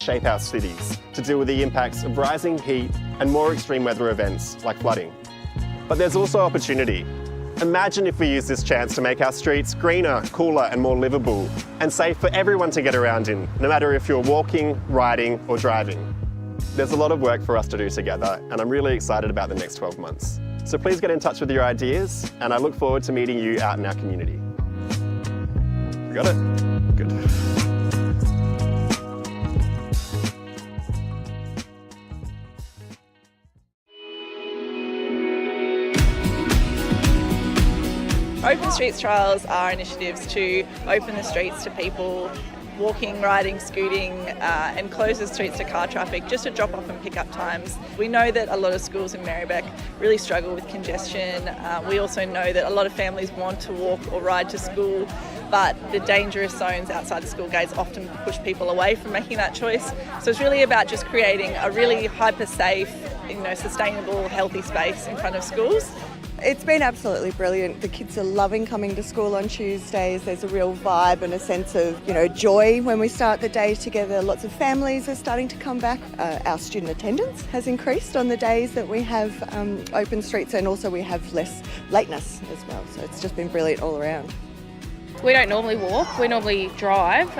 shape our cities to deal with the impacts of rising heat and more extreme weather events like flooding. But there's also opportunity. Imagine if we use this chance to make our streets greener, cooler and more livable and safe for everyone to get around in, no matter if you're walking, riding or driving. There's a lot of work for us to do together and I'm really excited about the next 12 months. So please get in touch with your ideas and I look forward to meeting you out in our community. Got it? Good. Open Streets trials are initiatives to open the streets to people walking, riding, scooting and close the streets to car traffic just to drop off and pick up times. We know that a lot of schools in Merri-bek really struggle with congestion. We also know that a lot of families want to walk or ride to school, but the dangerous zones outside the school gates often push people away from making that choice. So it's really about just creating a really hyper-safe, sustainable, healthy space in front of schools. It's been absolutely brilliant. The kids are loving coming to school on Tuesdays. There's a real vibe and a sense of, joy when we start the day together. Lots of families are starting to come back. Our student attendance has increased on the days that we have open streets, and also we have less lateness as well. So it's just been brilliant all around. We don't normally walk, we normally drive,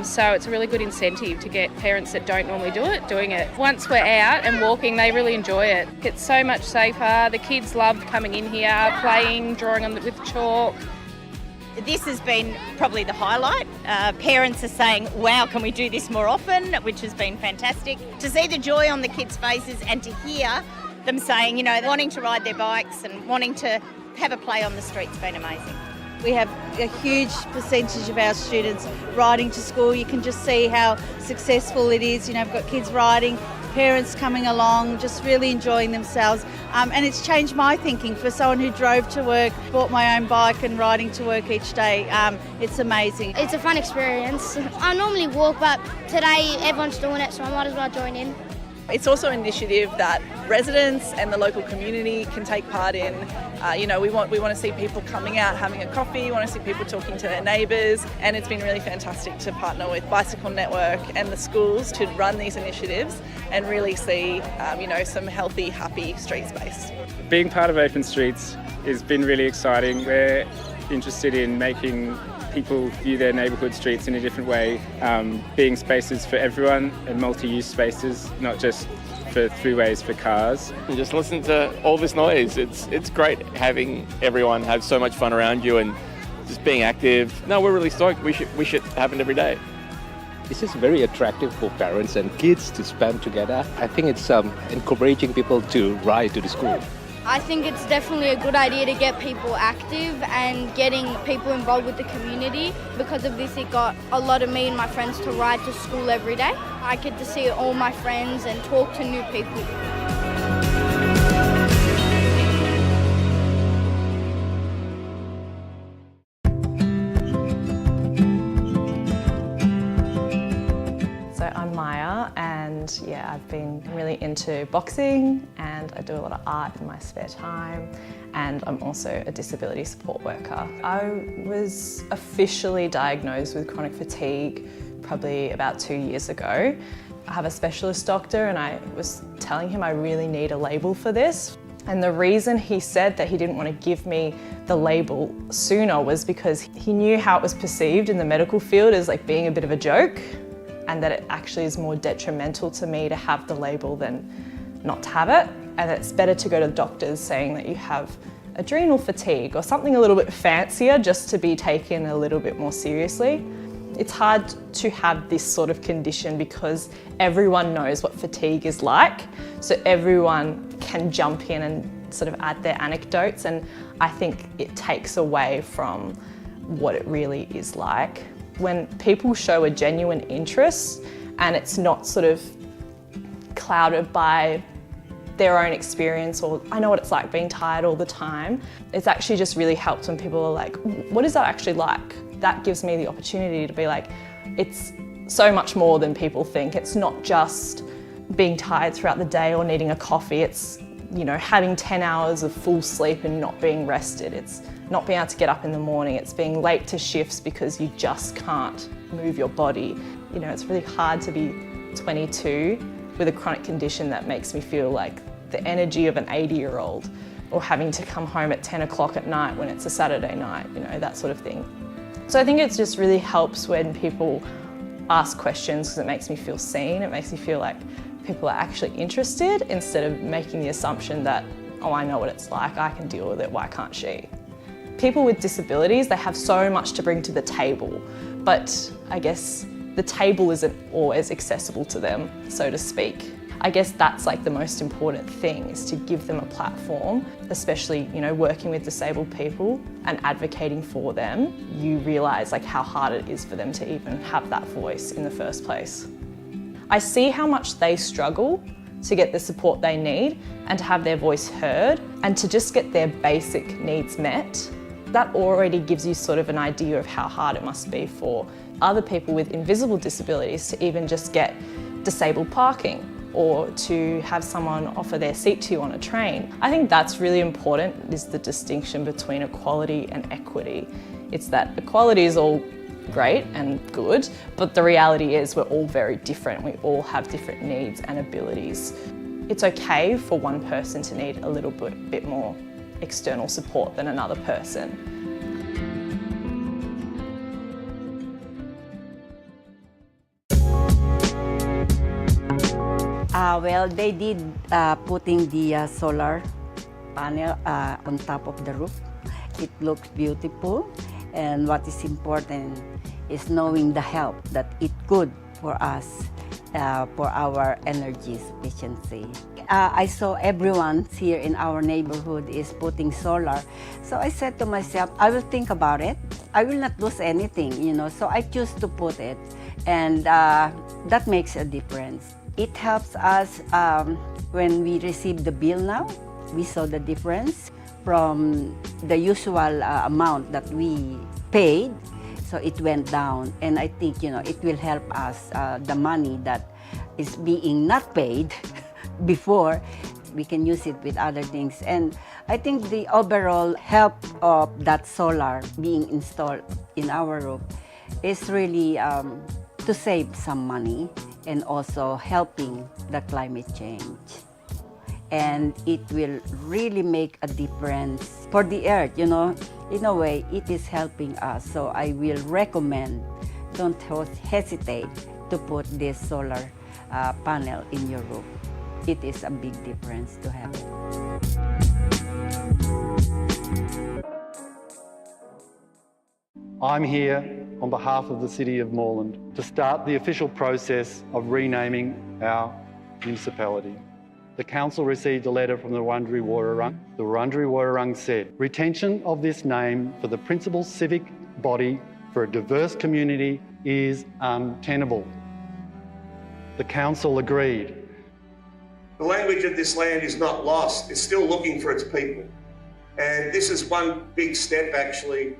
so it's a really good incentive to get parents that don't normally do it, doing it. Once we're out and walking, they really enjoy it. It's so much safer. The kids love coming in here, playing, drawing with chalk. This has been probably the highlight. Parents are saying, wow, can we do this more often, which has been fantastic. To see the joy on the kids' faces and to hear them saying, wanting to ride their bikes and wanting to have a play on the street's been amazing. We have a huge percentage of our students riding to school. You can just see how successful it is. We've got kids riding, parents coming along, just really enjoying themselves. And it's changed my thinking. For someone who drove to work, bought my own bike and riding to work each day, it's amazing. It's a fun experience. I normally walk, but today everyone's doing it, so I might as well join in. It's also an initiative that residents and the local community can take part in. We want to see people coming out, having a coffee, we want to see people talking to their neighbours, and it's been really fantastic to partner with Bicycle Network and the schools to run these initiatives and really see some healthy, happy street space. Being part of Open Streets has been really exciting. We're interested in making people view their neighbourhood streets in a different way, being spaces for everyone and multi-use spaces, not just for throughways for cars. And just listen to all this noise. It's great having everyone have so much fun around you and just being active. No, we're really stoked. We should happen every day. It's just very attractive for parents and kids to spend together. I think it's encouraging people to ride to the school. I think it's definitely a good idea to get people active and getting people involved with the community. Because of this, it got a lot of me and my friends to ride to school every day. I get to see all my friends and talk to new people. I'm Maya, and I've been really into boxing and I do a lot of art in my spare time, and I'm also a disability support worker. I was officially diagnosed with chronic fatigue probably about 2 years ago. I have a specialist doctor and I was telling him I really need a label for this. And the reason he said that he didn't want to give me the label sooner was because he knew how it was perceived in the medical field as like being a bit of a joke, and that it actually is more detrimental to me to have the label than not to have it. And it's better to go to doctors saying that you have adrenal fatigue or something a little bit fancier just to be taken a little bit more seriously. It's hard to have this sort of condition because everyone knows what fatigue is like, so everyone can jump in and sort of add their anecdotes, and I think it takes away from what it really is like. When people show a genuine interest and it's not sort of clouded by their own experience or I know what it's like being tired all the time, it's actually just really helped when people are like, what is that actually like? That gives me the opportunity to be like, it's so much more than people think. It's not just being tired throughout the day or needing a coffee. It's, having 10 hours of full sleep and not being rested. It's not being able to get up in the morning. It's being late to shifts because you just can't move your body. It's really hard to be 22 with a chronic condition that makes me feel like the energy of an 80-year-old, or having to come home at 10 o'clock at night when it's a Saturday night, you know, that sort of thing. So I think it just really helps when people ask questions because it makes me feel seen. It makes me feel like people are actually interested instead of making the assumption that, oh, I know what it's like, I can deal with it, why can't she? People with disabilities, they have so much to bring to the table, but I guess the table isn't always accessible to them, so to speak. I guess that's like the most important thing, is to give them a platform, especially, you know, working with disabled people and advocating for them. You realise like how hard it is for them to even have that voice in the first place. I see how much they struggle to get the support they need and to have their voice heard and to just get their basic needs met. That already gives you sort of an idea of how hard it must be for other people with invisible disabilities to even just get disabled parking or to have someone offer their seat to you on a train. I think that's really important, is the distinction between equality and equity. It's that equality is all great and good, but the reality is we're all very different. We all have different needs and abilities. It's okay for one person to need a little bit more external support than another person. Well, they did putting the solar panel on top of the roof. It looks beautiful, and what is important is knowing the help that it could for us, for our energy sufficiency. I saw everyone here in our neighborhood is putting solar, so I said to myself, I will think about it. I will not lose anything, you know, so I choose to put it, and that makes a difference. It helps us when we receive the bill now. We saw the difference from the usual amount that we paid, so it went down. And I think, you know, it will help us, the money that is being not paid before, we can use it with other things. And I think the overall help of that solar being installed in our roof is really to save some money and also helping the climate change. And it will really make a difference for the earth, you know. In a way, it is helping us. So I will recommend, don't hesitate to put this solar panel in your roof. It is a big difference to have it. I'm here on behalf of the City of Moreland to start the official process of renaming our municipality. The Council received a letter from the Wurundjeri Woi-wurrung. The Wurundjeri Woi-wurrung said, retention of this name for the principal civic body for a diverse community is untenable. The Council agreed. The language of this land is not lost, it's still looking for its people. And this is one big step actually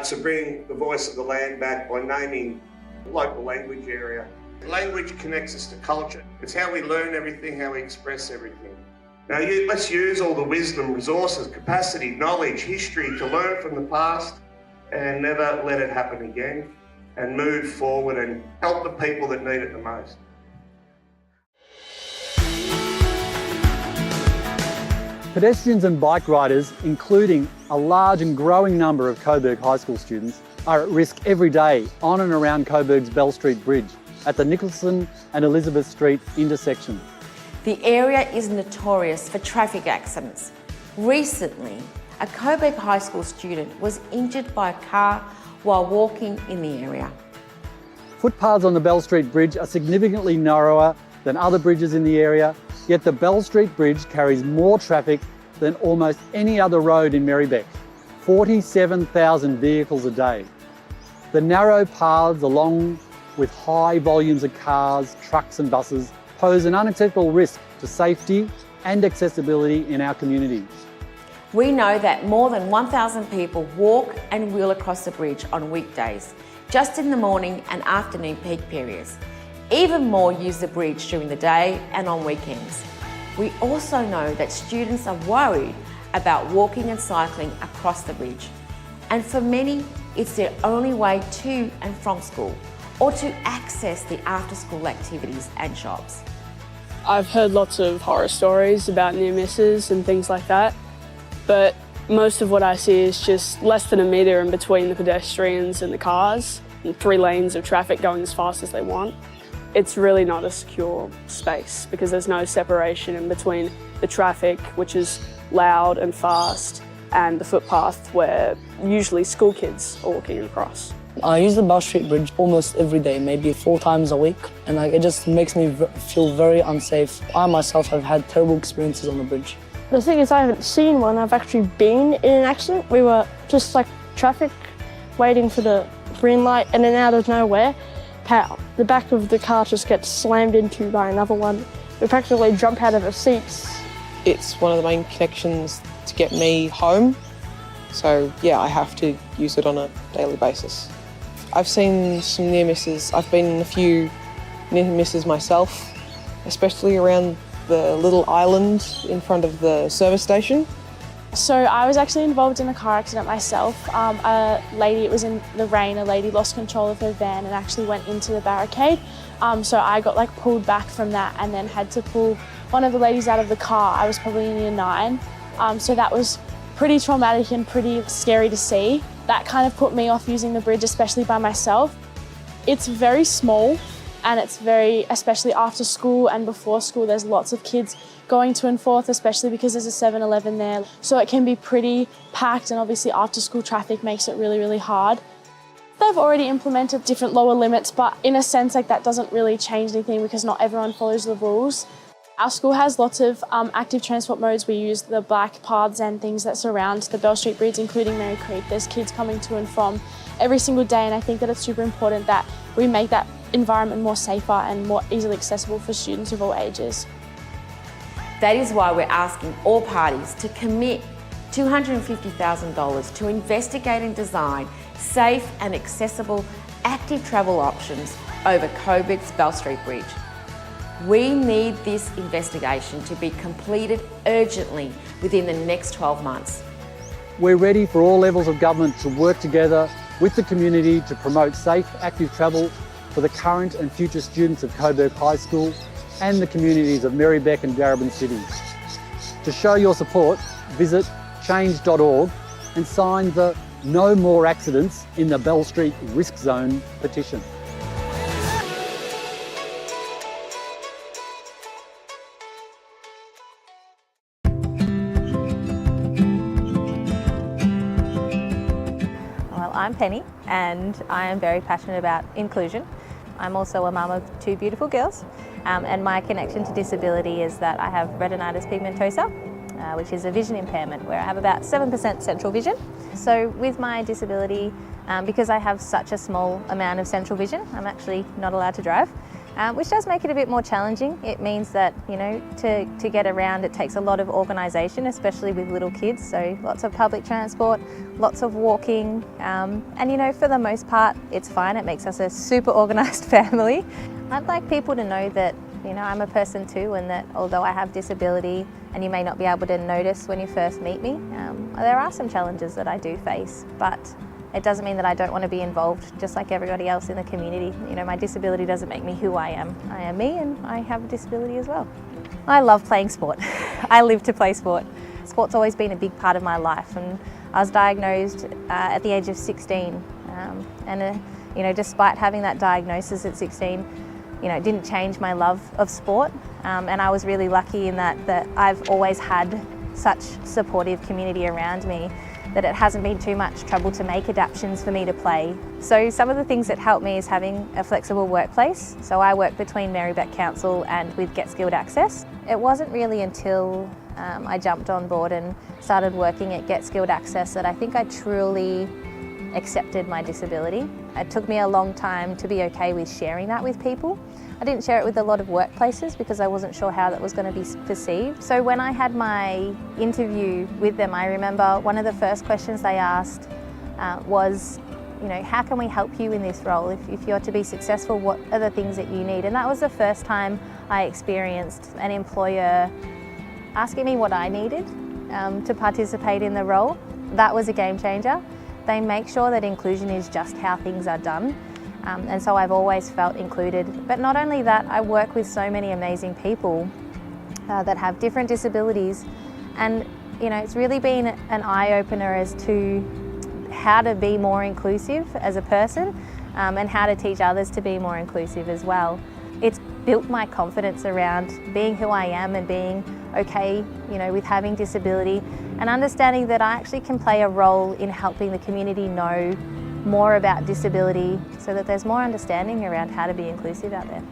to bring the voice of the land back by naming the local language area. Language connects us to culture. It's how we learn everything, how we express everything. Now let's use all the wisdom, resources, capacity, knowledge, history to learn from the past and never let it happen again, and move forward and help the people that need it the most. Pedestrians and bike riders, including a large and growing number of Coburg High School students, are at risk every day on and around Coburg's Bell Street Bridge at the Nicholson and Elizabeth Street intersection. The area is notorious for traffic accidents. Recently, a Coburg High School student was injured by a car while walking in the area. Footpaths on the Bell Street Bridge are significantly narrower than other bridges in the area, yet the Bell Street Bridge carries more traffic than almost any other road in Merri-bek, 47,000 vehicles a day. The narrow paths, along with high volumes of cars, trucks and buses, pose an unacceptable risk to safety and accessibility in our communities. We know that more than 1,000 people walk and wheel across the bridge on weekdays, just in the morning and afternoon peak periods. Even more use the bridge during the day and on weekends. We also know that students are worried about walking and cycling across the bridge. And for many, it's their only way to and from school, or to access the after-school activities and shops. I've heard lots of horror stories about near misses and things like that, but most of what I see is just less than a metre in between the pedestrians and the cars, and 3 lanes of traffic going as fast as they want. It's really not a secure space because there's no separation in between the traffic, which is loud and fast, and the footpath where usually school kids are walking across. I use the Bell Street Bridge almost every day, maybe 4 times a week, and it just makes me feel very unsafe. I myself have had terrible experiences on the bridge. The thing is, I haven't seen one. I've actually been in an accident. We were just like traffic, waiting for the green light, and then out of nowhere, pow, the back of the car just gets slammed into by another one. We practically jump out of our seats. It's one of the main connections to get me home, so yeah, I have to use it on a daily basis. I've seen some near misses. I've been in a few near misses myself, especially around the little island in front of the service station. So I was actually involved in a car accident myself. It was in the rain, a lady lost control of her van and actually went into the barricade. So I got pulled back from that and then had to pull one of the ladies out of the car. I was probably in year 9. So that was pretty traumatic and pretty scary to see. That kind of put me off using the bridge, especially by myself. It's very small and it's especially after school and before school, there's lots of kids going to and forth, especially because there's a 7-Eleven there. So it can be pretty packed, and obviously after school traffic makes it really, really hard. They've already implemented different lower limits, but in a sense that doesn't really change anything because not everyone follows the rules. Our school has lots of active transport modes. We use the bike paths and things that surround the Bell Street Bridge, including Merri Creek. There's kids coming to and from every single day, and I think that it's super important that we make that environment more safer and more easily accessible for students of all ages. That is why we're asking all parties to commit $250,000 to investigate and design safe and accessible active travel options over Coburg's Bell Street Bridge. We need this investigation to be completed urgently within the next 12 months. We're ready for all levels of government to work together with the community to promote safe, active travel for the current and future students of Coburg High School and the communities of Merri-bek and Darebin cities. To show your support, visit change.org and sign the No More Accidents in the Bell Street Risk Zone petition. Well, I'm Penny and I am very passionate about inclusion. I'm also a mum of 2 beautiful girls, and my connection to disability is that I have retinitis pigmentosa, which is a vision impairment where I have about 7% central vision. So with my disability, because I have such a small amount of central vision, I'm actually not allowed to drive, which does make it a bit more challenging. It means that, to get around it takes a lot of organisation, especially with little kids, so lots of public transport, lots of walking, and for the most part it's fine. It makes us a super organised family. I'd like people to know that I'm a person too, and that although I have disability and you may not be able to notice when you first meet me, there are some challenges that I do face, but it doesn't mean that I don't want to be involved just like everybody else in the community. My disability doesn't make me who I am. I am me and I have a disability as well. I love playing sport. I live to play sport. Sport's always been a big part of my life, and I was diagnosed at the age of 16, and despite having that diagnosis at 16, it didn't change my love of sport, and I was really lucky in that I've always had such supportive community around me that it hasn't been too much trouble to make adaptations for me to play. So some of the things that help me is having a flexible workplace. So I work between Merri-bek Council and with Get Skilled Access. It wasn't really until I jumped on board and started working at Get Skilled Access that I think I truly accepted my disability. It took me a long time to be okay with sharing that with people. I didn't share it with a lot of workplaces because I wasn't sure how that was going to be perceived. So when I had my interview with them, I remember one of the first questions they asked was, how can we help you in this role? If you're to be successful, what are the things that you need? And that was the first time I experienced an employer asking me what I needed to participate in the role. That was a game changer. They make sure that inclusion is just how things are done. and so I've always felt included. But not only that, I work with so many amazing people that have different disabilities, and it's really been an eye-opener as to how to be more inclusive as a person, and how to teach others to be more inclusive as well. It's built my confidence around being who I am and being okay, with having disability, and understanding that I actually can play a role in helping the community know more about disability so that there's more understanding around how to be inclusive out there.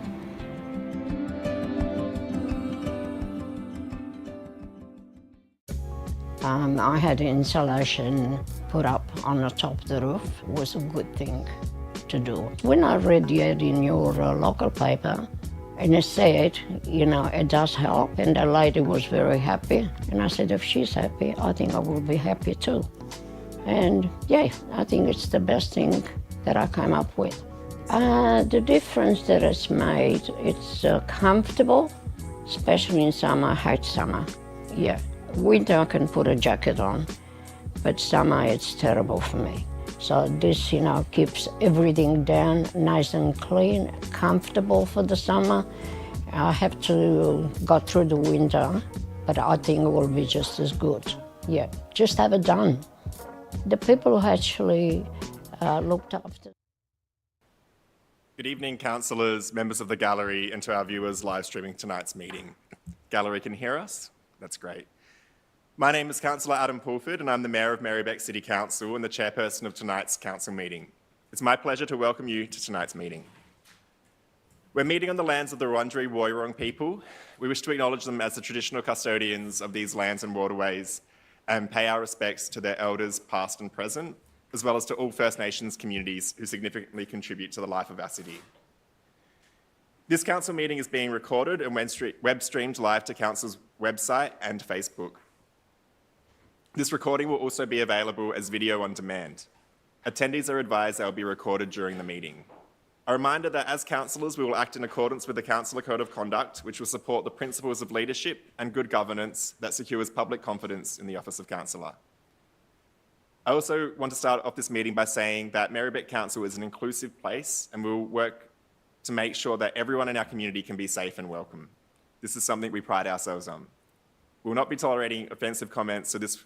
I had insulation put up on the top of the roof. It was a good thing to do. When I read it in your local paper, and it said, it does help, and the lady was very happy. And I said, if she's happy, I think I will be happy too. And yeah, I think it's the best thing that I came up with. The difference that it's made, it's comfortable, especially in summer. I hate summer. Yeah, winter I can put a jacket on, but summer it's terrible for me. So this, keeps everything down nice and clean, comfortable for the summer. I have to go through the winter, but I think it will be just as good. Yeah, just have it done. The people who actually looked after. Good evening, councillors, members of the gallery, and to our viewers live streaming tonight's meeting. Gallery can hear us? That's great. My name is Councillor Adam Pulford, and I'm the Mayor of Merri-bek City Council and the chairperson of tonight's council meeting. It's my pleasure to welcome you to tonight's meeting. We're meeting on the lands of the Wurundjeri Woiwurrung people. We wish to acknowledge them as the traditional custodians of these lands and waterways and pay our respects to their elders past and present, as well as to all First Nations communities who significantly contribute to the life of our city. This council meeting is being recorded and web streamed live to council's website and Facebook. This recording will also be available as video on demand. Attendees are advised they will be recorded during the meeting. A reminder that as councillors, we will act in accordance with the Councillor Code of Conduct, which will support the principles of leadership and good governance that secures public confidence in the office of councillor. I also want to start off this meeting by saying that Merri-bek Council is an inclusive place, and we'll work to make sure that everyone in our community can be safe and welcome. This is something we pride ourselves on. We will not be tolerating offensive comments, so this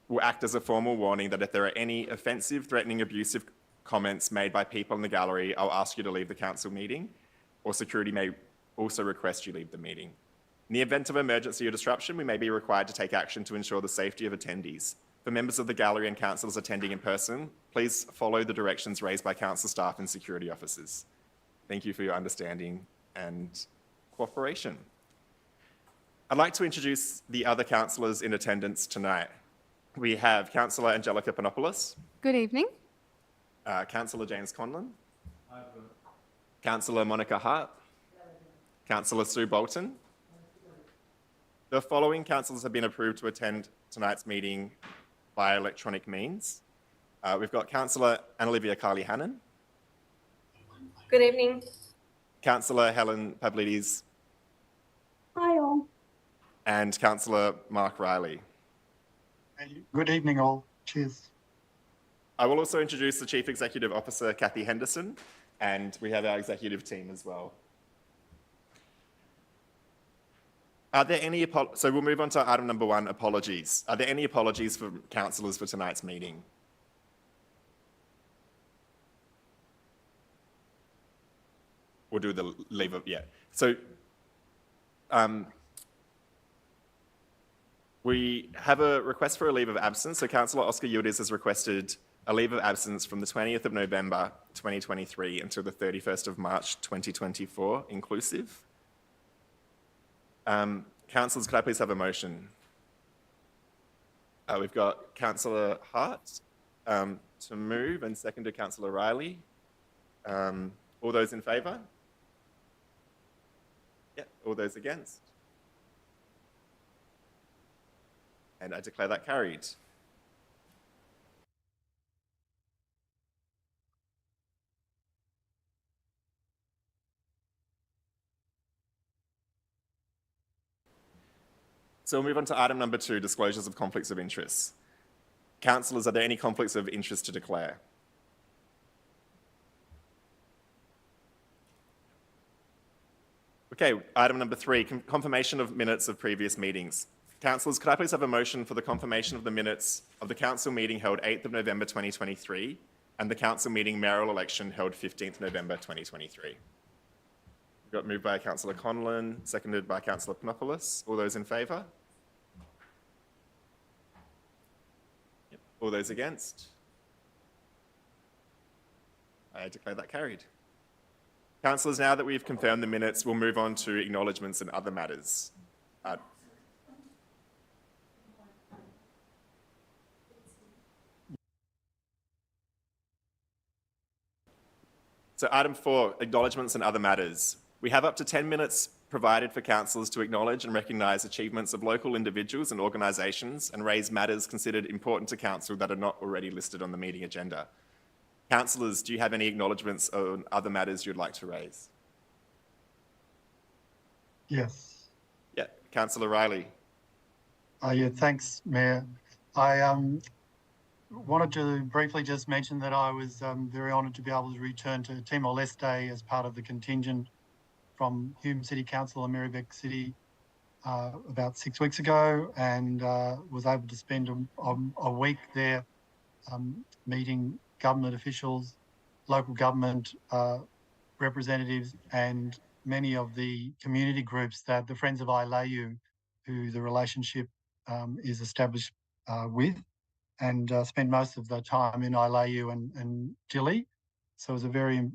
will act as a formal warning that if there are any offensive, threatening, abusive comments made by people in the gallery, I'll ask you to leave the council meeting, or security may also request you leave the meeting. In the event of emergency or disruption, we may be required to take action to ensure the safety of attendees. For members of the gallery and councillors attending in person, please follow the directions raised by council staff and security officers. Thank you for your understanding and cooperation. I'd like to introduce the other councillors in attendance tonight. We have Councillor Angelica Panopoulos. Good evening. Councillor James Conlon. Councillor Monica Hart. Councillor Sue Bolton. The following councillors have been approved to attend tonight's meeting by electronic means. We've got Councillor Anna-Olivia Carly-Hannon. Good evening. Councillor Helen Pavlidis. Hi all. And Councillor Mark Riley. Good evening all. Cheers. I will also introduce the Chief Executive Officer, Kathy Henderson, and we have our executive team as well. Are there any, so we'll move on to item number 1, apologies. Are there any apologies for councillors for tonight's meeting? We'll do the leave of, yeah. So we have a request for a leave of absence. So Councillor Oscar Yildiz has requested a leave of absence from the 20th of November 2023 until the 31st of March 2024 inclusive. Councillors, could I please have a motion? We've got Councillor Hart to move and seconded Councillor Riley. All those in favour? Yeah, all those against? And I declare that carried. So we'll move on to item number 2, disclosures of conflicts of interest. Councillors, are there any conflicts of interest to declare? Okay, item number 3, confirmation of minutes of previous meetings. Councillors, could I please have a motion for the confirmation of the minutes of the council meeting held 8th of November 2023 and the council meeting mayoral election held 15th November 2023? Got moved by Councillor Conlon, seconded by Councillor Panopoulos. All those in favour? Yep. All those against? I declare that carried. Councillors, now that we've confirmed the minutes, we'll move on to acknowledgements and other matters. So item 4, acknowledgements and other matters. We have up to 10 minutes provided for councillors to acknowledge and recognise achievements of local individuals and organisations and raise matters considered important to council that are not already listed on the meeting agenda. Councillors, do you have any acknowledgements on other matters you'd like to raise? Yes. Yeah, Councillor Riley. Yeah, thanks, Mayor. I wanted to briefly just mention that I was very honoured to be able to return to Timor-Leste as part of the contingent from Hume City Council and Merri-bek City about 6 weeks ago, and was able to spend a week there meeting government officials, local government representatives, and many of the community groups that the Friends of Islayu, who the relationship is established with, and spent most of the time in Islayu and Dili. So it was a very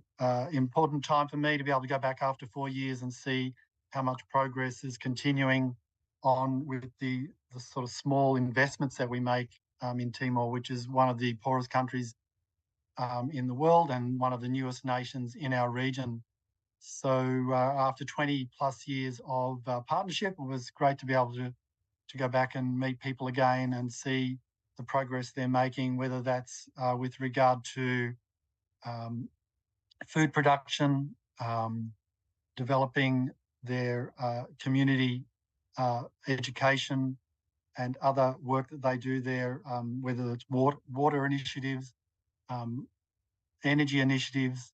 important time for me to be able to go back after 4 years and see how much progress is continuing on with the sort of small investments that we make in Timor, which is one of the poorest countries in the world and one of the newest nations in our region. So after 20 plus years of partnership, it was great to be able to go back and meet people again and see the progress they're making, whether that's with regard to food production, developing their community education and other work that they do there, whether it's water initiatives, energy initiatives,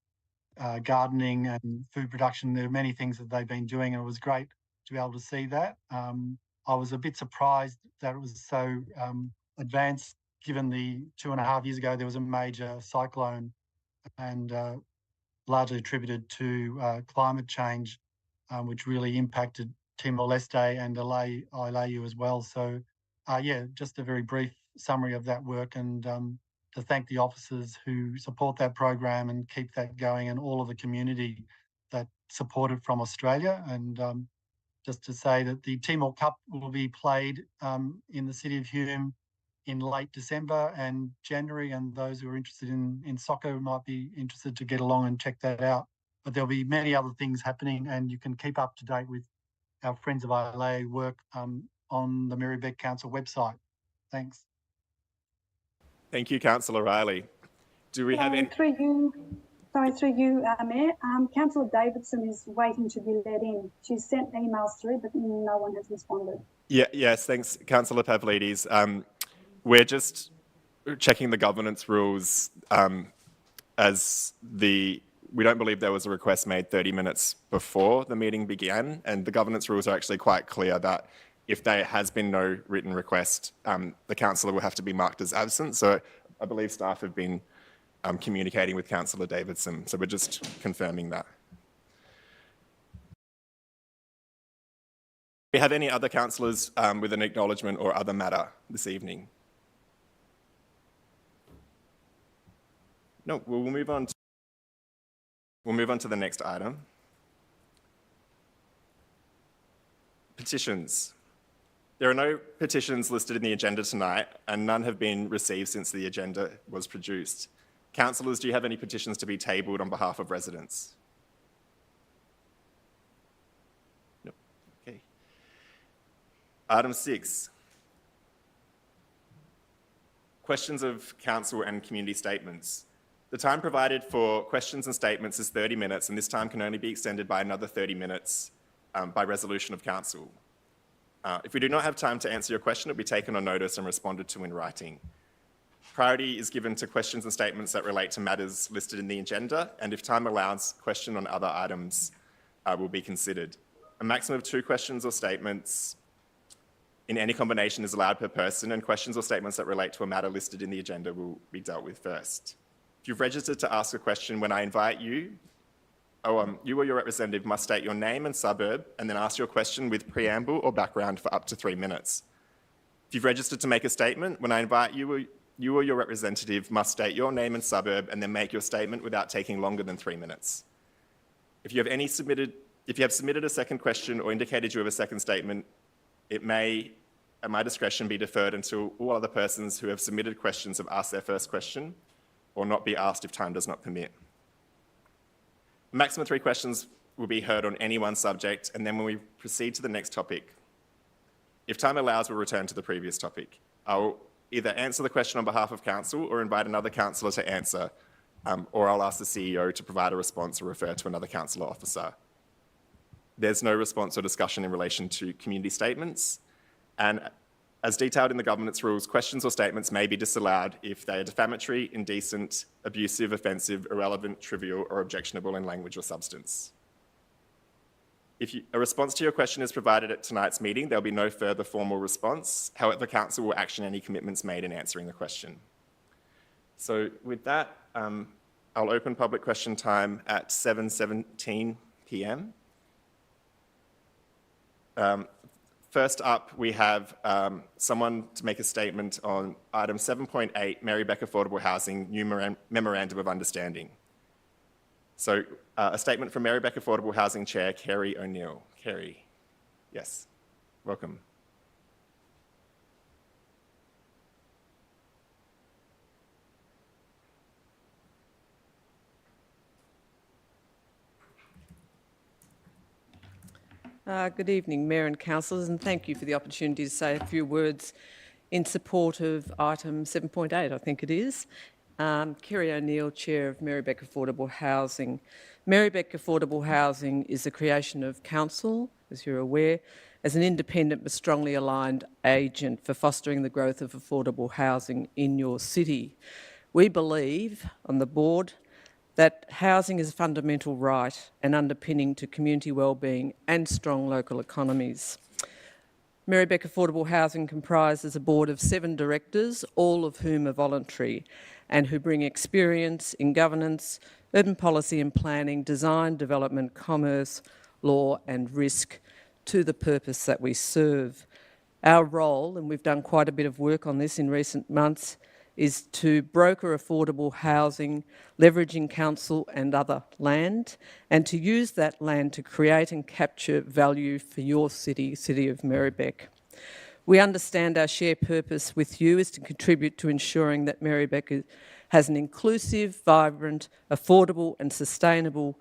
gardening and food production. There are many things that they've been doing, and it was great to be able to see that. I was a bit surprised that it was so advanced, given the 2.5 years ago there was a major cyclone, and largely attributed to climate change, which really impacted Timor-Leste and Islayu as well. So yeah, just a very brief summary of that work, and to thank the officers who support that program and keep that going, and all of the community that support it from Australia. And just to say that the Timor Cup will be played in the city of Hume in late December and January, and those who are interested in soccer might be interested to get along and check that out. But there'll be many other things happening, and you can keep up to date with our Friends of Islayu work on the Merri-bek Council website. Thanks. Thank you, Councillor Riley. Do we have any... Through you, Mayor. Councillor Davidson is waiting to be let in. She's sent emails through, but no one has responded. Yeah, yes, thanks, Councillor Pavlidis. We're just checking the governance rules we don't believe there was a request made 30 minutes before the meeting began, and the governance rules are actually quite clear that if there has been no written request, the councillor will have to be marked as absent. So I believe staff have been communicating with Councillor Davidson, so we're just confirming that. Do we have any other councillors with an acknowledgement or other matter this evening? No, we'll move on to the next item. Petitions. There are no petitions listed in the agenda tonight, and none have been received since the agenda was produced. Councillors, do you have any petitions to be tabled on behalf of residents? No. Okay. Item 6. Questions of council and community statements. The time provided for questions and statements is 30 minutes, and this time can only be extended by another 30 minutes by resolution of council. If we do not have time to answer your question, it will be taken on notice and responded to in writing. Priority is given to questions and statements that relate to matters listed in the agenda, and if time allows, question on other items will be considered. A maximum of 2 questions or statements in any combination is allowed per person, and questions or statements that relate to a matter listed in the agenda will be dealt with first. If you've registered to ask a question, when I invite you, you or your representative must state your name and suburb and then ask your question with preamble or background for up to 3 minutes. If you've registered to make a statement, when I invite you or your representative must state your name and suburb and then make your statement without taking longer than 3 minutes. If you have submitted a second question or indicated you have a second statement, it may, at my discretion, be deferred until all other persons who have submitted questions have asked their first question, or not be asked if time does not permit. A maximum of 3 questions will be heard on any one subject, and then when we proceed to the next topic, if time allows, we'll return to the previous topic. I'll either answer the question on behalf of council or invite another councillor to answer, or I'll ask the CEO to provide a response or refer to another councillor officer. There's no response or discussion in relation to community statements, and as detailed in the governance rules, questions or statements may be disallowed if they are defamatory, indecent, abusive, offensive, irrelevant, trivial, or objectionable in language or substance. If a response to your question is provided at tonight's meeting, there'll be no further formal response. However, council will action any commitments made in answering the question. So with that, I'll open public question time at 7:17 p.m. First up, we have someone to make a statement on item 7.8, Merri-bek Affordable Housing, New Memorandum of Understanding. So a statement from Merri-bek Affordable Housing Chair, Kerry O'Neill. Kerry, yes, welcome. Good evening, Mayor and Councillors, and thank you for the opportunity to say a few words in support of item 7.8, I think it is. Kerry O'Neill, Chair of Merri-bek Affordable Housing. Merri-bek Affordable Housing is the creation of Council, as you're aware, as an independent but strongly aligned agent for fostering the growth of affordable housing in your city. We believe, on the board, that housing is a fundamental right and underpinning to community wellbeing and strong local economies. Merri-bek Affordable Housing comprises a board of 7 directors, all of whom are voluntary and who bring experience in governance, urban policy and planning, design, development, commerce, law and risk to the purpose that we serve. Our role, and we've done quite a bit of work on this in recent months, is to broker affordable housing, leveraging council and other land, and to use that land to create and capture value for your city, City of Merri-bek. We understand our shared purpose with you is to contribute to ensuring that Merri-bek has an inclusive, vibrant, affordable and sustainable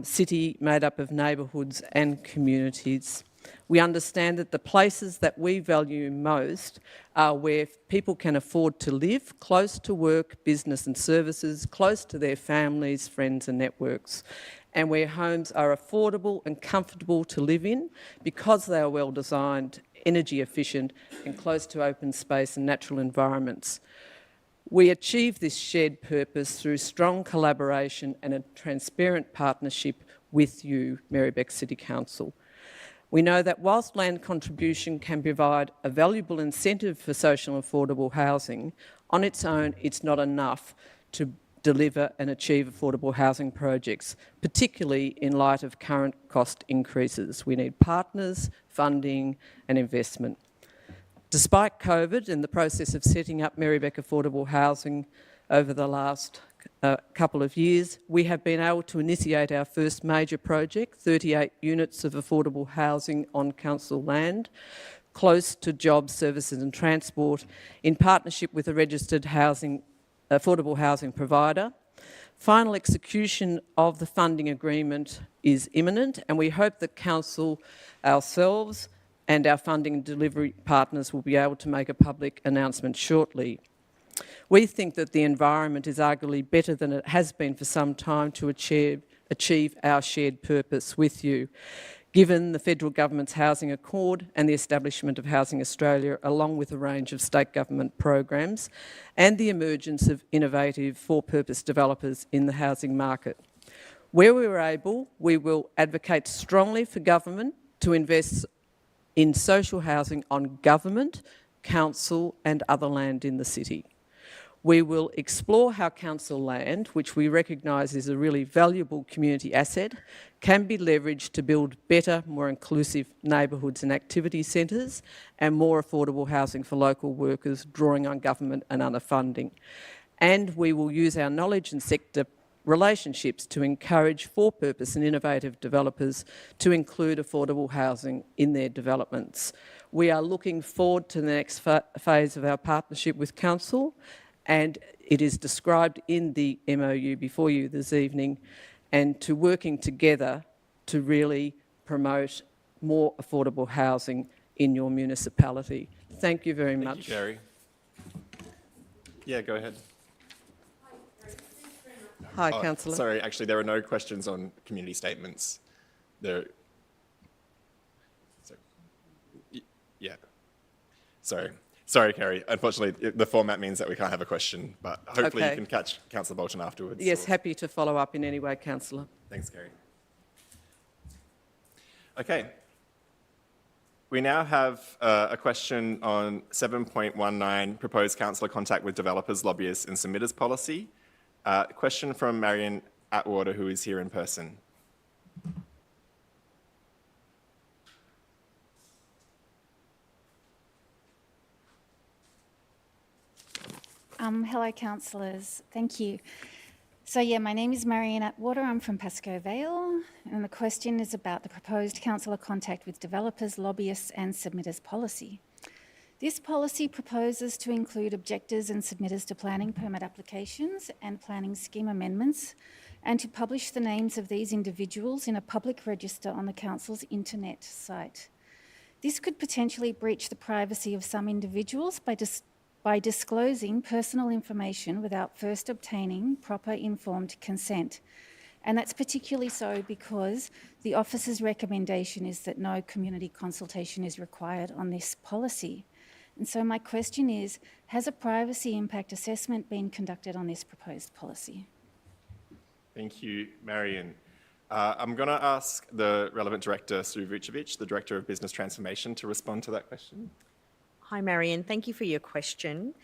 city made up of neighbourhoods and communities. We understand that the places that we value most are where people can afford to live, close to work, business and services, close to their families, friends and networks, and where homes are affordable and comfortable to live in because they are well designed, energy efficient and close to open space and natural environments. We achieve this shared purpose through strong collaboration and a transparent partnership with you, Merri-bek City Council. We know that whilst land contribution can provide a valuable incentive for social and affordable housing, on its own it's not enough to deliver and achieve affordable housing projects, particularly in light of current cost increases. We need partners, funding and investment. Despite COVID and the process of setting up Merri-bek Affordable Housing over the last couple of years, we have been able to initiate our first major project, 38 units of affordable housing on council land, close to jobs, services and transport, in partnership with a registered affordable housing provider. Final execution of the funding agreement is imminent, and we hope that council, ourselves and our funding and delivery partners will be able to make a public announcement shortly. We think that the environment is arguably better than it has been for some time to achieve our shared purpose with you, given the federal government's Housing Accord and the establishment of Housing Australia, along with a range of state government programs, and the emergence of innovative for-purpose developers in the housing market. Where we are able, we will advocate strongly for government to invest in social housing on government, council and other land in the city. We will explore how council land, which we recognise is a really valuable community asset, can be leveraged to build better, more inclusive neighbourhoods and activity centres and more affordable housing for local workers, drawing on government and other funding. And we will use our knowledge and sector relationships to encourage for-purpose and innovative developers to include affordable housing in their developments. We are looking forward to the next phase of our partnership with Council, and it is described in the MOU before you this evening, and to working together to really promote more affordable housing in your municipality. Thank you very much. Thank you, Kerry. Yeah, go ahead. Hi, Councillor. Sorry, actually, there are no questions on community statements. Yeah. Sorry, Kerry. Unfortunately, the format means that we can't have a question, but hopefully you can catch Councillor Bolton afterwards. Yes, happy to follow up in any way, Councillor. Thanks, Kerry. Okay. We now have a question on 7.19, proposed councillor contact with developers, lobbyists and submitters policy. Question from Marion Atwater, who is here in person. Hello, councillors. Thank you. So yeah, my name is Marion Atwater. I'm from Pascoe Vale, and the question is about the proposed councillor contact with developers, lobbyists and submitters policy. This policy proposes to include objectors and submitters to planning permit applications and planning scheme amendments, and to publish the names of these individuals in a public register on the council's internet site. This could potentially breach the privacy of some individuals by disclosing personal information without first obtaining proper informed consent. And that's particularly so because the office's recommendation is that no community consultation is required on this policy. And so my question is, has a privacy impact assessment been conducted on this proposed policy? Thank you, Marion. I'm going to ask the relevant director, Sue Vucevic, the Director of Business Transformation, to respond to that question. Hi, Marion. Thank you for your question.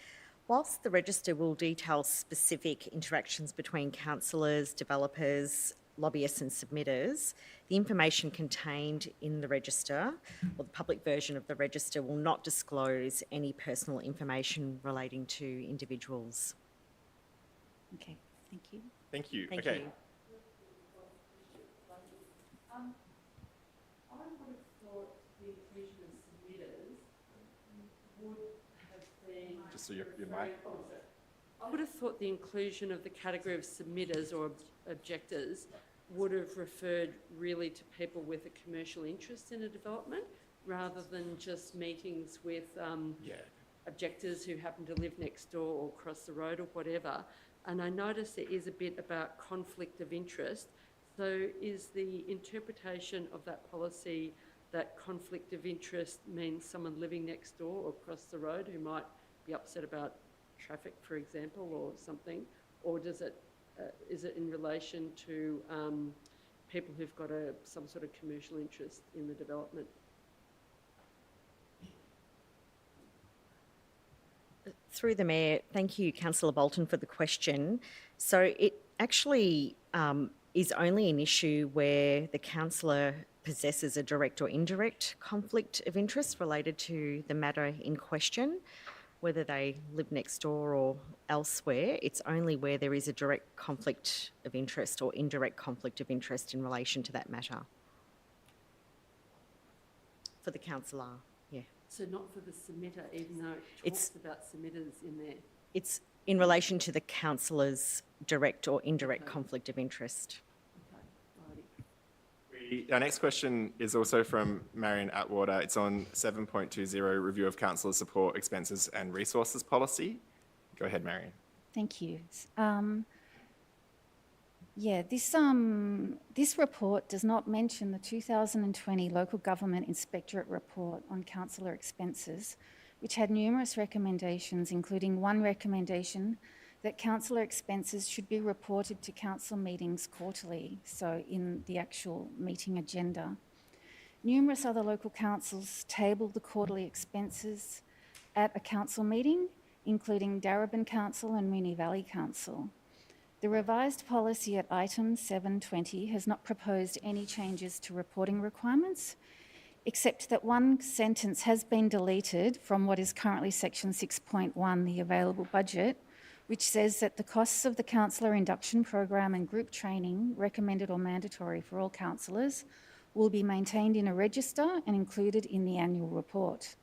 Whilst the register will detail specific interactions between councillors, developers, lobbyists and submitters, the information contained in the register, or the public version of the register, will not disclose any personal information relating to individuals. Okay, thank you. Thank you. Thank okay. you. I would have thought the inclusion of submitters would have been... Just so your mic. I would have thought the inclusion of the category of submitters or objectors would have referred really to people with a commercial interest in a development rather than just meetings with objectors who happen to live next door or across the road or whatever. And I notice there is a bit about conflict of interest. So is the interpretation of that policy that conflict of interest means someone living next door or across the road who might be upset about traffic, for example, or something? Or does it, is it in relation to people who've got some sort of commercial interest in the development? Through the Mayor, thank you, Councillor Bolton, for the question. So it actually is only an issue where the councillor possesses a direct or indirect conflict of interest related to the matter in question, whether they live next door or elsewhere. It's only where there is a direct conflict of interest or indirect conflict of interest in relation to that matter. For the councillor, yeah. So not for the submitter, even though it talks about submitters in there? It's in relation to the councillor's direct or indirect conflict of interest. Our next question is also from Marion Atwater. It's on 7.20, Review of Councillor Support, Expenses and Resources Policy. Go ahead, Marion. Thank you. This report does not mention the 2020 Local Government Inspectorate Report on Councillor Expenses, which had numerous recommendations, including one recommendation that councillor expenses should be reported to council meetings quarterly, so in the actual meeting agenda. Numerous other local councils table the quarterly expenses at a council meeting, including Darebin Council and Moonee Valley Council. The revised policy at item 720 has not proposed any changes to reporting requirements, except that one sentence has been deleted from what is currently section 6.1, the available budget, which says that the costs of the councillor induction program and group training, recommended or mandatory for all councillors, will be maintained in a register and included in the annual report.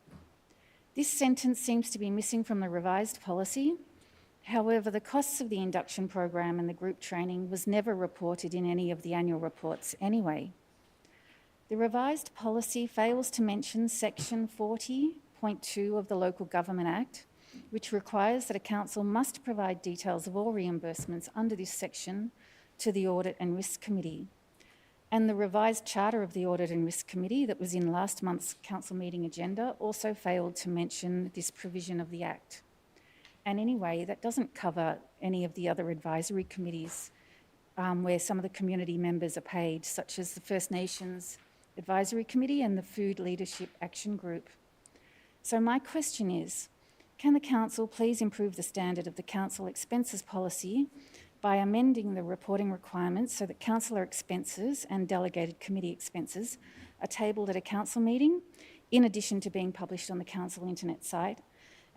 This sentence seems to be missing from the revised policy. However, the costs of the induction program and the group training was never reported in any of the annual reports anyway. The revised policy fails to mention section 40.2 of the Local Government Act, which requires that a council must provide details of all reimbursements under this section to the Audit and Risk Committee. And the revised charter of the Audit and Risk Committee that was in last month's council meeting agenda also failed to mention this provision of the Act. And anyway, that doesn't cover any of the other advisory committees where some of the community members are paid, such as the First Nations Advisory Committee and the Food Leadership Action Group. So my question is, can the council please improve the standard of the council expenses policy by amending the reporting requirements so that councillor expenses and delegated committee expenses are tabled at a council meeting, in addition to being published on the council internet site?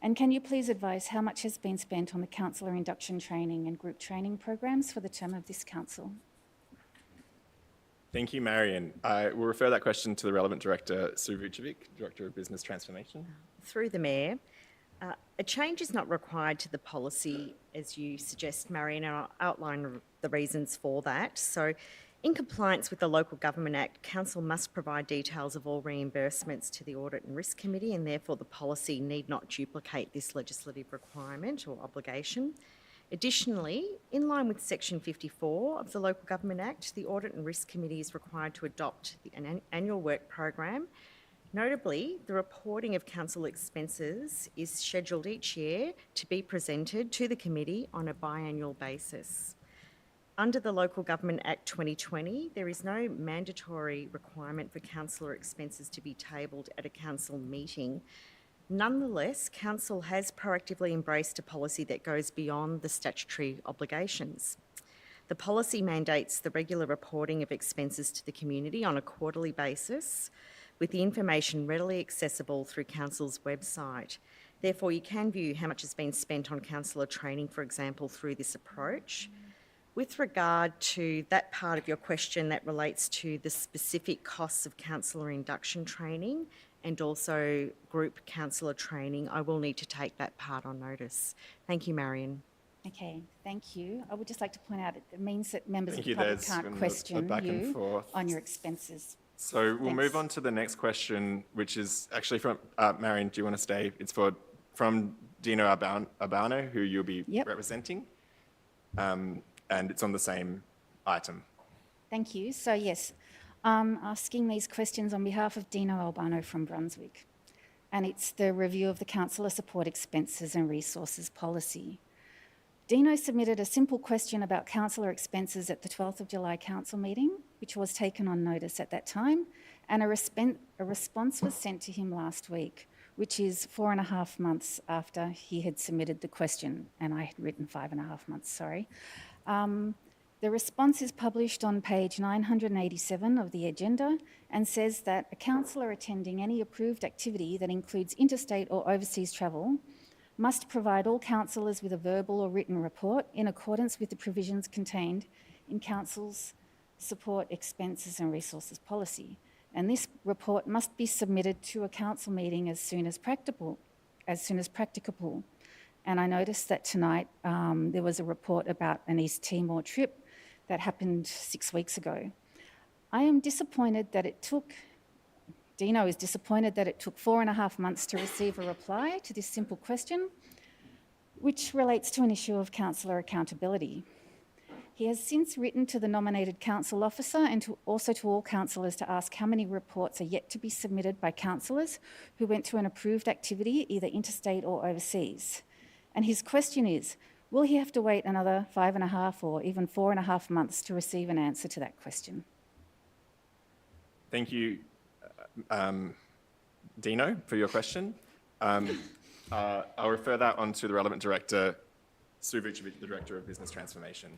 And can you please advise how much has been spent on the councillor induction training and group training programs for the term of this council? Thank you, Marion. I will refer that question to the relevant director, Sue Vucevic, Director of Business Transformation. Through the Mayor, a change is not required to the policy, as you suggest, Marion, and I'll outline the reasons for that. So, in compliance with the Local Government Act, Council must provide details of all reimbursements to the Audit and Risk Committee, and therefore the policy need not duplicate this legislative requirement or obligation. Additionally, in line with Section 54 of the Local Government Act, the Audit and Risk Committee is required to adopt an annual work program. Notably, the reporting of council expenses is scheduled each year to be presented to the committee on a biannual basis. Under the Local Government Act 2020, there is no mandatory requirement for councillor expenses to be tabled at a council meeting. Nonetheless, Council has proactively embraced a policy that goes beyond the statutory obligations. The policy mandates the regular reporting of expenses to the community on a quarterly basis, with the information readily accessible through Council's website. Therefore, you can view how much has been spent on councillor training, for example, through this approach. With regard to that part of your question that relates to the specific costs of councillor induction training and also group councillor training, I will need to take that part on notice. Thank you, Marion. Okay, thank you. I would just like to point out it means that members Thank of the you. public There's can't been a question back and you forth. on your expenses. So we'll Thanks. move on to the next question, which is actually from, Marion, do you want to stay? It's from Dino Albano, who you'll be representing. And it's on the same item. Thank you. So yes, I'm asking these questions on behalf of Dino Albano from Brunswick. And it's the review of the councillor support expenses and resources policy. Dino submitted a simple question about councillor expenses at the 12th of July council meeting, which was taken on notice at that time, and a response was sent to him last week, which is 4.5 months after he had submitted the question, and I had written 5.5 months, sorry. The response is published on page 987 of the agenda and says that a councillor attending any approved activity that includes interstate or overseas travel must provide all councillors with a verbal or written report in accordance with the provisions contained in Council's support expenses and resources policy. And this report must be submitted to a council meeting as soon as practicable. And I noticed that tonight there was a report about an East Timor trip that happened 6 weeks ago. I am disappointed that it took, Dino is disappointed that it took 4.5 months to receive a reply to this simple question, which relates to an issue of councillor accountability. He has since written to the nominated council officer and also to all councillors to ask how many reports are yet to be submitted by councillors who went to an approved activity, either interstate or overseas. And his question is, Will he have to wait another 5.5 or even 4.5 months to receive an answer to that question? Thank you, Dino, for your question. I'll refer that on to the relevant director, Sue Vucevic, the Director of Business Transformation.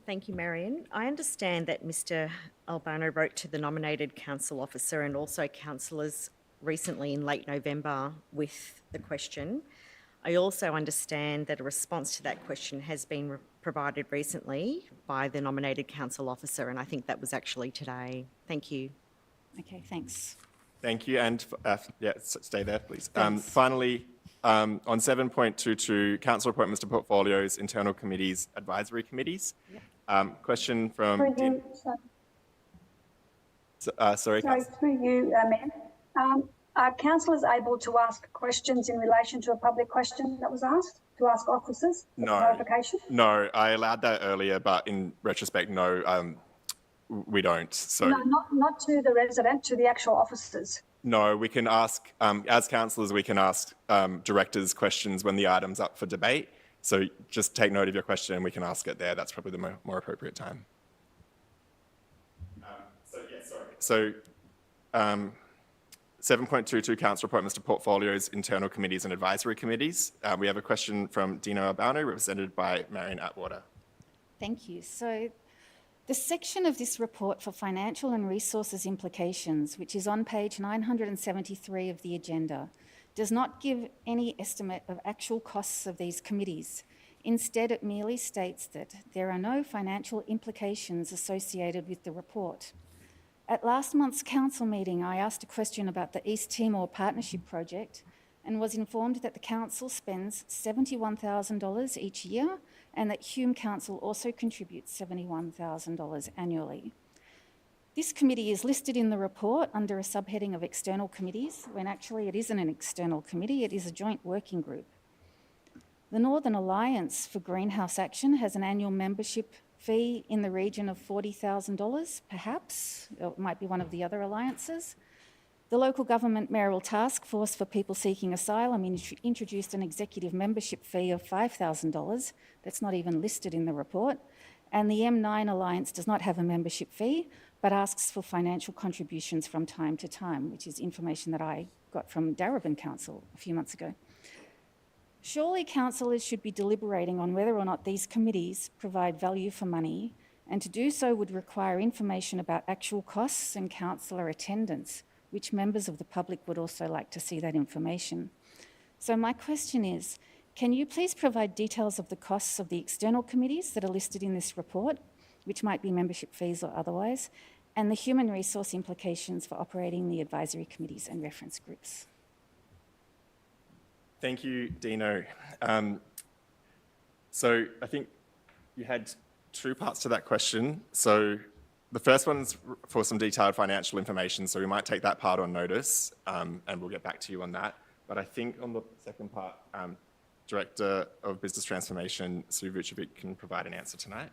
Thank you, Marion. I understand that Mr Albano wrote to the nominated council officer and also councillors recently in late November with the question. I also understand that a response to that question has been provided recently by the nominated council officer, and I think that was actually today. Thank you. Okay, thanks. Thank you, and stay there, please. Thanks. Finally, on 7.22, council appointments to portfolios, internal committees, advisory committees. Yep. Question from... Sorry, through you, Mayor. Are councillors able to ask questions in relation to a public question that was asked, to ask officers for clarification? No, I allowed that earlier, but in retrospect, no, we don't. So No, not to the resident, to the actual officers. No, we can ask, as councillors, we can ask directors questions when the item's up for debate. So just take note of your question and we can ask it there. That's probably the more appropriate time. So 7.22, council appointments to portfolios, internal committees and advisory committees. We have a question from Dino Albano, represented by Marion Atwater. Thank you. So the section of this report for financial and resources implications, which is on page 973 of the agenda, does not give any estimate of actual costs of these committees. Instead, it merely states that there are no financial implications associated with the report. At last month's council meeting, I asked a question about the East Timor Partnership Project and was informed that the council spends $71,000 each year and that Hume Council also contributes $71,000 annually. This committee is listed in the report under a subheading of external committees, when actually it isn't an external committee, it is a joint working group. The Northern Alliance for Greenhouse Action has an annual membership fee in the region of $40,000, perhaps. It might be one of the other alliances. The Local Government Mayoral Task Force for People Seeking Asylum introduced an executive membership fee of $5,000. That's not even listed in the report. And the M9 Alliance does not have a membership fee, but asks for financial contributions from time to time, which is information that I got from Darebin Council a few months ago. Surely councillors should be deliberating on whether or not these committees provide value for money, and to do so would require information about actual costs and councillor attendance, which members of the public would also like to see that information. So my question is, can you please provide details of the costs of the external committees that are listed in this report, which might be membership fees or otherwise, and the human resource implications for operating the advisory committees and reference groups? Thank you, Dino. So I think you had two parts to that question. So the first one's for some detailed financial information, so we might take that part on notice, and we'll get back to you on that. But I think on the second part, Director of Business Transformation, Sue Vucevic, can provide an answer tonight.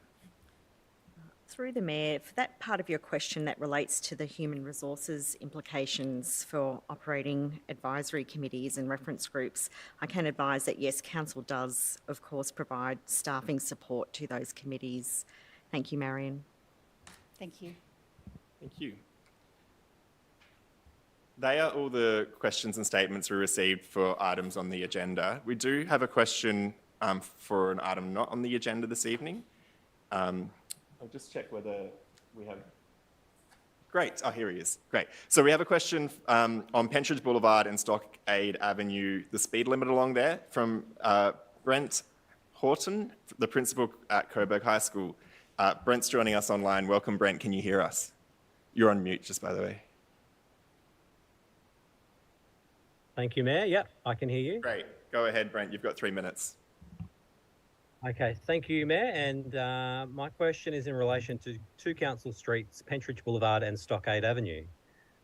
Through the Mayor, for that part of your question that relates to the human resources implications for operating advisory committees and reference groups, I can advise that yes, Council does, of course, provide staffing support to those committees. Thank you, Marion. Thank you. Thank you. They are all the questions and statements we received for items on the agenda. We do have a question for an item not on the agenda this evening. I'll just check whether we have... Great, oh, here he is. Great. So we have a question on Pentridge Boulevard and Stockade Avenue, the speed limit along there, from Brent Horton, the principal at Coburg High School. Brent's joining us online. Welcome, Brent. Can you hear us? You're on mute, just by the way. Thank you, Mayor. Yep, I can hear you. Great. Go ahead, Brent. You've got 3 minutes. Okay, thank you, Mayor. And my question is in relation to two council streets, Pentridge Boulevard and Stockade Avenue.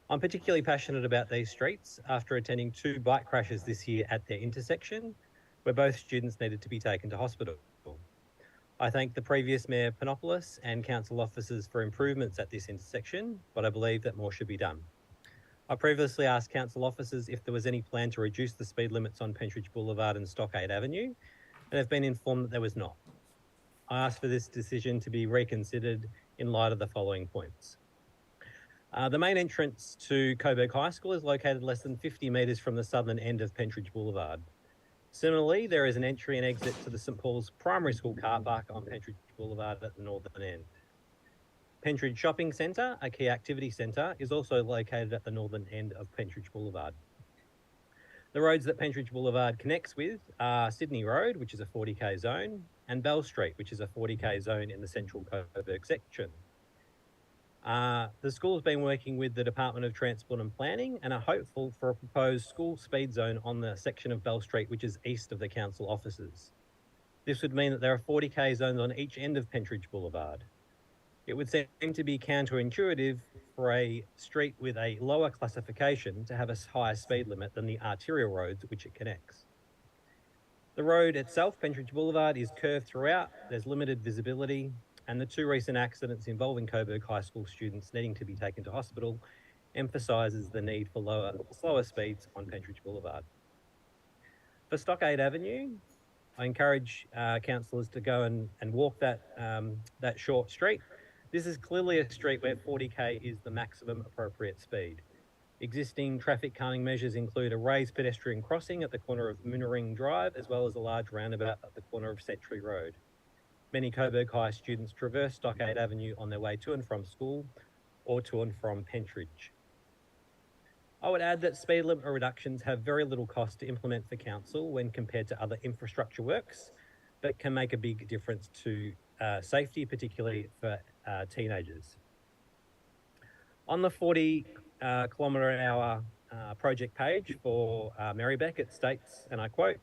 I'm particularly passionate about these streets after attending 2 bike crashes this year at their intersection, where both students needed to be taken to hospital. I thank the previous Mayor Panopoulos and council officers for improvements at this intersection, but I believe that more should be done. I previously asked council officers if there was any plan to reduce the speed limits on Pentridge Boulevard and Stockade Avenue, and have been informed that there was not. I ask for this decision to be reconsidered in light of the following points. The main entrance to Coburg High School is located less than 50 metres from the southern end of Pentridge Boulevard. Similarly, there is an entry and exit to the St Paul's Primary School car park on Pentridge Boulevard at the northern end. Pentridge Shopping Centre, a key activity centre, is also located at the northern end of Pentridge Boulevard. The roads that Pentridge Boulevard connects with are Sydney Road, which is a 40k zone, and Bell Street, which is a 40k zone in the central Coburg section. The school's been working with the Department of Transport and Planning and are hopeful for a proposed school speed zone on the section of Bell Street, which is east of the council offices. This would mean that there are 40k zones on each end of Pentridge Boulevard. It would seem to be counterintuitive for a street with a lower classification to have a higher speed limit than the arterial roads which it connects. The road itself, Pentridge Boulevard, is curved throughout, there's limited visibility, and the two recent accidents involving Coburg High School students needing to be taken to hospital emphasises the need for slower speeds on Pentridge Boulevard. For Stockade Avenue, I encourage councillors to go and walk that short street. This is clearly a street where 40k is the maximum appropriate speed. Existing traffic calming measures include a raised pedestrian crossing at the corner of Moonering Drive, as well as a large roundabout at the corner of Century Road. Many Coburg High students traverse Stockade Avenue on their way to and from school or to and from Pentridge. I would add that speed limit reductions have very little cost to implement for council when compared to other infrastructure works, but can make a big difference to safety, particularly for teenagers. On the 40 kilometre-an-hour project page for Merri-bek, it states, and I quote,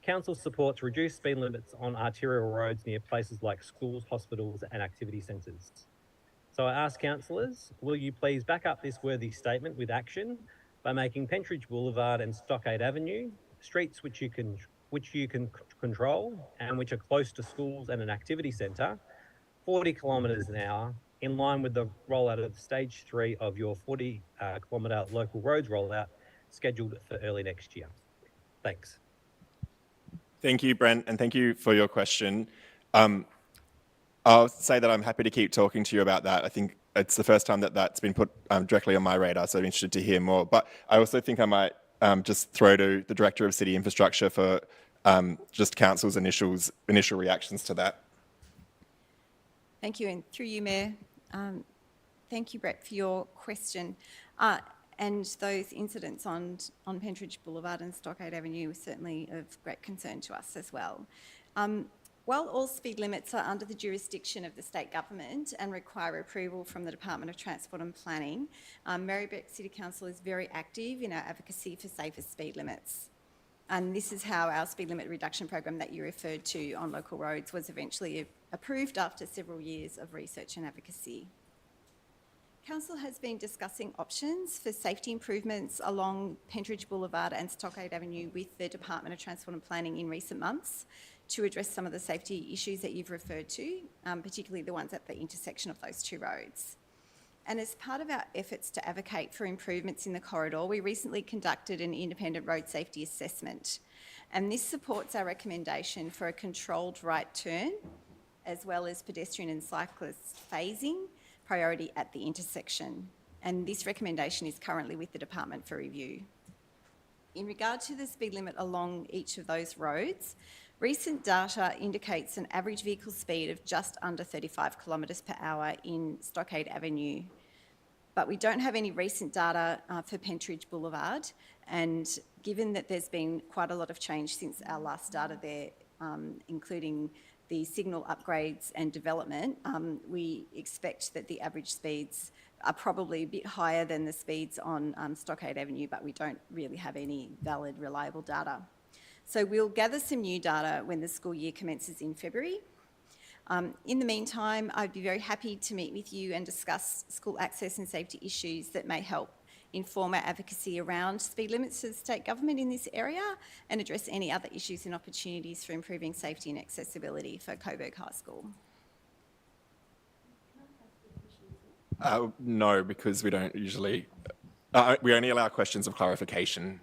"Council supports reduced speed limits on arterial roads near places like schools, hospitals and activity centres." So I ask councillors, will you please back up this worthy statement with action by making Pentridge Boulevard and Stockade Avenue streets which you can control and which are close to schools and an activity centre, 40 kilometres an hour, in line with the rollout of stage 3 of your 40 kilometre local roads rollout scheduled for early next year. Thanks. Thank you, Brent, and thank you for your question. I'll say that I'm happy to keep talking to you about that. I think it's the first time that that's been put directly on my radar, so I'm interested to hear more. But I also think I might just throw to the Director of City Infrastructure for just Council's initial reactions to that. Thank you, and through you, Mayor. Thank you, Brett, for your question. And those incidents on Pentridge Boulevard and Stockade Avenue were certainly of great concern to us as well. While all speed limits are under the jurisdiction of the state government and require approval from the Department of Transport and Planning, Merri-bek City Council is very active in our advocacy for safer speed limits. And this is how our speed limit reduction program that you referred to on local roads was eventually approved after several years of research and advocacy. Council has been discussing options for safety improvements along Pentridge Boulevard and Stockade Avenue with the Department of Transport and Planning in recent months to address some of the safety issues that you've referred to, particularly the ones at the intersection of those two roads. And as part of our efforts to advocate for improvements in the corridor, we recently conducted an independent road safety assessment. And this supports our recommendation for a controlled right turn, as well as pedestrian and cyclist phasing priority at the intersection. And this recommendation is currently with the department for review. In regard to the speed limit along each of those roads, recent data indicates an average vehicle speed of just under 35 kilometres per hour in Stockade Avenue. But we don't have any recent data for Pentridge Boulevard, and given that there's been quite a lot of change since our last data there, including the signal upgrades and development, we expect that the average speeds are probably a bit higher than the speeds on Stockade Avenue, but we don't really have any valid, reliable data. So we'll gather some new data when the school year commences in February. In the meantime, I'd be very happy to meet with you and discuss school access and safety issues that may help inform our advocacy around speed limits to the state government in this area and address any other issues and opportunities for improving safety and accessibility for Coburg High School. No, because we don't usually, we only allow questions of clarification.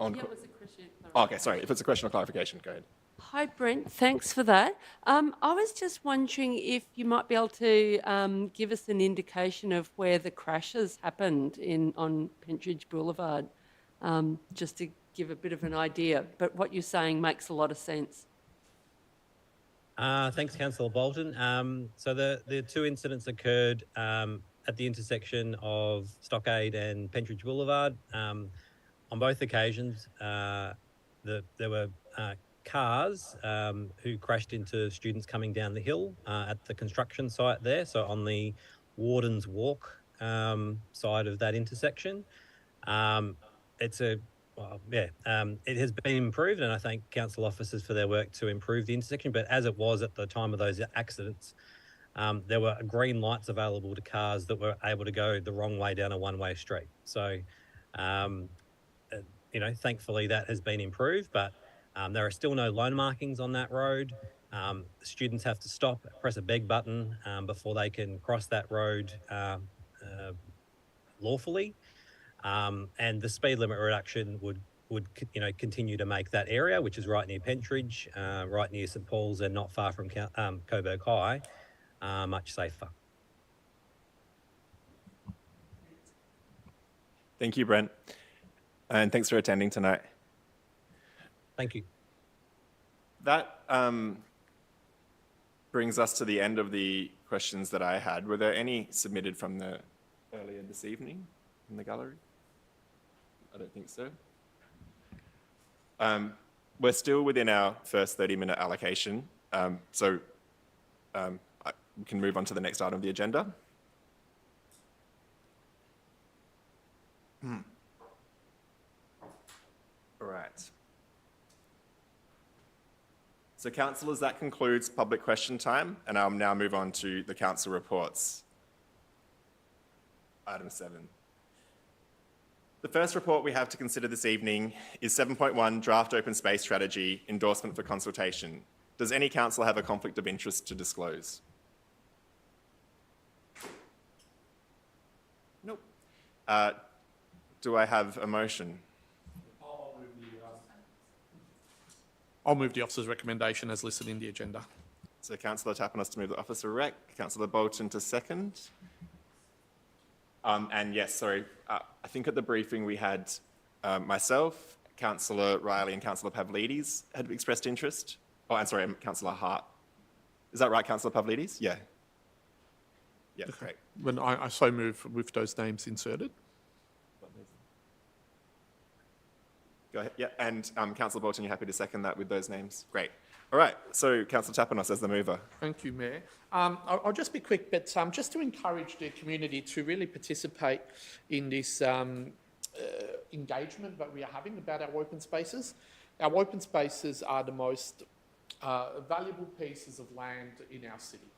On Yeah, it was a question of okay, sorry, if it's a question of clarification, go ahead. Hi, Brent. Thanks for that. I was just wondering if you might be able to give us an indication of where the crashes happened on Pentridge Boulevard, just to give a bit of an idea. But what you're saying makes a lot of sense. Thanks, Councillor Bolton. So the two incidents occurred at the intersection of Stockade and Pentridge Boulevard. On both occasions, there were cars who crashed into students coming down the hill at the construction site there, so on the Warden's Walk side of that intersection. It has been improved, and I thank council officers for their work to improve the intersection. But as it was at the time of those accidents, there were green lights available to cars that were able to go the wrong way down a one-way street. So, thankfully that has been improved, but there are still no lone markings on that road. Students have to stop, press a beg button before they can cross that road lawfully. And the speed limit reduction would continue to make that area, which is right near Pentridge, right near St Paul's, and not far from Coburg High, much safer. Thank you, Brent. And thanks for attending tonight. Thank you. That brings us to the end of the questions that I had. Were there any submitted from earlier this evening in the gallery? I don't think so. We're still within our first 30-minute allocation, so we can move on to the next item of the agenda. All right. So, councillors, that concludes public question time, and I'll now move on to the council reports. Item 7. The first report we have to consider this evening is 7.1 Draft Open Space Strategy Endorsement for Consultation. Does any councillor have a conflict of interest to disclose? Nope. Do I have a motion? I'll move the officer's recommendation as listed in the agenda. So Councillor Tapanos to move the officer rec, Councillor Bolton to second. And yes, sorry, I think at the briefing we had myself, Councillor Riley and Councillor Pavlidis had expressed interest. Oh, I'm sorry, Councillor Hart. Is that right, Councillor Pavlidis? Yeah. Yeah, okay. Great. When I so move with those names inserted. Go ahead. Yeah, and Councillor Bolton, you're happy to second that with those names? Great. All right, so Councillor Tapanos as the mover. Thank you, Mayor. I'll just be quick, but just to encourage the community to really participate in this engagement that we are having about our open spaces. Our open spaces are the most valuable pieces of land in our city.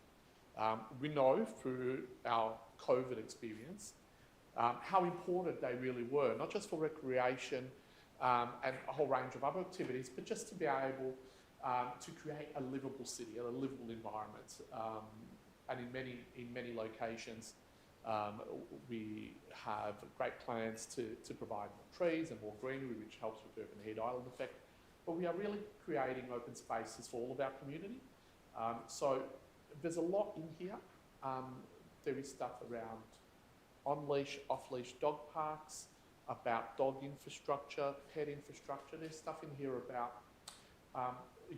We know through our COVID experience how important they really were, not just for recreation, and a whole range of other activities, but just to be able to create a livable city, a livable environment. And in many locations, we have great plans to provide more trees and more greenery, which helps with urban heat island effect. But we are really creating open spaces for all of our community. So there's a lot in here. There is stuff around on-leash, off-leash dog parks, about dog infrastructure, pet infrastructure. There's stuff in here about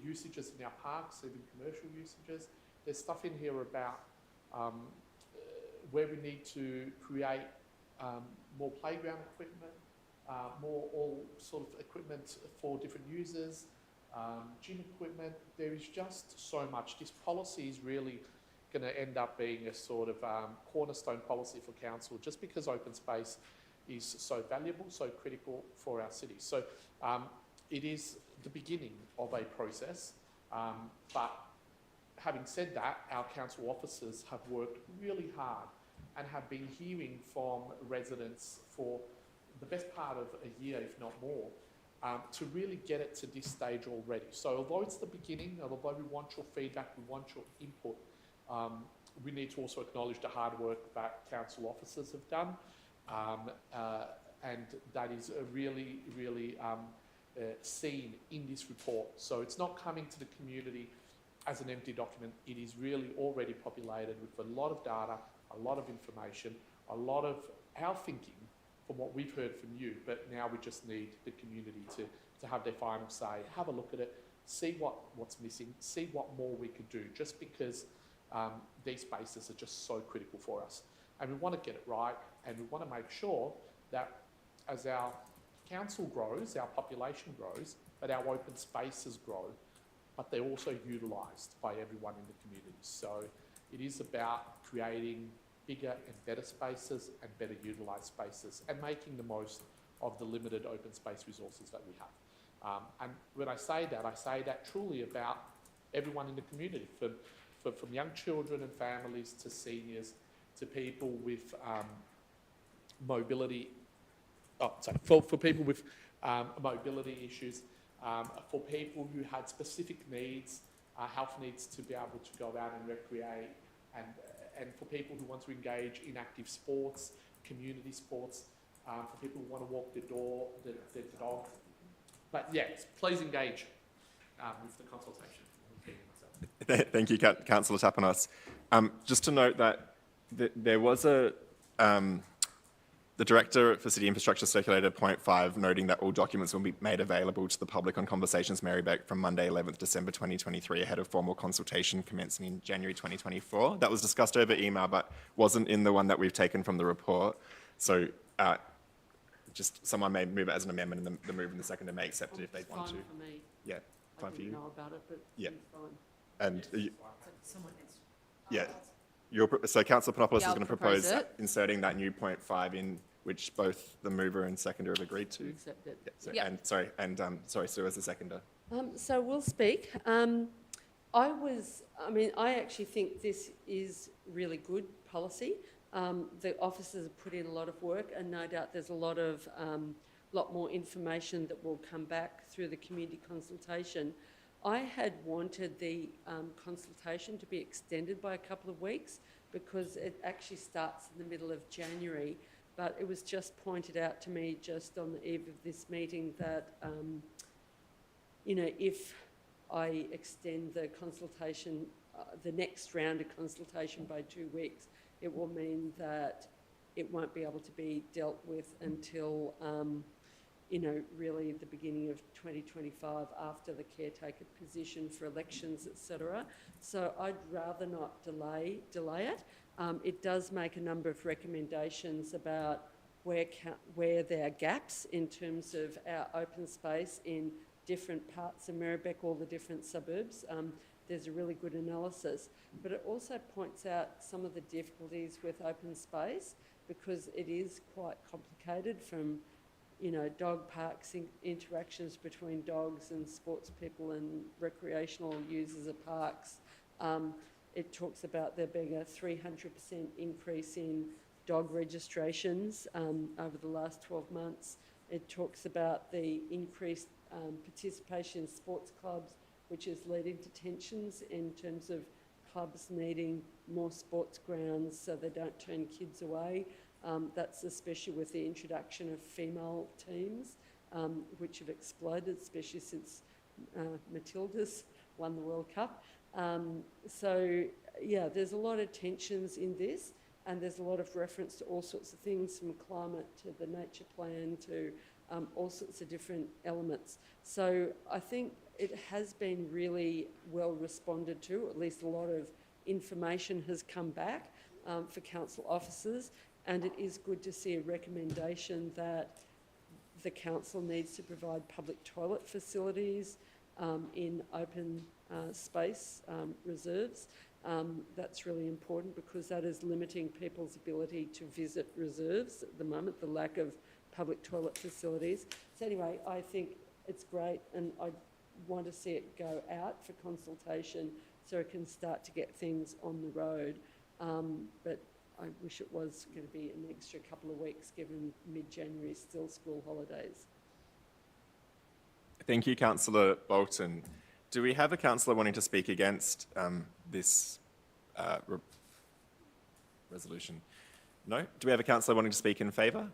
usages in our parks, even commercial usages. There's stuff in here about where we need to create more playground equipment, more all sort of equipment for different users, gym equipment. There is just so much. This policy is really going to end up being a sort of cornerstone policy for council, just because open space is so valuable, so critical for our city. So it is the beginning of a process, but having said that, our council officers have worked really hard and have been hearing from residents for the best part of a year, if not more, to really get it to this stage already. So although it's the beginning, although we want your feedback, we want your input, we need to also acknowledge the hard work that council officers have done. And that is really, really seen in this report. So it's not coming to the community as an empty document. It is really already populated with a lot of data, a lot of information, a lot of our thinking from what we've heard from you, but now we just need the community to have their final say, have a look at it, see what's missing, see what more we could do, just because these spaces are just so critical for us. And we want to get it right, and we want to make sure that as our council grows, our population grows, that our open spaces grow, but they're also utilised by everyone in the community. So it is about creating bigger and better spaces and better utilised spaces and making the most of the limited open space resources that we have. And when I say that truly about everyone in the community, from young children and families to seniors to people with mobility, for people with mobility issues, for people who had specific needs, health needs to be able to go out and recreate, and for people who want to engage in active sports, community sports, for people who want to walk their dog. But yes, please engage with the consultation. Thank you, Councillor Tapanos. Just to note that there was the Director for City Infrastructure circulated point 5 noting that all documents will be made available to the public on Conversations Merri-bek from Monday 11th December 2023 ahead of formal consultation commencing in January 2024. That was discussed over email but wasn't in the one that we've taken from the report. So just someone may move it as an amendment and the move and the seconder may accept it if they want to. Fine for me. Yeah, fine for you. I didn't know about it, but Yeah. it's fine. And Someone needs yeah. So Councillor Panopoulos is I'll going to propose propose it. inserting that new point 5 in, which both the mover and seconder have agreed to. Accept it. Yeah, so, Yep. And sorry, Sue as the seconder. So we'll speak. I actually think this is really good policy. The officers have put in a lot of work, and no doubt there's a lot more information that will come back through the community consultation. I had wanted the consultation to be extended by a couple of weeks because it actually starts in the middle of January, but it was just pointed out to me just on the eve of this meeting that, if I extend the consultation, the next round of consultation by 2 weeks, it will mean that it won't be able to be dealt with until really the beginning of 2025 after the caretaker position for elections, etc. So I'd rather not delay it. It does make a number of recommendations about where there are gaps in terms of our open space in different parts of Merri-bek, all the different suburbs. There's a really good analysis, but it also points out some of the difficulties with open space because it is quite complicated from dog parks, interactions between dogs and sports people and recreational users of parks. It talks about there being a 300% increase in dog registrations over the last 12 months. It talks about the increased participation in sports clubs, which is leading to tensions in terms of clubs needing more sports grounds so they don't turn kids away. That's especially with the introduction of female teams, which have exploded, especially since Matilda's won the World Cup. There's a lot of tensions in this, and there's a lot of reference to all sorts of things, from climate to the nature plan to all sorts of different elements. So I think it has been really well responded to, at least a lot of information has come back for council officers. And it is good to see a recommendation that the council needs to provide public toilet facilities in open space reserves. That's really important because that is limiting people's ability to visit reserves at the moment, the lack of public toilet facilities. So anyway, I think it's great, and I want to see it go out for consultation so it can start to get things on the road. But I wish it was going to be an extra couple of weeks, given mid-January is still school holidays. Thank you, Councillor Bolton. Do we have a councillor wanting to speak against this resolution? No? Do we have a councillor wanting to speak in favour?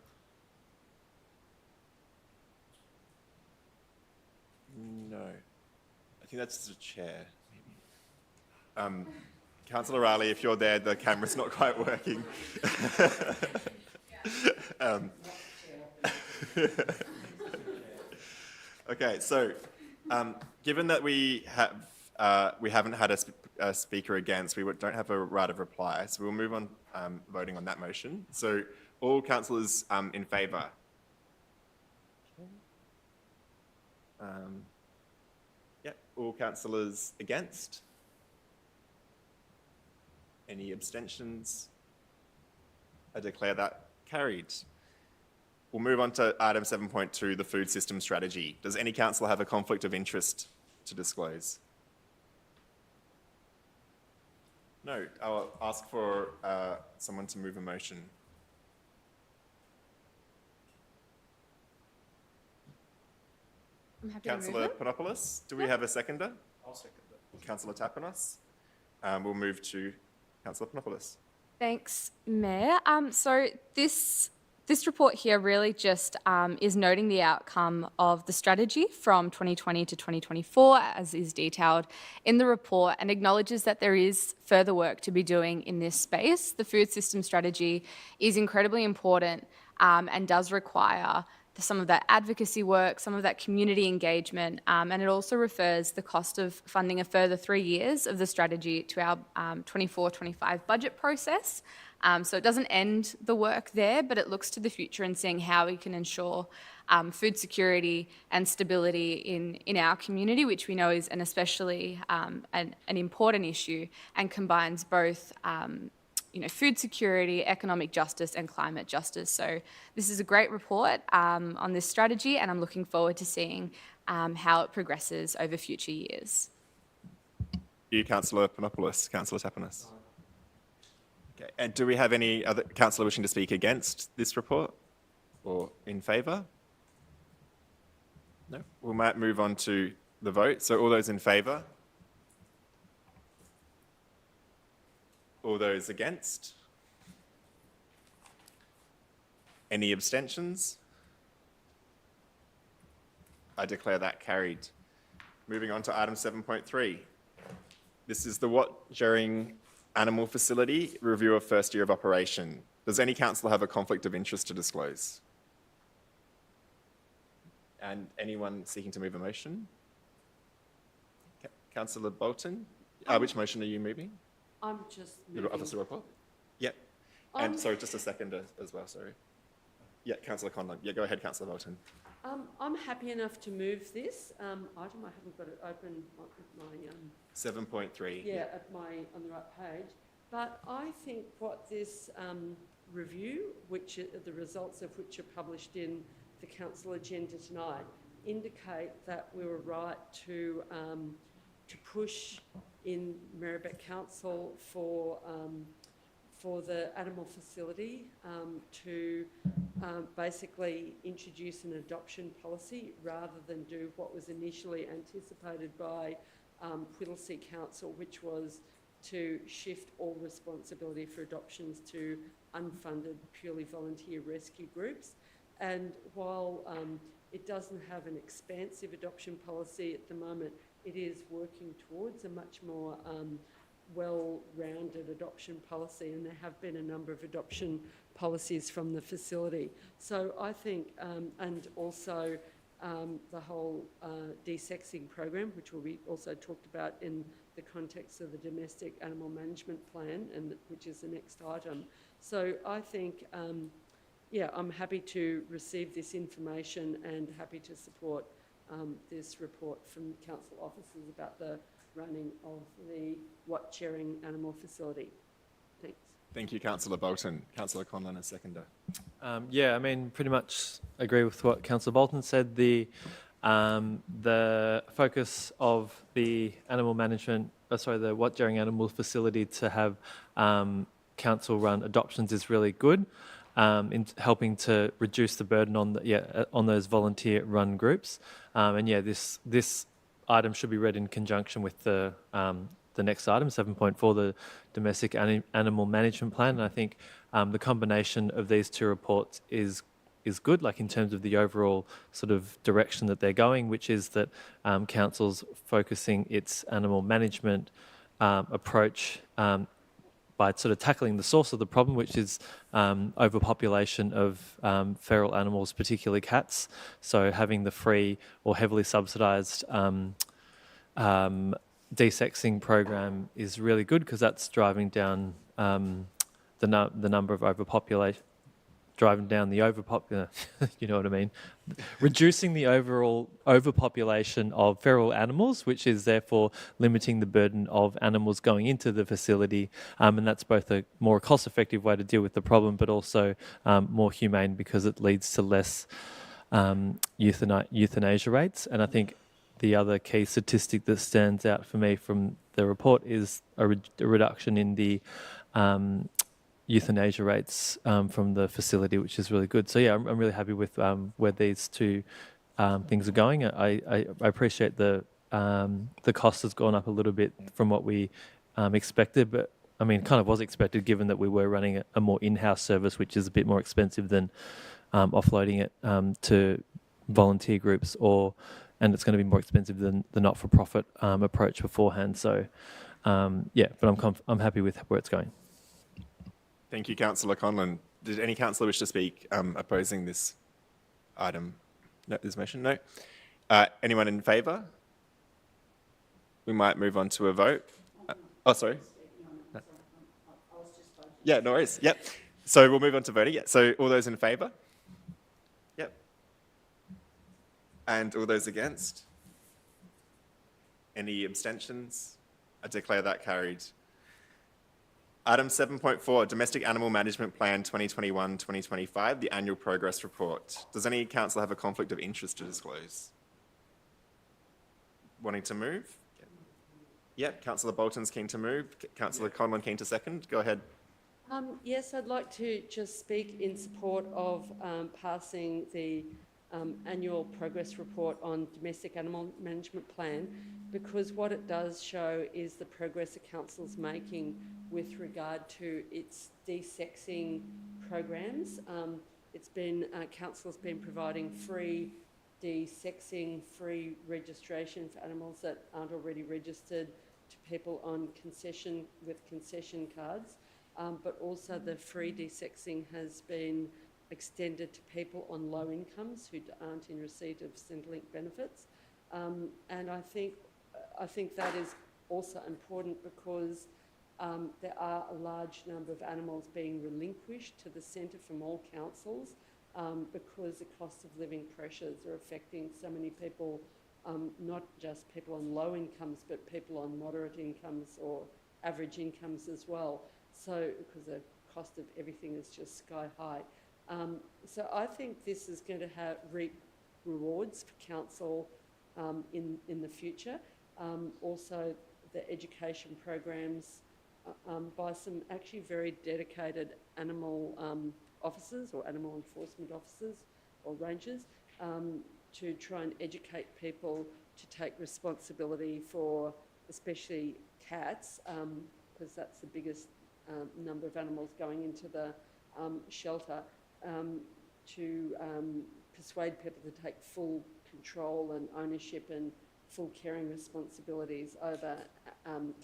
think that's the chair. Councillor Riley, if you're there, the camera's not quite working. Okay, so given that we haven't had a speaker against, we don't have a right of reply, so we'll move on voting on that motion. So all councillors in favour? Yeah, all councillors against? Any abstentions? I declare that carried. We'll move on to item 7.2, the food system strategy. Does any councillor have a conflict of interest to disclose? No, I'll ask for someone to move a motion. I'm happy to move Councillor it. Panopoulos, do we have a seconder? I'll second it. Councillor Tapanos. We'll move to Councillor Panopoulos. Thanks, Mayor. So this report here really just is noting the outcome of the strategy from 2020 to 2024, as is detailed in the report, and acknowledges that there is further work to be doing in this space. The food system strategy is incredibly important and does require some of that advocacy work, some of that community engagement, and it also refers the cost of funding a further 3 years of the strategy to our 24-25 budget process. So it doesn't end the work there, but it looks to the future and seeing how we can ensure food security and stability in our community, which we know is an especially an important issue and combines both food security, economic justice and climate justice. So this is a great report on this strategy, and I'm looking forward to seeing how it progresses over future years. You, Councillor Panopoulos. Councillor Tapanos. Okay, and do we have any other councillor wishing to speak against this report or in favour? No? We might move on to the vote. So all those in favour? All those against? Any abstentions? I declare that carried. Moving on to item 7.3. This is the What during Animal Facility review of first year of operation. Does any councillor have a conflict of interest to disclose? And anyone seeking to move a motion? Councillor Bolton, which motion are you moving? I'm just moving. The officer report? Yep. And sorry, just a second as well, sorry. Yeah, Councillor Conlon. Yeah, go ahead, Councillor Bolton. I'm happy enough to move this item. I haven't got it open my 7.3. Yeah, on the right page. But I think what this review, which the results of which are published in the council agenda tonight, indicate that we were right to push in Merri-bek Council for the animal facility to basically introduce an adoption policy rather than do what was initially anticipated by Whittlesea Council, which was to shift all responsibility for adoptions to unfunded, purely volunteer rescue groups. And while it doesn't have an expansive adoption policy at the moment, it is working towards a much more well-rounded adoption policy, and there have been a number of adoption policies from the facility. So I think, and also the whole de-sexing program, which will be also talked about in the context of the domestic animal management plan, and which is the next item. So I think, yeah, I'm happy to receive this information and happy to support this report from council officers about the running of the What Chairing Animal Facility. Thanks. Thank you, Councillor Bolton. Councillor Conlon, a seconder. Yeah, I mean, pretty much agree with what Councillor Bolton said. The focus of the animal management, the What Chairing Animal Facility to have council-run adoptions is really good. In helping to reduce the burden on those volunteer-run groups, and yeah, this item should be read in conjunction with the next item, 7.4, the domestic animal management plan. And I think the combination of these two reports is is good, like in terms of the overall sort of direction that they're going, which is that council's focusing its animal management approach by sort of tackling the source of the problem, which is overpopulation of feral animals, particularly cats. So having the free or heavily subsidised desexing program is really good because that's driving down the number of overpopulation, driving down the you know what I mean, reducing the overall overpopulation of feral animals, which is therefore limiting the burden of animals going into the facility, and that's both a more cost-effective way to deal with the problem, but also more humane because it leads to less euthanasia rates. And I think the other key statistic that stands out for me from the report is a reduction in the euthanasia rates from the facility, which is really good. So yeah, I'm really happy with where these two things are going. I appreciate the cost has gone up a little bit from what we expected, but I mean, kind of was expected given that we were running a more in-house service, which is a bit more expensive than offloading it to volunteer groups, and it's going to be more expensive than the not-for-profit approach beforehand. So yeah, but I'm happy with where it's going. Thank you, Councillor Conlon. Did any councillor wish to speak opposing this item? No, this motion? No. Anyone in favour? We might move on to a vote. Oh, sorry. No. Yeah, no worries. Yep. So we'll move on to voting. Yeah. So all those in favour? Yep. And all those against? Any abstentions? I declare that carried. Item 7.4, Domestic Animal Management Plan 2021-2025, the Annual Progress Report. Does any councillor have a conflict of interest to disclose? Wanting to move? Yep, Councillor Bolton's keen to move. Councillor Conlon keen to second. Go ahead. Yes, I'd like to just speak in support of passing the annual progress report on domestic animal management plan, because what it does show is the progress the council's making with regard to its desexing programs. It's been council's been providing free desexing, free registration for animals that aren't already registered to people on concession with concession cards, but also the free desexing has been extended to people on low incomes who aren't in receipt of Centrelink benefits, and I think that is also important because there are a large number of animals being relinquished to the centre from all councils because the cost of living pressures are affecting so many people, not just people on low incomes, but people on moderate incomes or average incomes as well. So because the cost of everything is just sky high. So I think this is going to reap rewards for council in the future. Also, the education programs by some actually very dedicated animal officers or animal enforcement officers or rangers to try and educate people to take responsibility for especially cats, because that's the biggest number of animals going into the shelter, to persuade people to take full control and ownership and full caring responsibilities over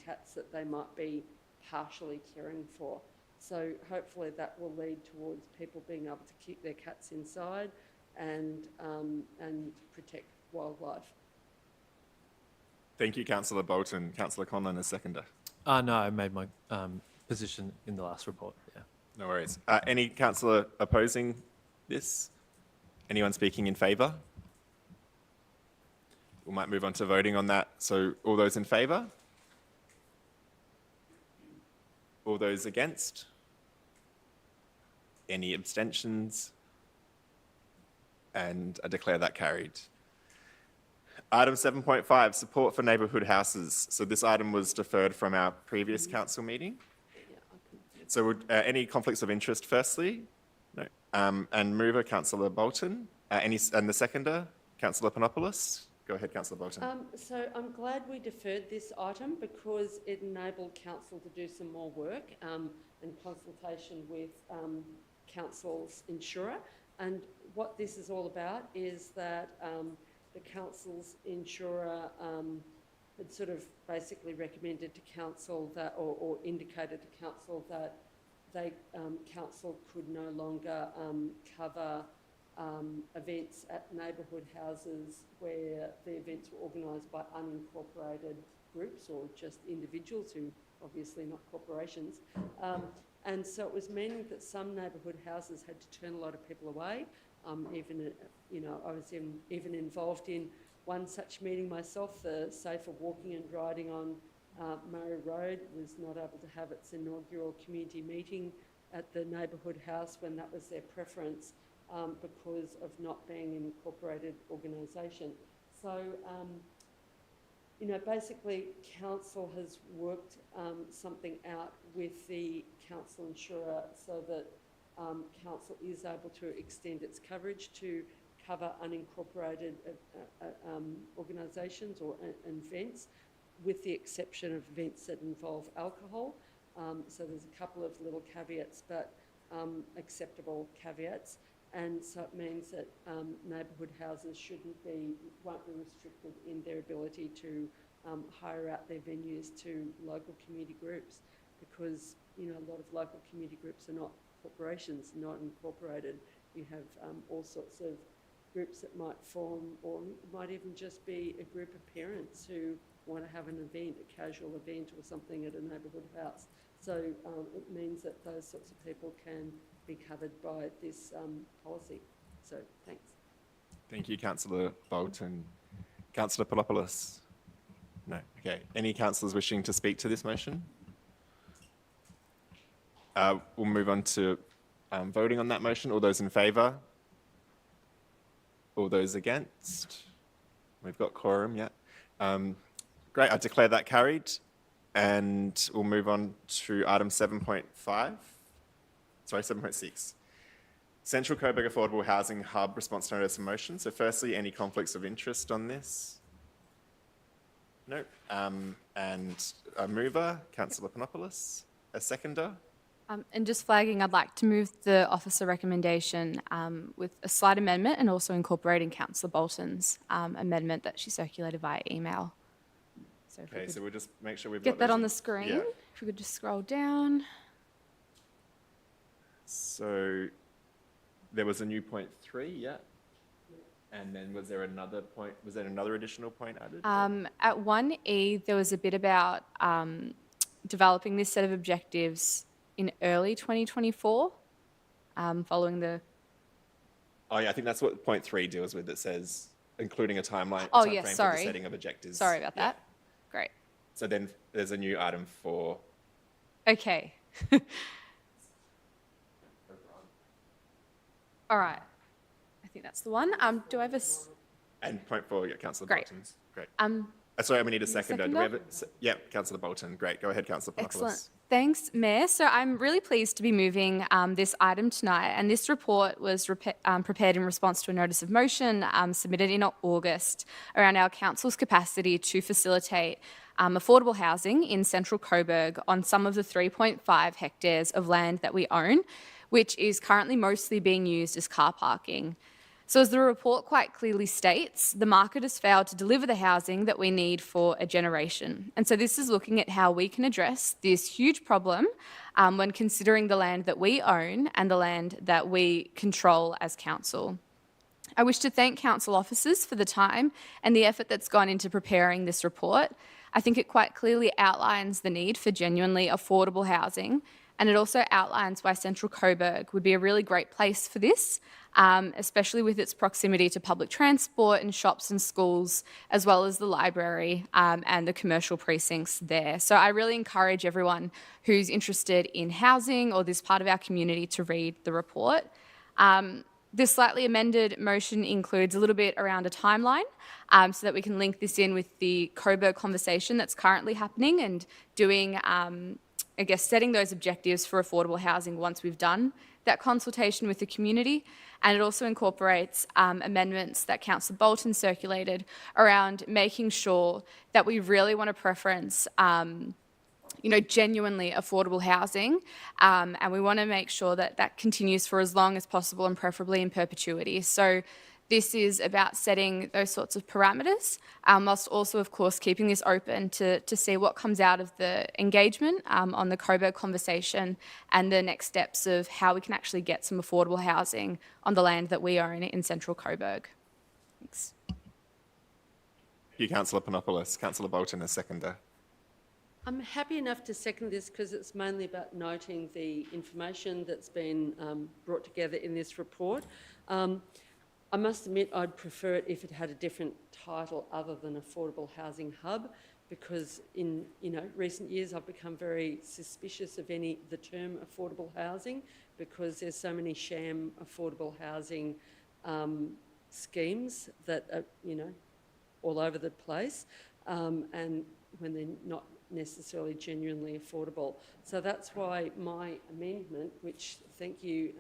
cats that they might be partially caring for. So hopefully that will lead towards people being able to keep their cats inside and protect wildlife. Thank you, Councillor Bolton. Councillor Conlon, a seconder. No, I made my position in the last report. Yeah. No worries. Any councillor opposing this? Anyone speaking in favour? We might move on to voting on that. So all those in favour? All those against? Any abstentions? And I declare that carried. Item 7.5, support for neighbourhood houses. So this item was deferred from our previous council meeting. So would, any conflicts of interest firstly? No. And mover, Councillor Bolton. And the seconder, Councillor Panopoulos. Go ahead, Councillor Bolton. So I'm glad we deferred this item because it enabled council to do some more work in consultation with council's insurer. And what this is all about is that the council's insurer had sort of basically recommended to council that, or indicated to council that they council could no longer cover events at neighbourhood houses where the events were organised by unincorporated groups or just individuals who obviously not corporations. And so it was meaning that some neighbourhood houses had to turn a lot of people away. Even, you know, I was even involved in one such meeting myself. The Safer Walking and Riding on Murray Road was not able to have its inaugural community meeting at the neighbourhood house when that was their preference because of not being an incorporated organisation. So, you know, basically council has worked something out with the council insurer so that council is able to extend its coverage to cover unincorporated organisations or events, with the exception of events that involve alcohol. So there's a couple of little caveats, but acceptable caveats. And so it means that neighbourhood houses won't be restricted in their ability to hire out their venues to local community groups, because, you know, a lot of local community groups are not corporations, not incorporated. You have all sorts of groups that might form, or might even just be a group of parents who want to have an event, a casual event or something at a neighbourhood house. So it means that those sorts of people can be covered by this policy. So thanks. Thank you, Councillor Bolton. Councillor Palopoulos? No. Okay. Any councillors wishing to speak to this motion? We'll move on to voting on that motion. All those in favour? All those against? We've got quorum, yeah. Great, I declare that carried. And we'll move on to item 7.5. Sorry, 7.6. Central Coburg Affordable Housing Hub response notice and motion. So firstly, any conflicts of interest on this? Nope. And a mover, Councillor Panopoulos. A seconder? And just flagging, I'd like to move the officer recommendation with a slight amendment and also incorporating Councillor Bolton's amendment that she circulated via email. So okay, so we'll just make sure we've get got that those on the screen. Yeah. If we could just scroll down. So there was a new point 3, yeah. And then was there another point, was there another additional point added? At 1E, there was a bit about developing this set of objectives in early 2024, following the... Oh yeah, I think that's what point 3 deals with. It says including a timeline. Oh timeframe yes, for sorry. the setting of objectives. Sorry about that. Great. So then there's a new item 4. Okay. All right. I think that's the one. Do I have a... And point 4, yeah, Councillor Great. Bolton's. Great. Sorry, we need a seconder. Do we have yeah, Councillor Bolton. Great. Go ahead, Councillor Panopoulos. Excellent. Thanks, Mayor. So I'm really pleased to be moving this item tonight, and this report was prepared in response to a notice of motion submitted in August around our council's capacity to facilitate affordable housing in central Coburg on some of the 3.5 hectares of land that we own, which is currently mostly being used as car parking. So as the report quite clearly states, the market has failed to deliver the housing that we need for a generation. And so this is looking at how we can address this huge problem when considering the land that we own and the land that we control as council. I wish to thank council officers for the time and the effort that's gone into preparing this report. I think it quite clearly outlines the need for genuinely affordable housing, and it also outlines why Central Coburg would be a really great place for this, especially with its proximity to public transport and shops and schools, as well as the library and the commercial precincts there. So I really encourage everyone who's interested in housing or this part of our community to read the report. This slightly amended motion includes a little bit around a timeline so that we can link this in with the Coburg conversation that's currently happening and doing I guess, setting those objectives for affordable housing once we've done that consultation with the community. And it also incorporates amendments that Councillor Bolton circulated around making sure that we really want to preference genuinely affordable housing, and we want to make sure that that continues for as long as possible and preferably in perpetuity. So this is about setting those sorts of parameters, whilst also, of course, keeping this open to see what comes out of the engagement on the Coburg conversation and the next steps of how we can actually get some affordable housing on the land that we own in central Coburg. Thanks. Thank you, Councillor Panopoulos. Councillor Bolton, a seconder. I'm happy enough to second this because it's mainly about noting the information that's been brought together in this report. I must admit I'd prefer it if it had a different title other than Affordable Housing Hub, because in recent years I've become very suspicious of the term affordable housing, because there's so many sham affordable housing schemes that are all over the place, and when they're not necessarily genuinely affordable. So that's why my amendment, which thank you,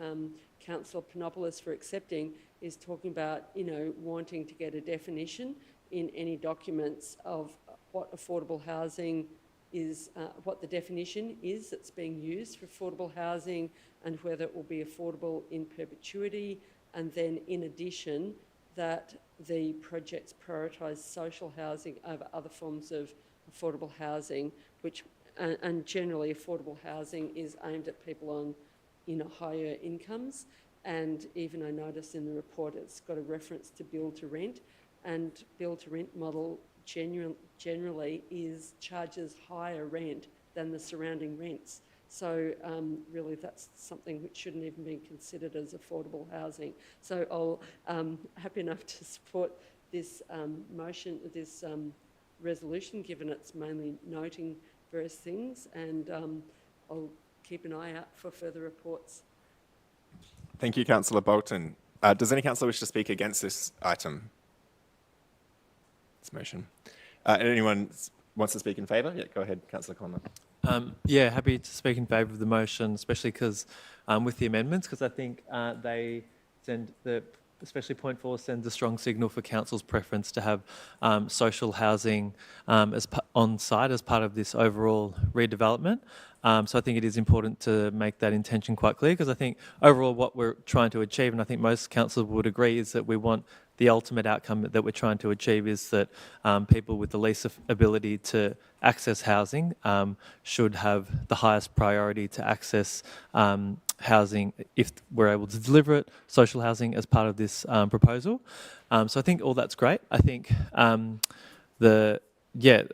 Councillor Panopoulos, for accepting, is talking about, wanting to get a definition in any documents of what affordable housing is, what the definition is that's being used for affordable housing, and whether it will be affordable in perpetuity, and then in addition that the projects prioritise social housing over other forms of affordable housing, which and generally affordable housing is aimed at people on higher incomes. And even I noticed in the report it's got a reference to build to rent, and build to rent model generally charges higher rent than the surrounding rents. So really that's something which shouldn't even be considered as affordable housing. So I'll happy enough to support this motion, this resolution, given it's mainly noting various things, and I'll keep an eye out for further reports. Thank you, Councillor Bolton. Does any councillor wish to speak against this item? This motion. Anyone wants to speak in favour? Yeah, go ahead, Councillor Conlon. Yeah, happy to speak in favour of the motion, especially because with the amendments, because I think they send especially point 4 sends a strong signal for council's preference to have social housing on site as part of this overall redevelopment. So I think it is important to make that intention quite clear, because I think overall what we're trying to achieve, and I think most councillors would agree, is that we want the ultimate outcome that we're trying to achieve is that people with the least ability to access housing should have the highest priority to access housing if we're able to deliver it, social housing, as part of this proposal. So I think all that's great. I think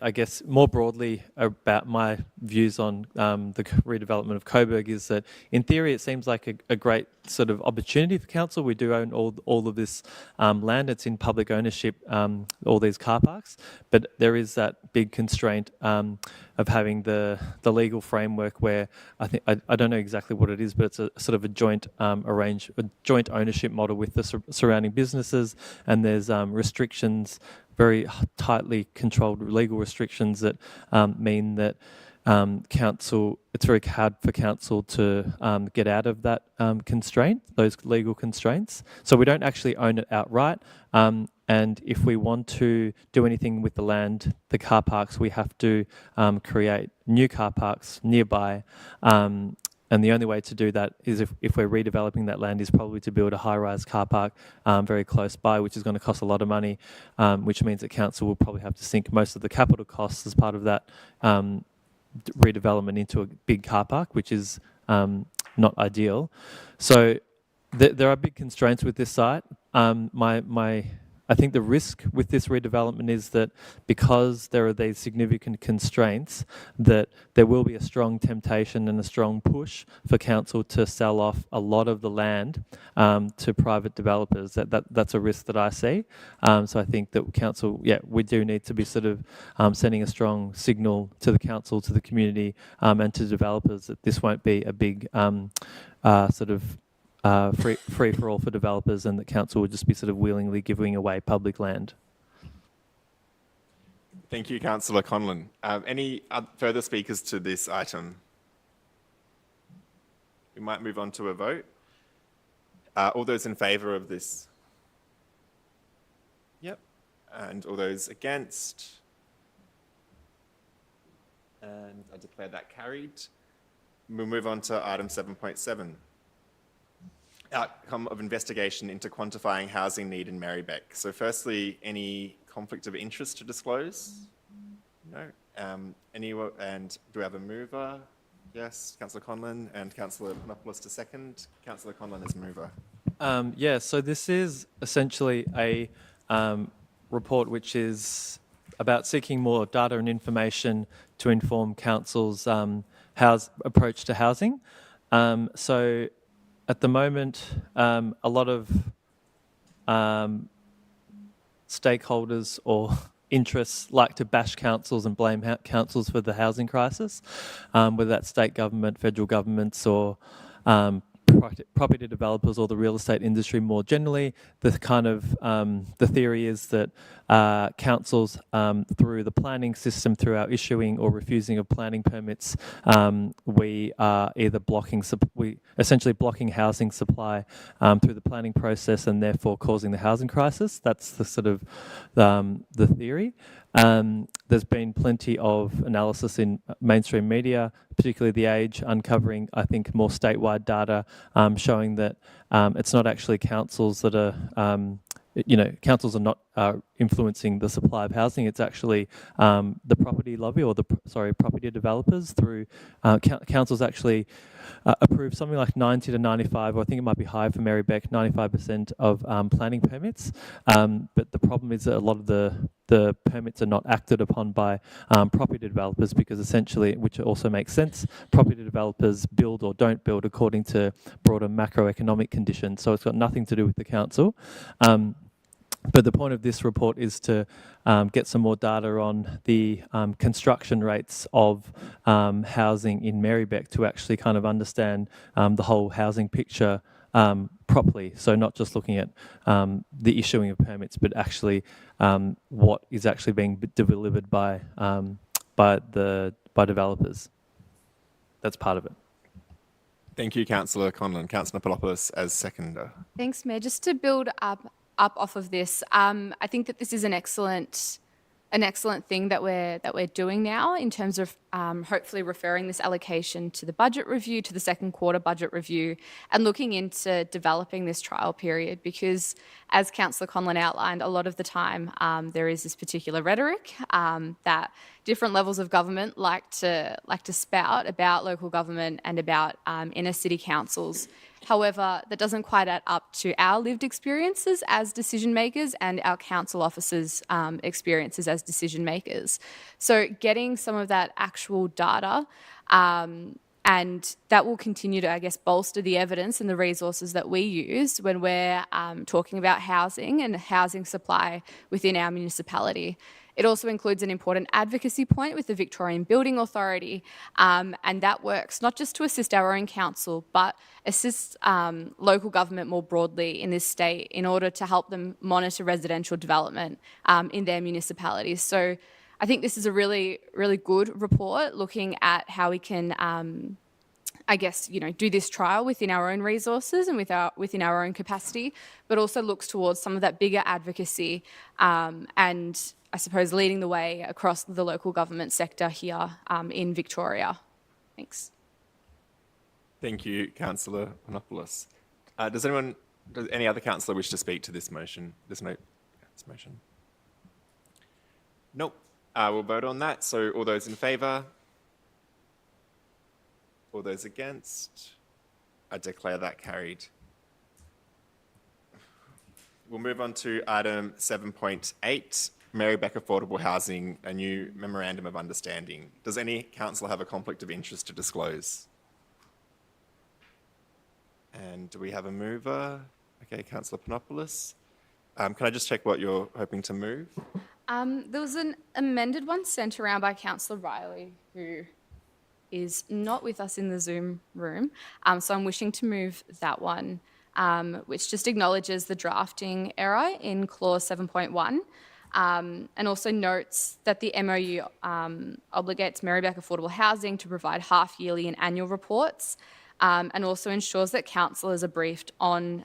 I guess more broadly about my views on the redevelopment of Coburg is that in theory it seems like a great sort of opportunity for council. We do own all of this land. It's in public ownership, all these car parks, but there is that big constraint of having the legal framework where I think, I don't know exactly what it is, but it's a sort of a joint joint ownership model with the surrounding businesses, and there's restrictions, very tightly controlled legal restrictions that mean that it's very hard for council to get out of that constraint, those legal constraints. So we don't actually own it outright. And if we want to do anything with the land, the car parks, we have to create new car parks nearby. And the only way to do that is if we're redeveloping that land is probably to build a high-rise car park very close by, which is going to cost a lot of money, which means that council will probably have to sink most of the capital costs as part of that redevelopment into a big car park, which is not ideal. So there are big constraints with this site. I think the risk with this redevelopment is that because there are these significant constraints, that there will be a strong temptation and a strong push for council to sell off a lot of the land to private developers. That's a risk that I see. So I think that council, we do need to be sort of sending a strong signal to the council, to the community, and to developers that this won't be a big sort of free for all for developers, and the council would just be sort of willingly giving away public land. Thank you, Councillor Conlon. Any further speakers to this item? We might move on to a vote. All those in favour of this? Yep. And all those against? And I declare that carried. We'll move on to item 7.7. Outcome of investigation into quantifying housing need in Merri-bek. So firstly, any conflict of interest to disclose? No. And do we have a mover? Yes, Councillor Conlon and Councillor Panopoulos to second. Councillor Conlon is mover. Yeah, so this is essentially a report which is about seeking more data and information to inform council's approach to housing. So at the moment, a lot of stakeholders or interests like to bash councils and blame councils for the housing crisis, whether that's state government, federal governments, or property developers or the real estate industry more generally. The kind of the theory is that councils, through the planning system, through our issuing or refusing of planning permits, we are either essentially blocking housing supply through the planning process and therefore causing the housing crisis. That's the sort of the theory. There's been plenty of analysis in mainstream media, particularly The Age, uncovering, I think, more statewide data showing that it's not actually councils that are, councils are not influencing the supply of housing. It's actually the property lobby or property developers through councils actually approve something like 90 to 95, or I think it might be higher for Merri-bek, 95% of planning permits. But the problem is that a lot of the permits are not acted upon by property developers because essentially, which also makes sense, property developers build or don't build according to broader macroeconomic conditions. So it's got nothing to do with the council. But the point of this report is to get some more data on the construction rates of housing in Merri-bek to actually kind of understand the whole housing picture properly. So not just looking at the issuing of permits, but actually what is actually being delivered by developers. That's part of it. Thank you, Councillor Conlon. Councillor Panopoulos as seconder. Thanks, Mayor. Just to build up off of this, I think that this is an excellent thing that we're doing now in terms of hopefully referring this allocation to the budget review, to the second quarter budget review, and looking into developing this trial period. Because, as Councillor Conlon outlined, a lot of the time there is this particular rhetoric that different levels of government like to spout about local government and about inner city councils. However, that doesn't quite add up to our lived experiences as decision makers and our council officers' experiences as decision makers. So getting some of that actual data, and that will continue to, I guess, bolster the evidence and the resources that we use when we're talking about housing and housing supply within our municipality. It also includes an important advocacy point with the Victorian Building Authority, and that works not just to assist our own council, but assist local government more broadly in this state in order to help them monitor residential development in their municipalities. So I think this is a really, really good report looking at how we can do this trial within our own resources and within our own capacity, but also looks towards some of that bigger advocacy and I suppose leading the way across the local government sector here in Victoria. Thanks. Thank you, Councillor Panopoulos. Does any other councillor wish to speak to this motion? This motion? Nope. We'll vote on that. So all those in favour? All those against? I declare that carried. We'll move on to item 7.8, Merri-bek Affordable Housing, a new Memorandum of Understanding. Does any councillor have a conflict of interest to disclose? And do we have a mover? Okay, Councillor Panopoulos. Can I just check what you're hoping to move? There was an amended one sent around by Councillor Riley, who is not with us in the Zoom room. So I'm wishing to move that one, which just acknowledges the drafting error in clause 7.1 and also notes that the MOU obligates Merri-bek Affordable Housing to provide half-yearly and annual reports and also ensures that councillors are briefed on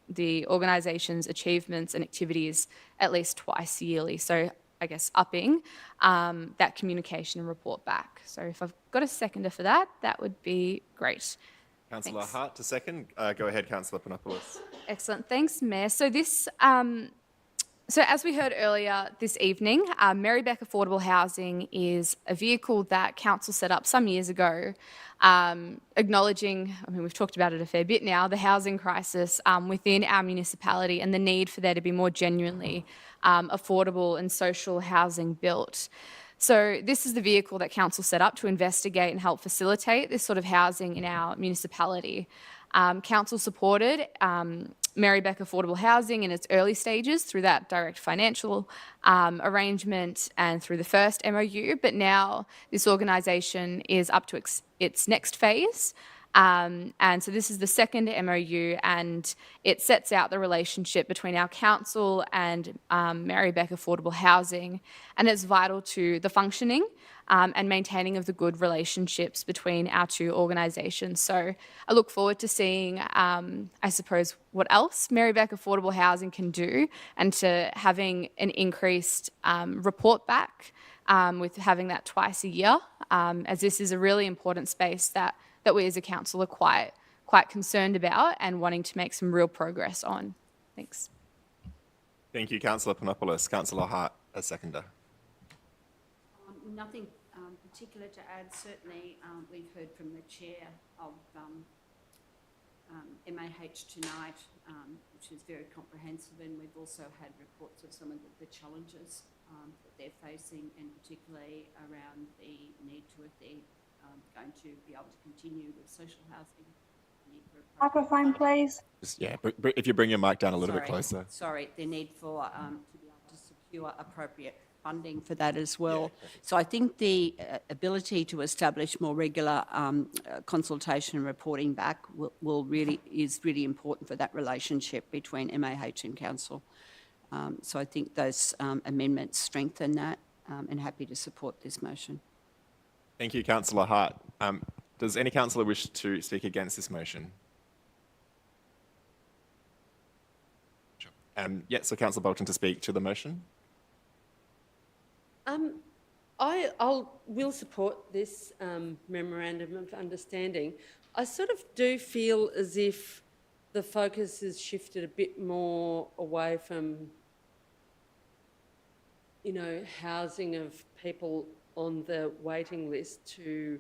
the organisation's achievements and activities at least twice yearly. So I guess, upping that communication and report back. So if I've got a seconder for that, that would be great. Councillor Thanks. Hart to second. Go ahead, Councillor Panopoulos. Excellent. Thanks, Mayor. So so as we heard earlier this evening, Merri-bek Affordable Housing is a vehicle that Council set up some years ago, acknowledging, I mean, we've talked about it a fair bit now, the housing crisis within our municipality and the need for there to be more genuinely affordable and social housing built. So this is the vehicle that Council set up to investigate and help facilitate this sort of housing in our municipality. Council supported Merri-bek Affordable Housing in its early stages through that direct financial arrangement and through the first MOU, but now this organisation is up to its next phase. And so this is the second MOU, and it sets out the relationship between our council and Merri-bek Affordable Housing, and it's vital to the functioning and maintaining of the good relationships between our two organisations. So I look forward to seeing, I suppose, what else Merri-bek Affordable Housing can do, and to having an increased report back with having that twice a year, as this is a really important space that we as a council are quite concerned about and wanting to make some real progress on. Thanks. Thank you, Councillor Panopoulos. Councillor Hart, a seconder. Nothing particular to add. Certainly, we've heard from the chair of MAH tonight, which is very comprehensive, and we've also had reports of some of the challenges that they're facing, and particularly around the need to, if they're going to be able to continue with social housing. Microphone, please. Yeah, if you bring your mic down a little bit closer. Sorry, the need for to be able to secure appropriate funding for that as well. Yeah. So I think the ability to establish more regular consultation and reporting back is really important for that relationship between MAH and council. So I think those amendments strengthen that, and happy to support this motion. Thank you, Councillor Hart. Does any councillor wish to speak against this motion? Sure. So Councillor Bolton to speak to the motion. Will support this memorandum of understanding. I sort of do feel as if the focus has shifted a bit more away from, you know, housing of people on the waiting list to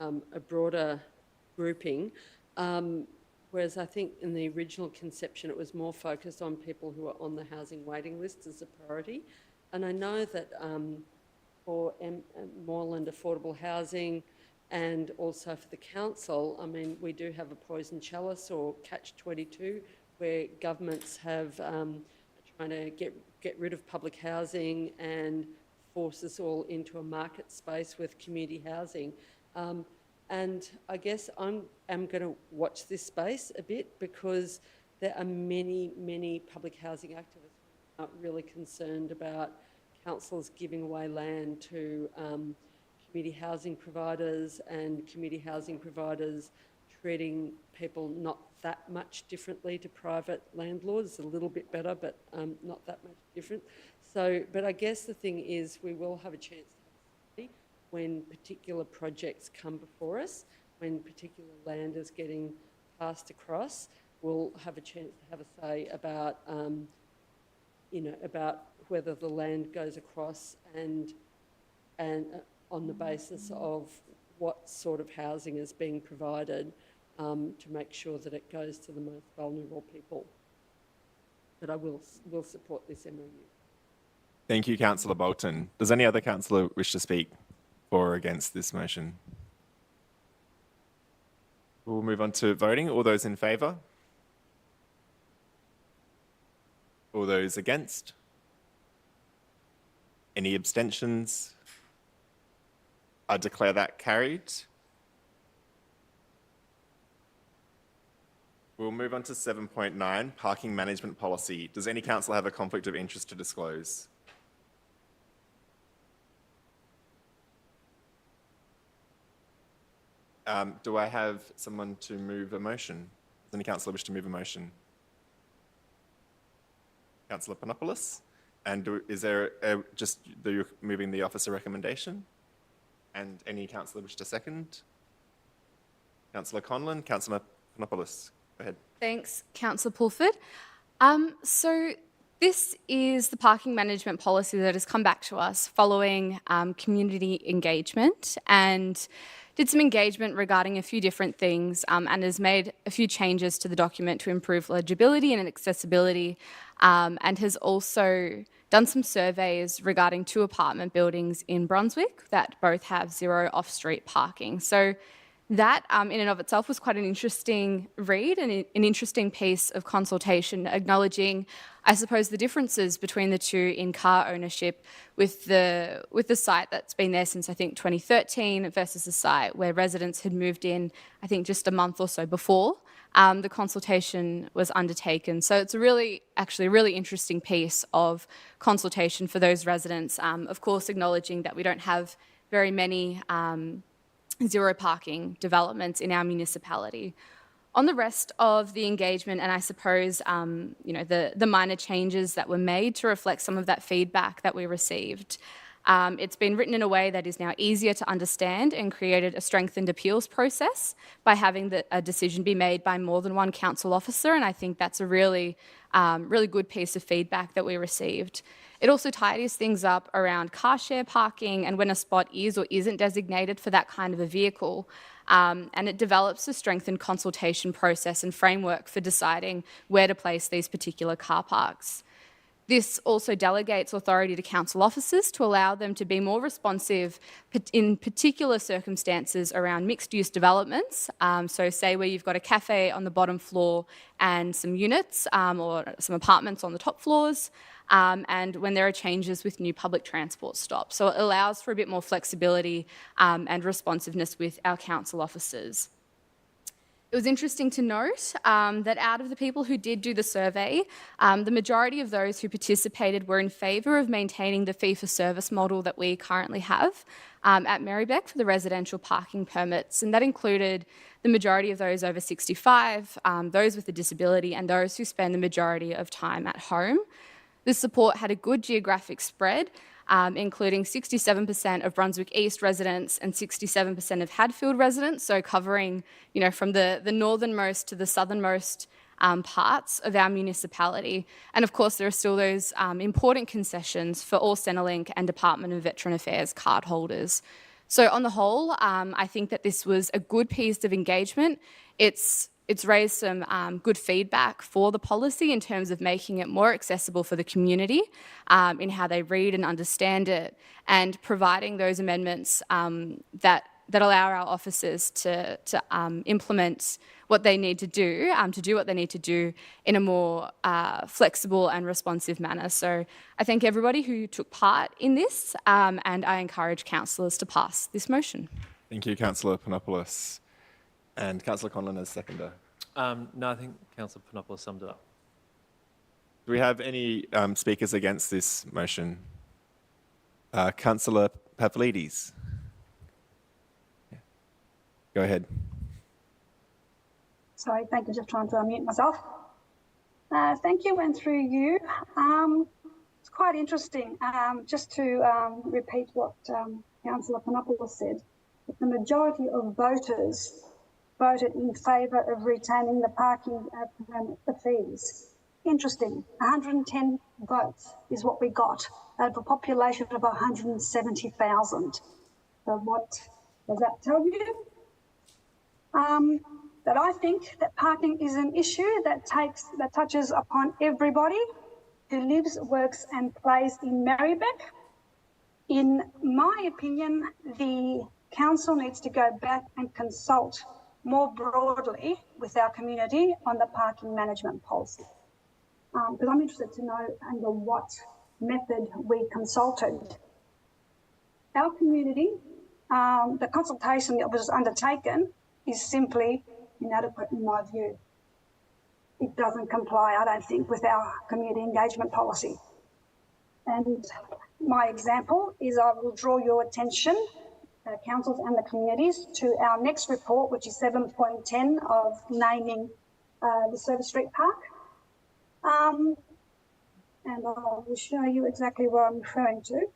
a broader grouping, whereas I think in the original conception it was more focused on people who are on the housing waiting list as a priority. And I know that for Moreland Affordable Housing and also for the council, I mean, we do have a poison chalice or catch-22 where governments have trying to get rid of public housing and force us all into a market space with community housing. And I guess I'm going to watch this space a bit, because there are many public housing activists who are really concerned about councils giving away land to community housing providers, and community housing providers treating people not that much differently to private landlords, a little bit better, but not that much different. So, but I guess the thing is, we will have a chance to have a say when particular projects come before us, when particular land is getting passed across. We'll have a chance to have a say about, about whether the land goes across and on the basis of what sort of housing is being provided to make sure that it goes to the most vulnerable people. But I will support this MOU. Thank you, Councillor Bolton. Does any other councillor wish to speak for or against this motion? We'll move on to voting. All those in favour? All those against? Any abstentions? I declare that carried. We'll move on to 7.9, Parking Management Policy. Does any councillor have a conflict of interest to disclose? Do I have someone to move a motion? Does any councillor wish to move a motion? Councillor Panopoulos. And is there you're moving the officer recommendation? And any councillor wish to second? Councillor Conlon, Councillor Panopoulos, go ahead. Thanks, Councillor Pulford. So this is the parking management policy that has come back to us following community engagement, and did some engagement regarding a few different things, and has made a few changes to the document to improve legibility and accessibility, and has also done some surveys regarding 2 apartment buildings in Brunswick that both have 0 off-street parking. So that in and of itself was quite an interesting read and an interesting piece of consultation, acknowledging, I suppose, the differences between the 2 in car ownership with the site that's been there since, I think, 2013 versus the site where residents had moved in, I think, just a month or so before the consultation was undertaken. So it's actually a really interesting piece of consultation for those residents, of course, acknowledging that we don't have very many 0 parking developments in our municipality. On the rest of the engagement, and I suppose the minor changes that were made to reflect some of that feedback that we received, it's been written in a way that is now easier to understand and created a strengthened appeals process by having a decision be made by more than one council officer, and I think that's a really good piece of feedback that we received. It also tidies things up around car share parking and when a spot is or isn't designated for that kind of a vehicle. And it develops a strengthened consultation process and framework for deciding where to place these particular car parks. This also delegates authority to council officers to allow them to be more responsive in particular circumstances around mixed-use developments. So say where you've got a cafe on the bottom floor and some units or some apartments on the top floors, and when there are changes with new public transport stops. So it allows for a bit more flexibility and responsiveness with our council officers. It was interesting to note that out of the people who did do the survey, the majority of those who participated were in favour of maintaining the fee-for-service model that we currently have at Merri-bek for the residential parking permits, and that included the majority of those over 65, those with a disability, and those who spend the majority of time at home. This support had a good geographic spread, including 67% of Brunswick East residents and 67% of Hadfield residents, so covering, from the northernmost to the southernmost parts of our municipality. And of course, there are still those important concessions for all Centrelink and Department of Veteran Affairs card holders. So on the whole, I think that this was a good piece of engagement. It's raised some good feedback for the policy in terms of making it more accessible for the community in how they read and understand it, and providing those amendments that allow our officers to implement what they need to do what they need to do in a more flexible and responsive manner. So I thank everybody who took part in this, and I encourage councillors to pass this motion. Thank you, Councillor Panopoulos. And Councillor Conlon as seconder. No, I think Councillor Panopoulos summed it up. Do we have any speakers against this motion? Councillor Pavlidis. Yeah. Go ahead. Sorry, thank you, just trying to unmute myself. Thank you, and through you. It's quite interesting, just to repeat what Councillor Panopoulos said, that the majority of voters voted in favour of retaining the parking permit, the fees. Interesting, 110 votes is what we got out of a population of 170,000. So what does that tell you? That I think that parking is an issue that touches upon everybody who lives, works and plays in Merri-bek. In my opinion, the council needs to go back and consult more broadly with our community on the parking management policy. Because I'm interested to know under what method we consulted. Our community, the consultation that was undertaken is simply inadequate in my view. It doesn't comply, I don't think, with our community engagement policy. And my example is I will draw your attention, councils and the communities, to our next report, which is 7.10 of naming the Service Street Park. and I will show you exactly what I'm referring to.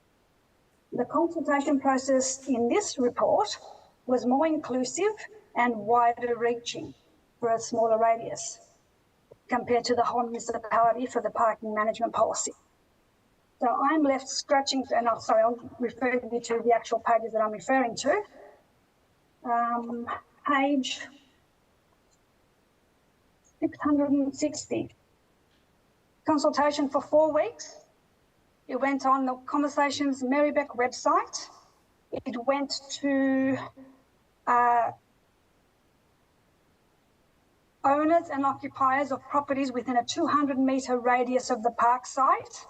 The consultation process in this report was more inclusive and wider reaching for a smaller radius compared to the whole municipality for the parking management policy. So I'm left scratching, and I'll refer you to the actual pages that I'm referring to. Page 660. Consultation for 4 weeks. It went on the Conversations Merri-bek website. It went to owners and occupiers of properties within a 200-metre radius of the park site,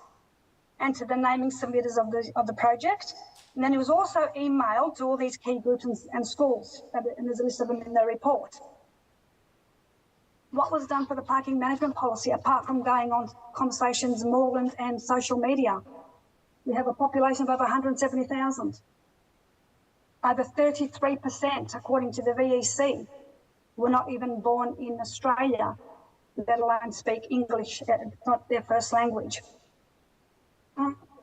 and to the naming submitters of the project. And then it was also emailed to all these key groups and schools, and there's a list of them in the report. What was done for the parking management policy apart from going on Conversations, Moreland and social media? We have a population of over 170,000. Over 33%, according to the VEC, were not even born in Australia, let alone speak English, not their first language.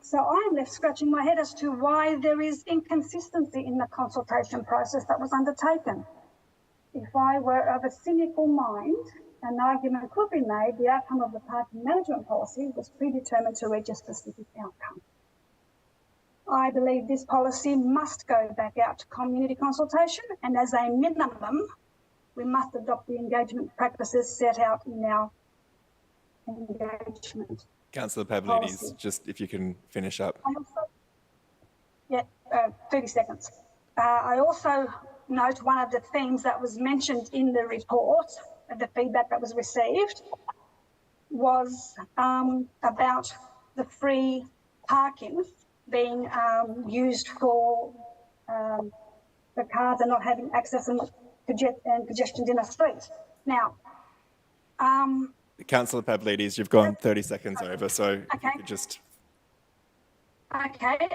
So I'm left scratching my head as to why there is inconsistency in the consultation process that was undertaken. If I were of a cynical mind, an argument could be made the outcome of the parking management policy was predetermined to reach a specific outcome. I believe this policy must go back out to community consultation, and as a minimum, we must adopt the engagement practices set out in our engagement. Councillor Pavlidis, just if you can finish up. 30 seconds. I also note one of the themes that was mentioned in the report, the feedback that was received, was about the free parking being used for the cars and not having access and congestion in the street. Now, Councillor Pavlidis, you've gone 30 seconds over, so if you could just... Okay,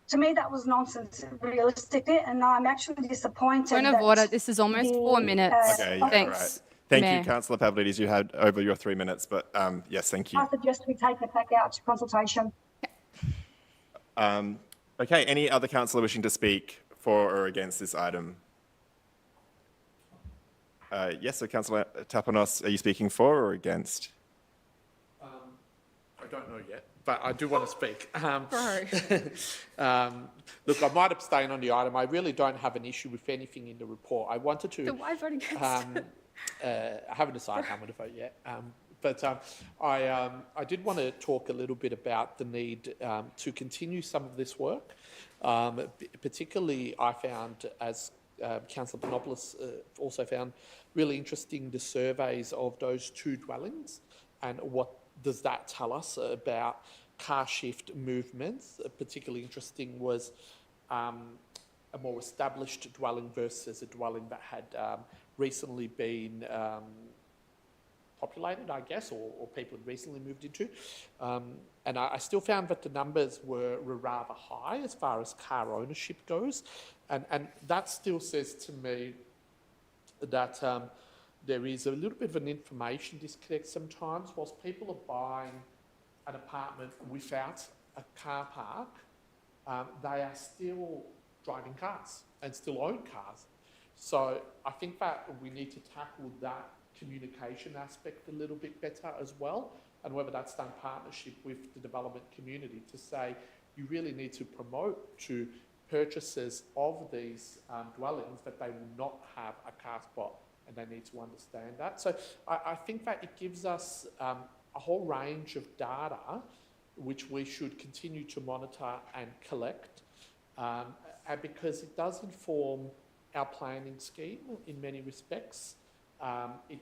to me that was nonsense, realistically, and I'm actually disappointed. Point of order, this is almost 4 minutes. Okay, Thanks. right. Thank Mayor. you, Councillor Pavlidis. You had over your 3 minutes, but yes, thank you. I suggest we take it back out to consultation. Okay, any other councillor wishing to speak for or against this item? Yes, so Councillor Tapanos, are you speaking for or against? I don't know yet, but I do want to speak. Look, I might abstain on the item. I really don't have an issue with anything in the report. I wanted to... Why vote against I haven't decided how I'm going to vote yet. I did want to talk a little bit about the need to continue some of this work. Particularly, I found, as Councillor Panopoulos also found, really interesting the surveys of those 2 dwellings and what does that tell us about car shift movements. Particularly interesting was a more established dwelling versus a dwelling that had recently been populated, I guess, or people had recently moved into. And I still found that the numbers were rather high as far as car ownership goes. And that still says to me that there is a little bit of an information disconnect sometimes. Whilst people are buying an apartment without a car park, they are still driving cars and still own cars. So I think that we need to tackle that communication aspect a little bit better as well, and whether that's done partnership with the development community to say you really need to promote to purchasers of these dwellings that they will not have a car spot, and they need to understand that. So I think that it gives us a whole range of data which we should continue to monitor and collect, because it does inform our planning scheme in many respects. It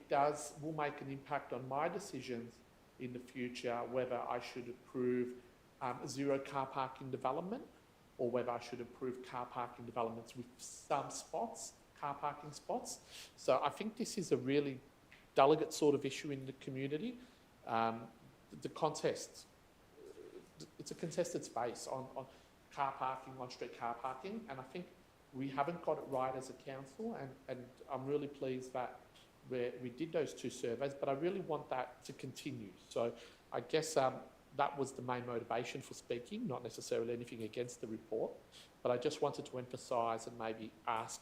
will make an impact on my decisions in the future, whether I should approve zero car parking development or whether I should approve car parking developments with some spots, car parking spots. So I think this is a really delicate sort of issue in the community. The contest, it's a contested space on car parking, on-street car parking, and I think we haven't got it right as a council, and I'm really pleased that we did those 2 surveys, but I really want that to continue. So I guess that was the main motivation for speaking, not necessarily anything against the report, but I just wanted to emphasise and maybe ask,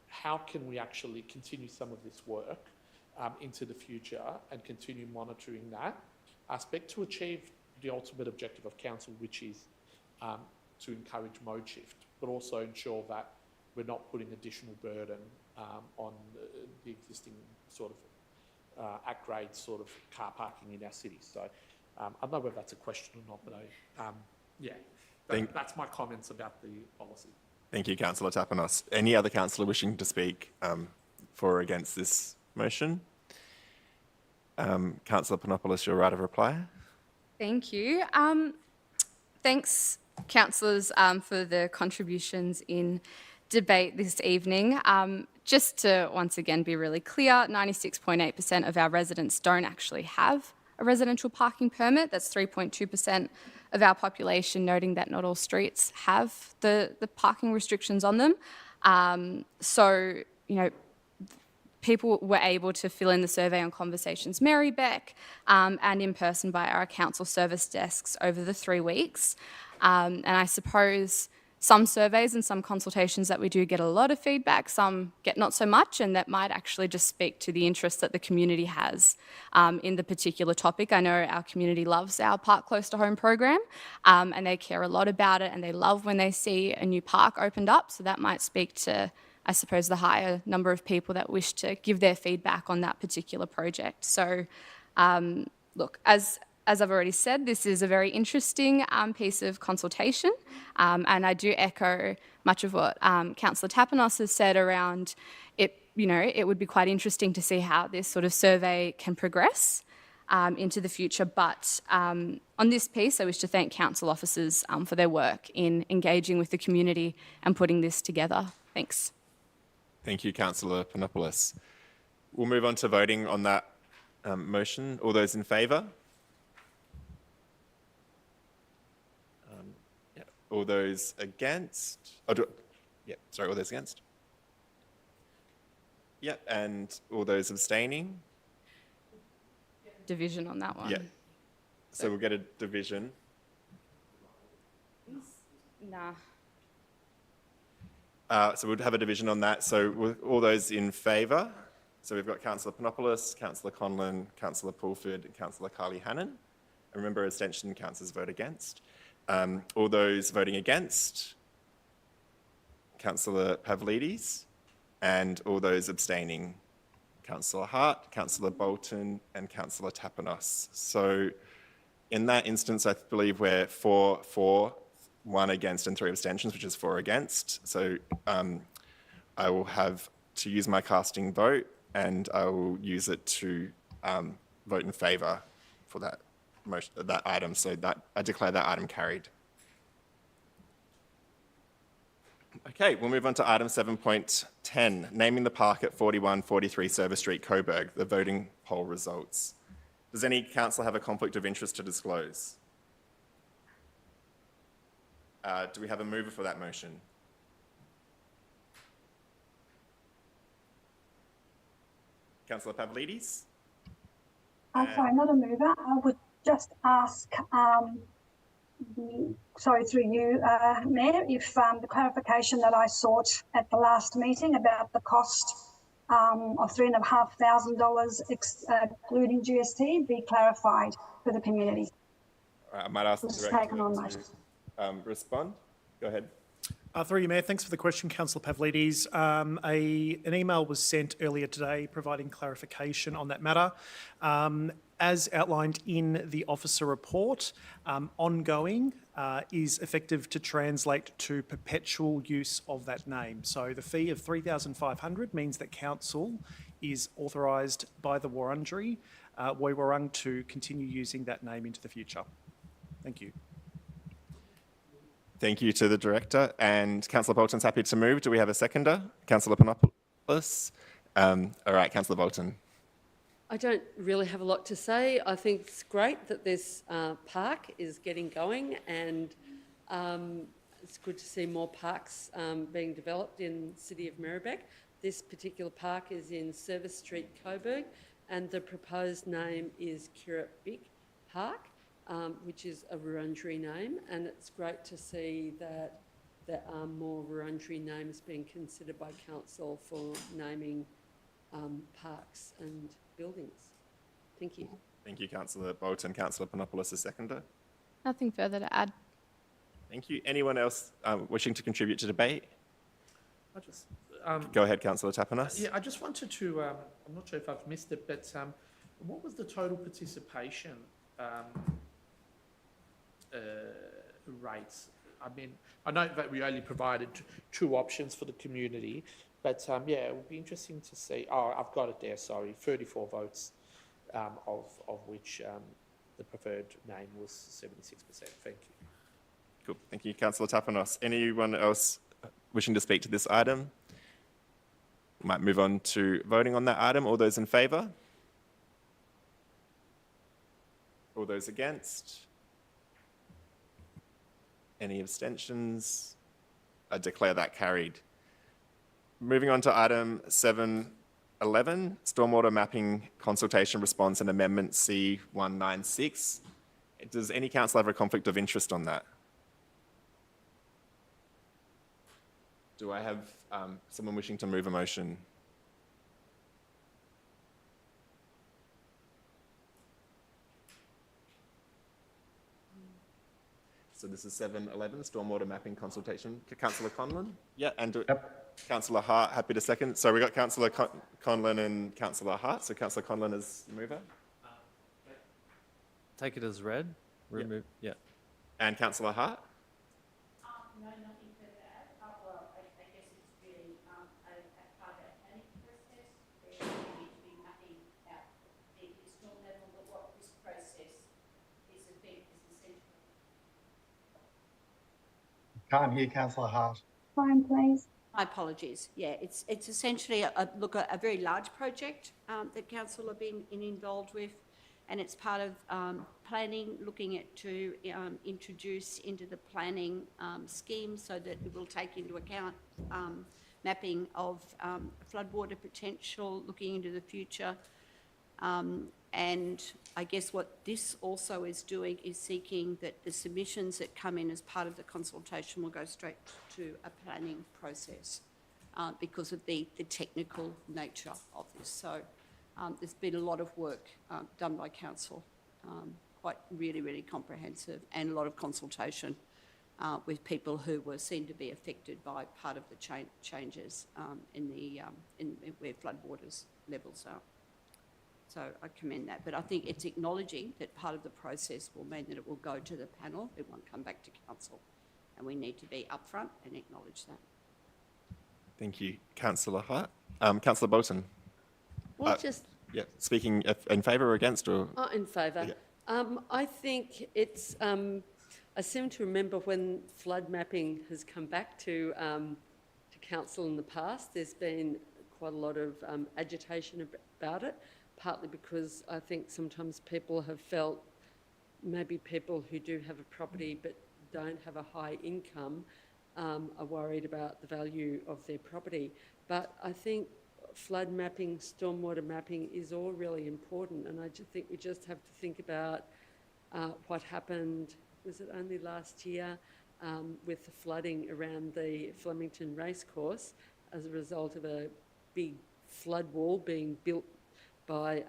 how can we actually continue some of this work into the future and continue monitoring that aspect to achieve the ultimate objective of council, which is to encourage mode shift, but also ensure that we're not putting additional burden on the existing sort of at-grade sort of car parking in our city. So I don't know whether that's a question or not, but yeah, that's my comments about the policy. Thank you, Councillor Tapanos. Any other councillor wishing to speak for or against this motion? Councillor Panopoulos, your right of reply. Thank you. Thanks, councillors, for the contributions in debate this evening. Just to once again be really clear, 96.8% of our residents don't actually have a residential parking permit. That's 3.2% of our population, noting that not all streets have the parking restrictions on them. So, you know, people were able to fill in the survey on Conversations Merri-bek and in person by our council service desks over the 3 weeks. And I suppose some surveys and some consultations that we do get a lot of feedback, some get not so much, and that might actually just speak to the interest that the community has in the particular topic. I know our community loves our Park Close to Home program and they care a lot about it, and they love when they see a new park opened up. So that might speak to, I suppose, the higher number of people that wish to give their feedback on that particular project. So look, as I've already said, this is a very interesting piece of consultation, and I do echo much of what Councillor Tapanos has said around it. You know, it would be quite interesting to see how this sort of survey can progress into the future. But on this piece, I wish to thank council officers for their work in engaging with the community and putting this together. Thanks. Thank you, Councillor Panopoulos. We'll move on to voting on that motion. All those in favour? All those against? All those against? Yeah, and all those abstaining? Division on that one. Yeah. So we'll get a division. Nah. So we'll have a division on that. So with all those in favour, so we've got Councillor Panopoulos, Councillor Conlon, Councillor Pulford, and Councillor Carly Hannon. And remember, abstention counts as vote against. All those voting against, Councillor Pavlidis, and all those abstaining, Councillor Hart, Councillor Bolton, and Councillor Tapanos. So in that instance, I believe we're 4 for, 1 against, and 3 abstentions, which is 4 against. So I will have to use my casting vote, and I will use it to vote in favour for that motion, that item. So that I declare that item carried. Okay, we'll move on to item 7.10, naming the park at 4143 Service Street, Coburg, the voting poll results. Does any councillor have a conflict of interest to disclose? Do we have a mover for that motion? Councillor Pavlidis? Sorry, not a mover. I would just ask, through you, Mayor, if the clarification that I sought at the last meeting about the cost of $3,500 excluding GST be clarified for the community. I might ask the director to respond. Go ahead. Through you, Mayor. Thanks for the question, Councillor Pavlidis. An email was sent earlier today providing clarification on that matter. As outlined in the officer report, ongoing is effective to translate to perpetual use of that name. So the fee of $3,500 means that council is authorised by the Wurundjeri Woiwurrung to continue using that name into the future. Thank you. Thank you to the director. And Councillor Bolton's happy to move. Do we have a seconder? Councillor Panopoulos? All right, Councillor Bolton. I don't really have a lot to say. I think it's great that this park is getting going, and it's good to see more parks being developed in the city of Merri-bek. This particular park is in Service Street, Coburg, and the proposed name is Merri-bek Park. which is a Wurundjeri name, and it's great to see that there are more Wurundjeri names being considered by council for naming parks and buildings. Thank you. Thank you, Councillor Bolton. Councillor Panopoulos, a seconder. Nothing further to add. Thank you. Anyone else wishing to contribute to debate? I just, Go ahead, Councillor Tapanos. yeah, I just wanted to, I'm not sure if I've missed it, but what was the total participation rates? I mean, I know that we only provided two options for the community, but yeah, it would be interesting to see. Oh, I've got it there, sorry, 34 votes, of which the preferred name was 76%. Thank you. Cool. Thank you, Councillor Tapanos. Anyone else wishing to speak to this item? We might move on to voting on that item. All those in favour? All those against? Any abstentions? I declare that carried. Moving on to item 7.11, Stormwater Mapping Consultation Response and Amendment C196. Does any councillor have a conflict of interest on that? Do I have someone wishing to move a motion? So this is 7.11, Stormwater Mapping Consultation. Councillor Conlon? Yeah, and Councillor Hart, happy to second. So we got Councillor Conlon and Councillor Hart. So Councillor Conlon is the mover. Take it as read. Remove. Yeah. And Councillor Hart? No, nothing further to add. Well, I guess it's really a part of our planning process. There we need to be mapping out the storm level, but what this process is essential. Can't hear Councillor Hart. Time, please. My apologies. Yeah, it's essentially a very large project that council have been involved with, and it's part of planning, looking at to introduce into the planning scheme so that it will take into account mapping of floodwater potential, looking into the future. And I guess what this also is doing is seeking that the submissions that come in as part of the consultation will go straight to a planning process because of the technical nature of this. So there's been a lot of work done by council, quite really comprehensive, and a lot of consultation with people who were seen to be affected by part of the changes in where floodwaters levels are. So I commend that. But I think it's acknowledging that part of the process will mean that it will go to the panel. It won't come back to council. And we need to be upfront and acknowledge that. Thank you, Councillor Hart. Councillor Bolton? Well, just... Yeah, speaking in favour or against? Or? in favour. Yeah. I think it's... I seem to remember when flood mapping has come back to council in the past, there's been quite a lot of agitation about it, partly because I think sometimes people have felt, maybe people who do have a property but don't have a high income are worried about the value of their property. But I think flood mapping, stormwater mapping is all really important, and I just think we just have to think about what happened, was it only last year, with the flooding around the Flemington Racecourse as a result of a big flood wall being built by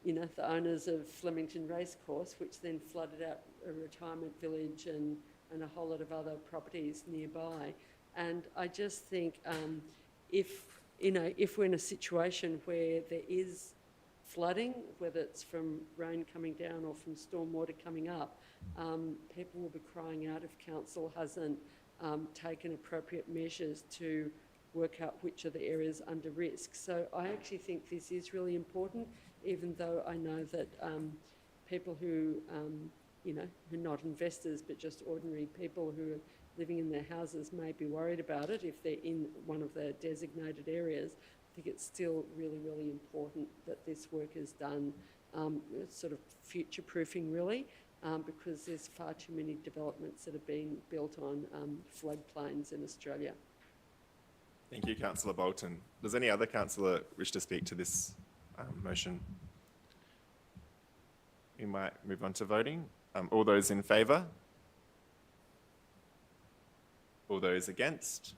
the owners of Flemington Racecourse, which then flooded out a retirement village and a whole lot of other properties nearby. And I just think if we're in a situation where there is flooding, whether it's from rain coming down or from stormwater coming up, people will be crying out if council hasn't taken appropriate measures to work out which are the areas under risk. So I actually think this is really important, even though I know that people who, who are not investors but just ordinary people who are living in their houses may be worried about it if they're in one of the designated areas. I think it's still really important that this work is done, sort of future-proofing really, because there's far too many developments that are being built on floodplains in Australia. Thank you, Councillor Bolton. Does any other councillor wish to speak to this motion? we might move on to voting. All those in favour? All those against?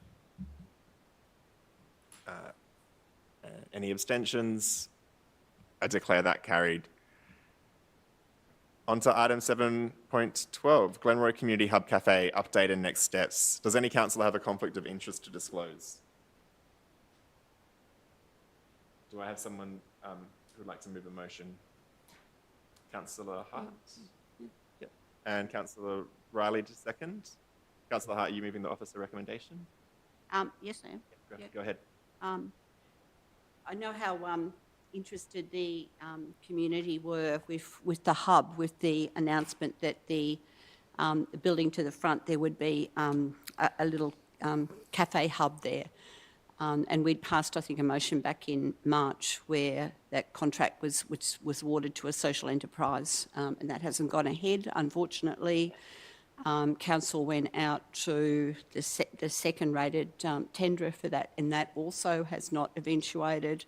Any abstentions? I declare that carried. On to item 7.12, Glenroy Community Hub Cafe, update and next steps. Does any councillor have a conflict of interest to disclose? Do I have someone who would like to move a motion? Councillor Hart? Yep. And Councillor Riley to second. Councillor Hart, are you moving the officer recommendation? Yes, I am. Yep. Go ahead. I know how interested the community were with the hub, with the announcement that the building to the front, there would be a little cafe hub there. And we'd passed, I think, a motion back in March where that contract was awarded to a social enterprise, and that hasn't gone ahead, unfortunately. Council went out to the second-rated tenderer for that, and that also has not eventuated.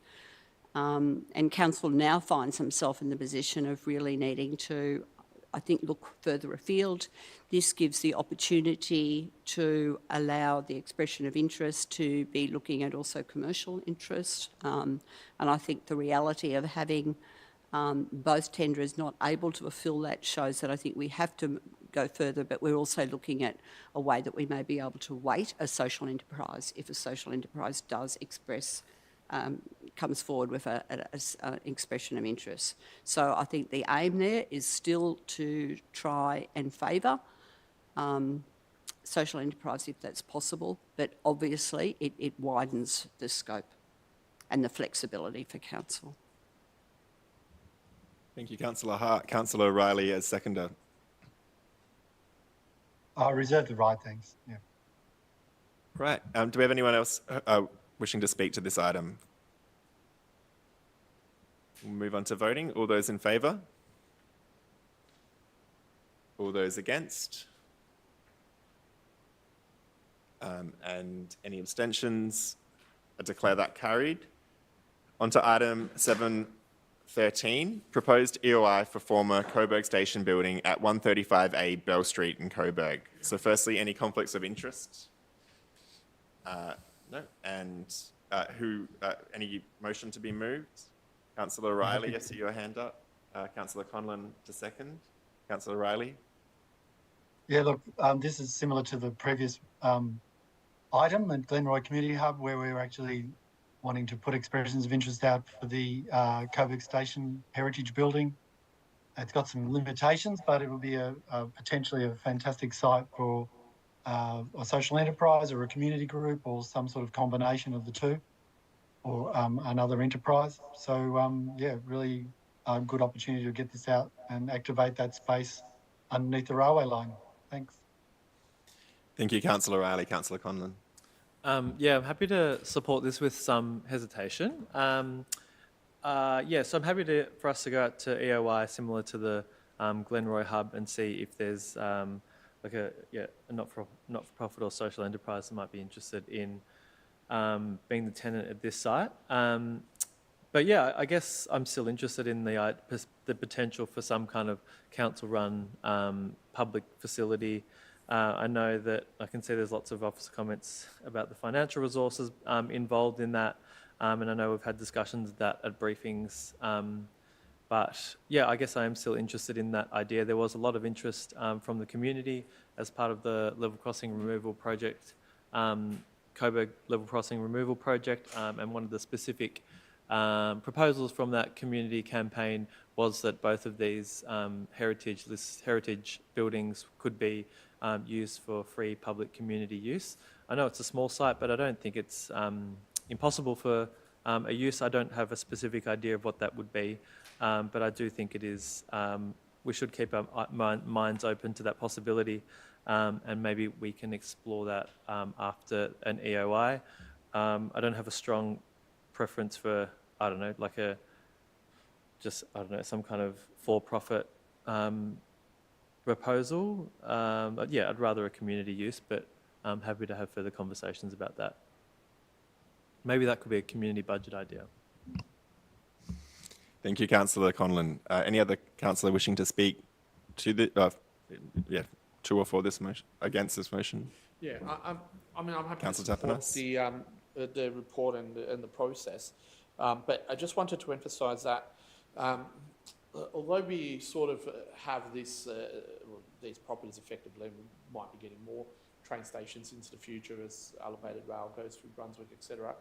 And Council now finds himself in the position of really needing to, I think, look further afield. This gives the opportunity to allow the expression of interest to be looking at also commercial interest. And I think the reality of having both tenderers not able to fulfil that shows that I think we have to go further, but we're also looking at a way that we may be able to weight a social enterprise if a social enterprise does express comes forward with an expression of interest. So I think the aim there is still to try and favour social enterprise if that's possible, but obviously it widens the scope and the flexibility for council. Thank you, Councillor Hart. Councillor Riley as seconder. I reserve the right, thanks. Yeah. Right. Do we have anyone else wishing to speak to this item? We'll move on to voting. All those in favour? All those against? And any abstentions? I declare that carried. On to item 7.13, proposed EOI for former Coburg Station building at 135A Bell Street in Coburg. So firstly, any conflicts of interest? No. And any motion to be moved? Councillor Riley, I see your hand up. Councillor Conlon to second. Councillor Riley. Yeah, look, this is similar to the previous item at Glenroy Community Hub, where we were actually wanting to put expressions of interest out for the Coburg Station Heritage Building. It's got some limitations, but it will be potentially a fantastic site for a social enterprise or a community group or some sort of combination of the two, or another enterprise. So, yeah, really a good opportunity to get this out and activate that space underneath the railway line. Thanks. Thank you, Councillor Riley. Councillor Conlon. Yeah, I'm happy to support this with some hesitation. Yeah, so I'm happy for us to go out to EOI similar to the Glenroy Hub and see if there's like a not-for-profit or social enterprise that might be interested in being the tenant at this site. But yeah, I guess I'm still interested in the potential for some kind of council-run public facility. I know that I can see there's lots of officer comments about the financial resources involved in that, and I know we've had discussions of that at briefings. But yeah, I guess I am still interested in that idea. There was a lot of interest from the community as part of the level crossing removal project, Coburg level crossing removal project, and one of the specific proposals from that community campaign was that both of these heritage buildings could be used for free public community use. I know it's a small site, but I don't think it's impossible for a use. I don't have a specific idea of what that would be, but I do think it is, we should keep our minds open to that possibility, and maybe we can explore that after an EOI. I don't have a strong preference for, I don't know, like some kind of for-profit proposal. Yeah, I'd rather a community use, but I'm happy to have further conversations about that. Maybe that could be a community budget idea. Thank you, Councillor Conlon. Any other councillor wishing to speak to the, to or for this motion, against this motion? Yeah, I'm happy Councillor to support Tapanos. the report and the process, but I just wanted to emphasise that although we sort of have these properties effectively, we might be getting more train stations into the future as elevated rail goes through Brunswick, etc.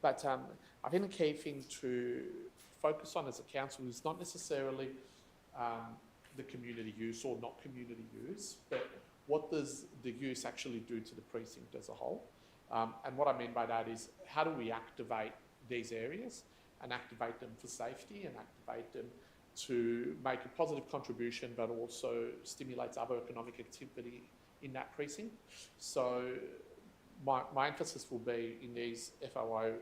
But I think the key thing to focus on as a council is not necessarily the community use or not community use, but what does the use actually do to the precinct as a whole? And what I mean by that is, how do we activate these areas and activate them for safety and activate them to make a positive contribution, but also stimulates other economic activity in that precinct? So my emphasis will be in these FOI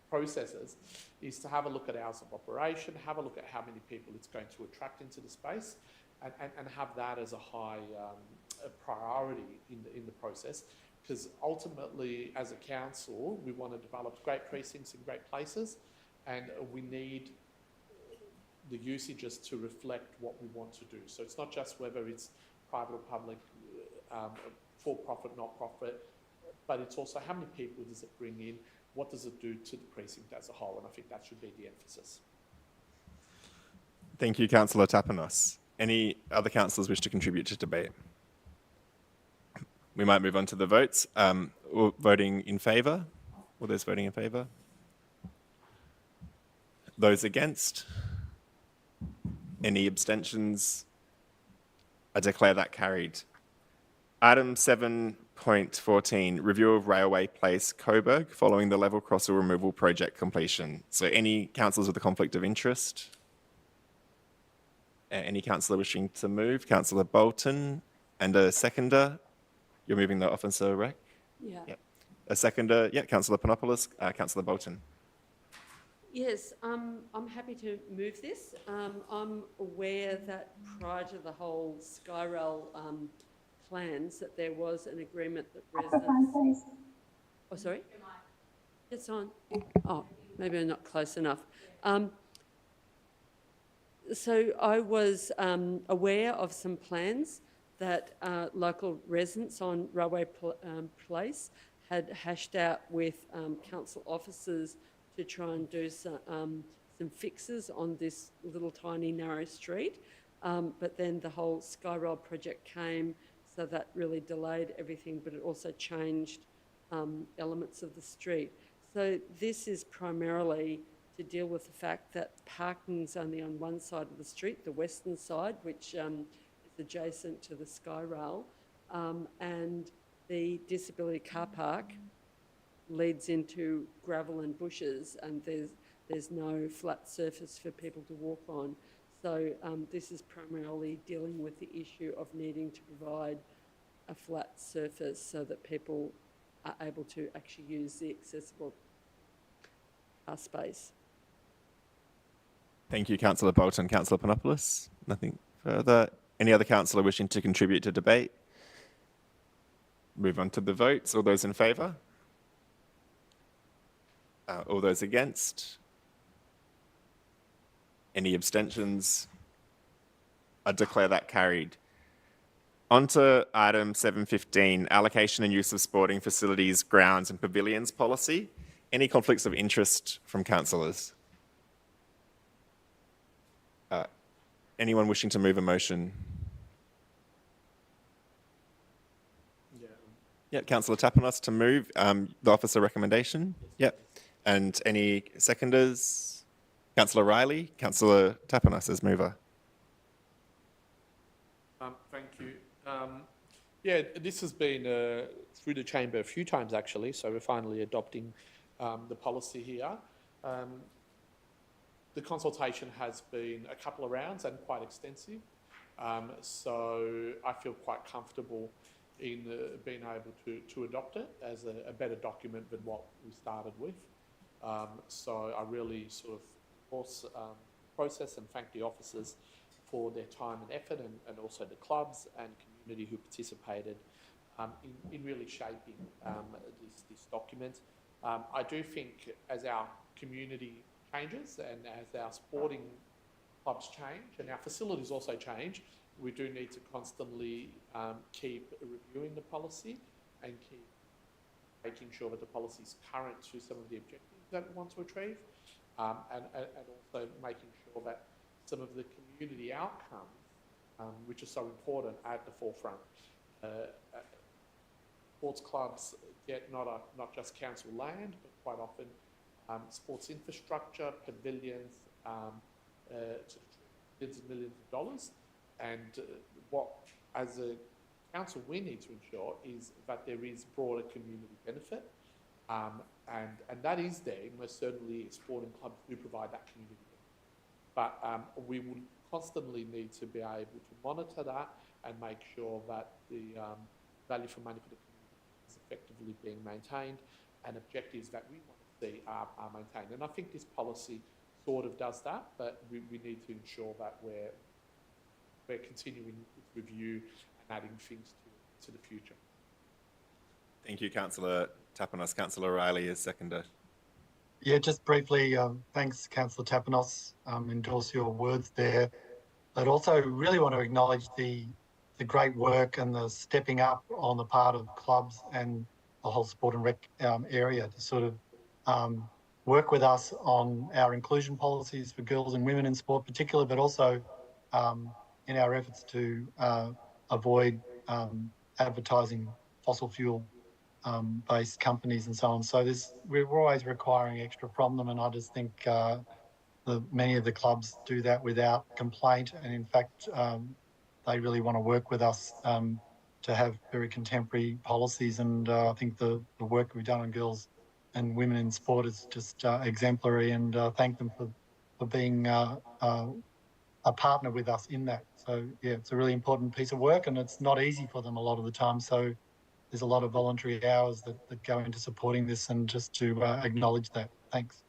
processes is to have a look at hours of operation, have a look at how many people it's going to attract into the space, and have that as a high priority in the process. Because ultimately, as a council, we want to develop great precincts in great places, and we need the usages to reflect what we want to do. So it's not just whether it's private or public, for-profit, not-profit, but it's also how many people does it bring in, what does it do to the precinct as a whole, and I think that should be the emphasis. Thank you, Councillor Tapanos. Any other councillors wish to contribute to debate? We might move on to the votes. Voting in favour? All those voting in favour? Those against? Any abstentions? I declare that carried. Item 7.14, review of Railway Place, Coburg, following the level crosser removal project completion. So any councillors with a conflict of interest? Any councillor wishing to move? Councillor Bolton, and a seconder? You're moving the officer rec? Yeah. Yep. A seconder, yeah, Councillor Panopoulos, Councillor Bolton. Yes, I'm happy to move this. I'm aware that prior to the whole Skyrail plans, that there was an agreement that residents... Oh, sorry? It's on. Oh, maybe I'm not close enough. So I was aware of some plans that local residents on Railway Place had hashed out with council officers to try and do some fixes on this little tiny narrow street. But then the whole Skyrail project came, so that really delayed everything, but it also changed elements of the street. So this is primarily to deal with the fact that parking's only on one side of the street, the western side, which is adjacent to the Skyrail, and the disability car park leads into gravel and bushes, and there's no flat surface for people to walk on. So this is primarily dealing with the issue of needing to provide a flat surface so that people are able to actually use the accessible car space. Thank you, Councillor Bolton. Councillor Panopoulos, nothing further. Any other councillor wishing to contribute to debate? Move on to the votes. All those in favour? All those against? Any abstentions? I declare that carried. On to item 7.15, allocation and use of sporting facilities, grounds and pavilions policy. Any conflicts of interest from councillors? Anyone wishing to move a motion? Yeah, Councillor Tapanos to move the officer recommendation. Yep. And any seconders? Councillor Riley, Councillor Tapanos as mover. Thank you. Yeah, this has been through the chamber a few times actually, so we're finally adopting the policy here. The consultation has been a couple of rounds and quite extensive, so I feel quite comfortable in being able to adopt it as a better document than what we started with. So I really sort of endorse the process and thank the officers for their time and effort, and also the clubs and community who participated in really shaping this document. I do think as our community changes and as our sporting clubs change and our facilities also change, we do need to constantly keep reviewing the policy and keep making sure that the policy is current to some of the objectives that we want to achieve, and also making sure that some of the community outcomes, which are so important, are at the forefront. Sports clubs get not just council land, but quite often sports infrastructure, pavilions, to millions and millions of dollars. And what, as a council, we need to ensure is that there is broader community benefit, and that is there. Most certainly, sporting clubs do provide that community benefit. But we will constantly need to be able to monitor that and make sure that the value for money for the community is effectively being maintained and objectives that we want to see are maintained. And I think this policy sort of does that, but we need to ensure that we're continuing its review and adding things to the future. Thank you, Councillor Tapanos. Councillor Riley is seconder. Yeah, just briefly, thanks, Councillor Tapanos. Endorse your words there. I'd also really want to acknowledge the great work and the stepping up on the part of clubs and the whole sport and rec area to sort of work with us on our inclusion policies for girls and women in sport particular, but also in our efforts to avoid advertising fossil fuel based companies and so on. So we're always requiring extra from them, and I just think many of the clubs do that without complaint, and in fact they really want to work with us to have very contemporary policies, and I think the work we've done on girls and women in sport is just exemplary, and thank them for being a partner with us in that. So yeah, it's a really important piece of work, and it's not easy for them a lot of the time. So there's a lot of voluntary hours that go into supporting this, and just to acknowledge that. Thanks.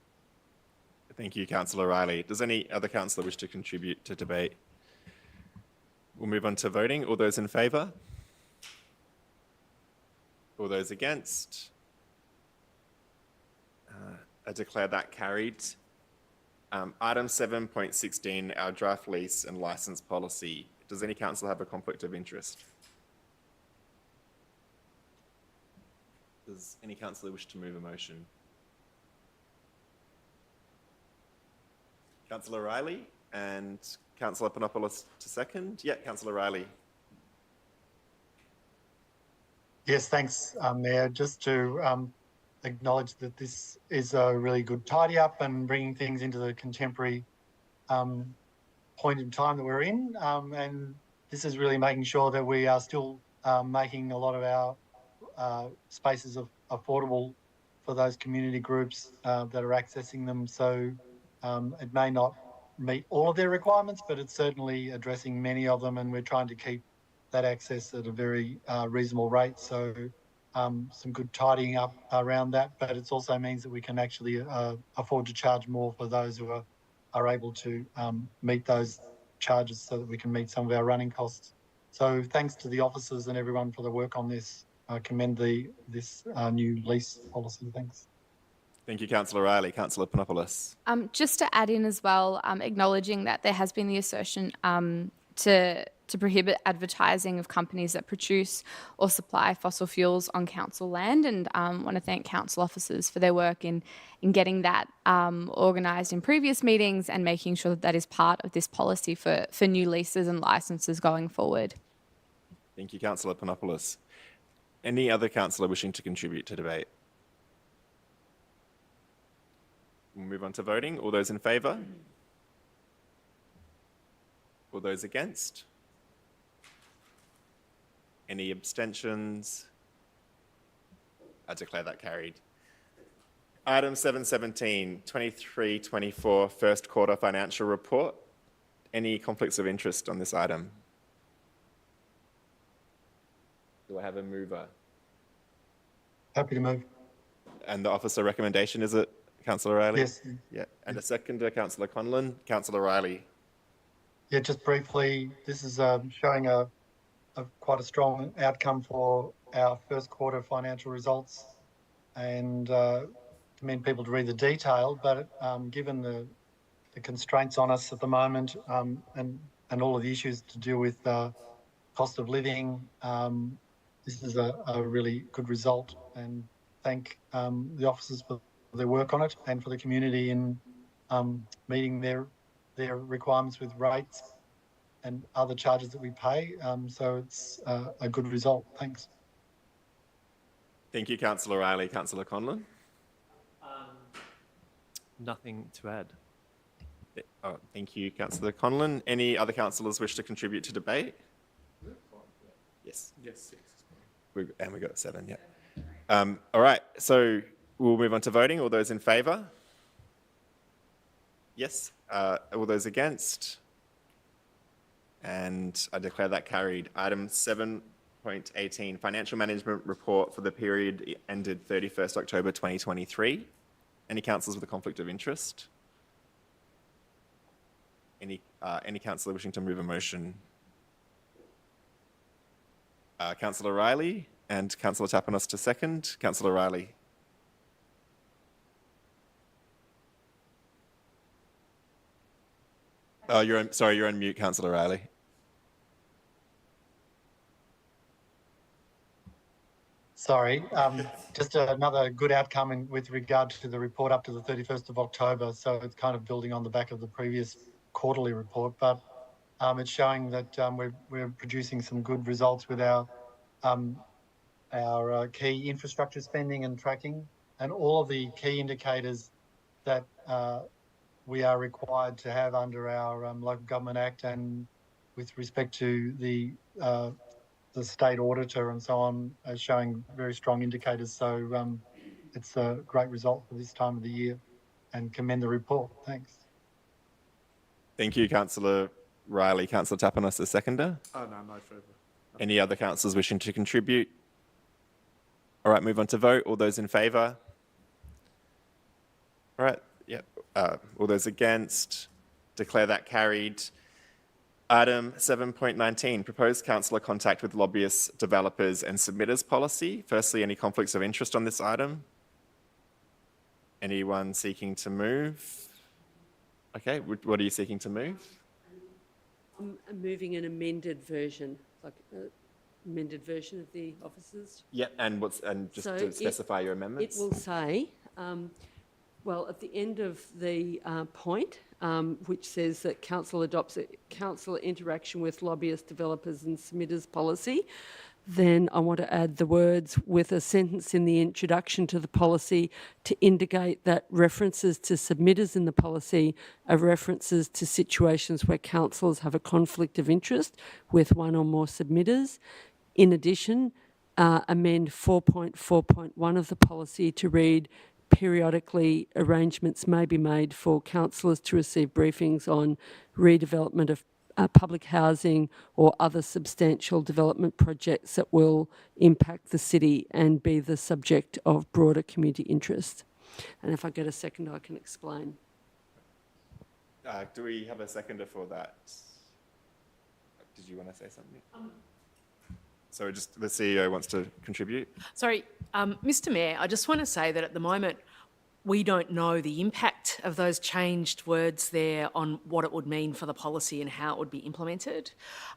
Thank you, Councillor Riley. Does any other councillor wish to contribute to debate? We'll move on to voting. All those in favour? All those against? I declare that carried. Item 7.16, our draft lease and licence policy. Does any councillor have a conflict of interest? Does any councillor wish to move a motion? Councillor Riley and Councillor Panopoulos to second. Yeah, Councillor Riley. Yes, thanks, Mayor. Just to acknowledge that this is a really good tidy up and bringing things into the contemporary point in time that we're in. And this is really making sure that we are still making a lot of our spaces affordable for those community groups that are accessing them. So it may not meet all of their requirements, but it's certainly addressing many of them, and we're trying to keep that access at a very reasonable rate. So some good tidying up around that, but it also means that we can actually afford to charge more for those who are able to meet those charges, so that we can meet some of our running costs. So thanks to the officers and everyone for the work on this. I commend this new lease policy. Thanks. Thank you, Councillor Riley. Councillor Panopoulos. Just to add in as well, acknowledging that there has been the assertion to prohibit advertising of companies that produce or supply fossil fuels on council land, and want to thank council officers for their work in getting that organised in previous meetings and making sure that is part of this policy for new leases and licences going forward. Thank you, Councillor Panopoulos. Any other councillor wishing to contribute to debate? We'll move on to voting. All those in favour? All those against? Any abstentions? I declare that carried. Item 7.17, 23-24 first quarter financial report. Any conflicts of interest on this item? Do I have a mover? Happy to move. And the officer recommendation, is it, Councillor Riley? Yes. Yeah. And a seconder, Councillor Conlon. Councillor Riley. Yeah, just briefly, this is showing quite a strong outcome for our first quarter financial results, and commend people to read the detail, but given the constraints on us at the moment and all of the issues to deal with cost of living, this is a really good result, and thank the officers for their work on it and for the community in meeting their requirements with rates and other charges that we pay. So it's a good result. Thanks. Thank you, Councillor Riley. Councillor Conlon? Nothing to add. Oh, thank you, Councillor Conlon. Any other councillors wish to contribute to debate? Yes. Yes, 6. And we got 7, yeah. All right, so we'll move on to voting. All those in favour? Yes. All those against? And I declare that carried. Item 7.18, Financial Management Report for the period ended 31st October 2023. Any councillors with a conflict of interest? Any councillor wishing to move a motion? Councillor Riley and Councillor Tapanos to second. Councillor Riley. Oh, you're on mute, Councillor Riley. Sorry, just another good outcome with regard to the report up to the 31st of October. So it's kind of building on the back of the previous quarterly report, but it's showing that we're producing some good results with our key infrastructure spending and tracking, and all of the key indicators that we are required to have under our Local Government Act and with respect to the state auditor and so on, showing very strong indicators. So it's a great result for this time of the year, and commend the report. Thanks. Thank you, Councillor Riley. Councillor Tapanos, a seconder. Oh, no further. Any other councillors wishing to contribute? All right, move on to vote. All those in favour? All right, yeah. All those against? Declare that carried. Item 7.19, Proposed Councillor Contact with Lobbyists, Developers and Submitters Policy. Firstly, any conflicts of interest on this item? Anyone seeking to move? Okay, what are you seeking to move? I'm moving an amended version, like an amended version of the officers. Yeah, and just So to specify your amendments? It will say, well, at the end of the point, which says that council adopts a council interaction with lobbyists, developers and submitters policy, then I want to add the words with a sentence in the introduction to the policy to indicate that references to submitters in the policy are references to situations where councillors have a conflict of interest with one or more submitters. In addition, amend 4.4.1 of the policy to read, periodically arrangements may be made for councillors to receive briefings on redevelopment of public housing or other substantial development projects that will impact the city and be the subject of broader community interest. And if I get a second, I can explain. Do we have a seconder for that? Did you want to say something? So just the CEO wants to contribute. Sorry, Mr. Mayor, I just want to say that at the moment, we don't know the impact of those changed words there on what it would mean for the policy and how it would be implemented.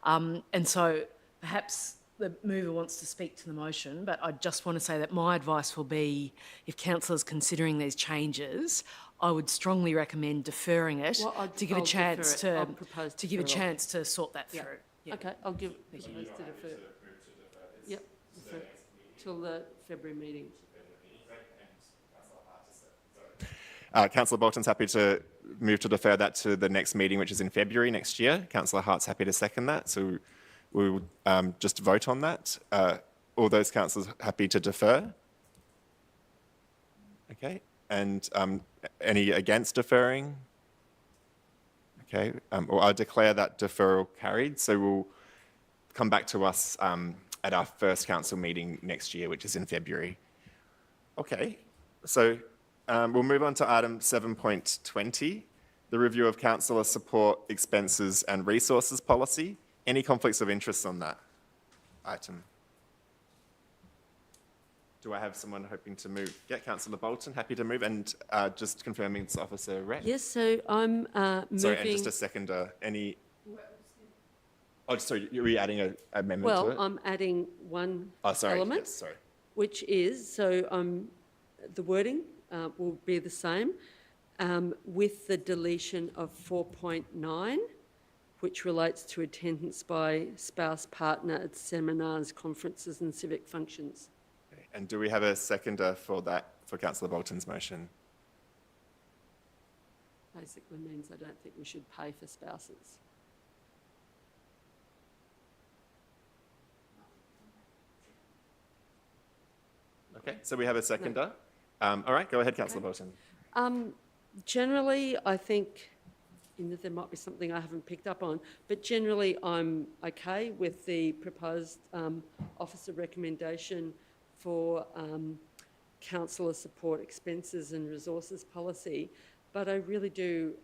And so perhaps the mover wants to speak to the motion, but I just want to say that my advice will be, if councillors considering these changes, I would strongly recommend deferring it to give a chance to sort that through. Yeah. Okay, I'll give it to defer. Yep, defer till the February meeting. Councillor Bolton's happy to move to defer that to the next meeting, which is in February next year. Councillor Hart's happy to second that. So we'll just vote on that. All those councillors happy to defer? Okay. And any against deferring? Okay. Or I declare that deferral carried. So we'll come back to us at our first council meeting next year, which is in February. Okay. So we'll move on to item 7.20, the review of councillor support expenses and resources policy. Any conflicts of interest on that item? Do I have someone hoping to move? Yeah, Councillor Bolton, happy to move, and just confirming it's Officer Rett. Yes, so I'm moving... Sorry, and just a seconder. Any... Oh, sorry, you're adding an amendment to it? Well, I'm adding one sorry, element, yes, sorry. which is, the wording will be the same, with the deletion of 4.9, which relates to attendance by spouse partner at seminars, conferences and civic functions. Okay. And do we have a seconder for that, for Councillor Bolton's motion? Basically means I don't think we should pay for spouses. Okay, so we have a seconder. All right, go ahead, Councillor Bolton. Generally, I think, there might be something I haven't picked up on, but generally I'm okay with the proposed officer recommendation for councillor support expenses and resources policy. But I really do,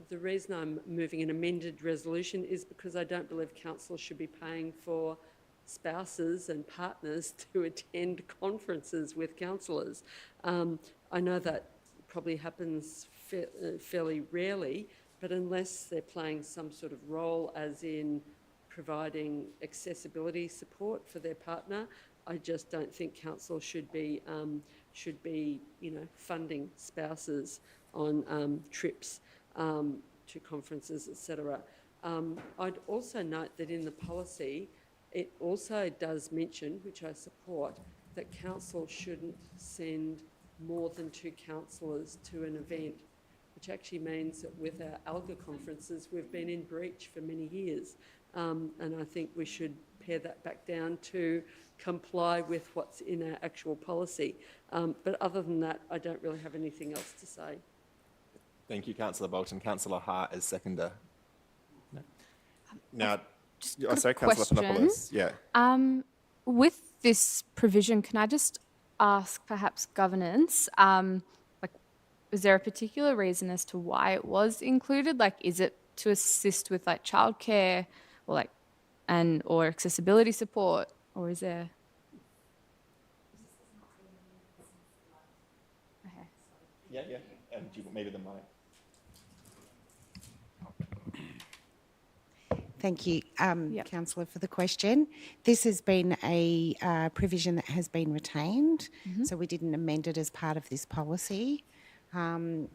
the reason I'm moving an amended resolution is because I don't believe council should be paying for spouses and partners to attend conferences with councillors. I know that probably happens fairly rarely, but unless they're playing some sort of role as in providing accessibility support for their partner, I just don't think council should be funding spouses on trips to conferences, etc. I'd also note that in the policy, it also does mention, which I support, that council shouldn't send more than 2 councillors to an event, which actually means that with our ALGA conferences, we've been in breach for many years. And I think we should pare that back down to comply with what's in our actual policy. But other than that, I don't really have anything else to say. Thank you, Councillor Bolton. Councillor Hart as seconder. No. Now, sorry, Councillor Panopoulos. Yeah. With this provision, can I just ask perhaps governance, is there a particular reason as to why it was included? Like, is it to assist with like childcare or or accessibility support, or is there? Okay. Yeah. And do you want maybe the mic? Thank you, Councillor, for the question. This has been a provision that has been retained, so we didn't amend it as part of this policy. I'm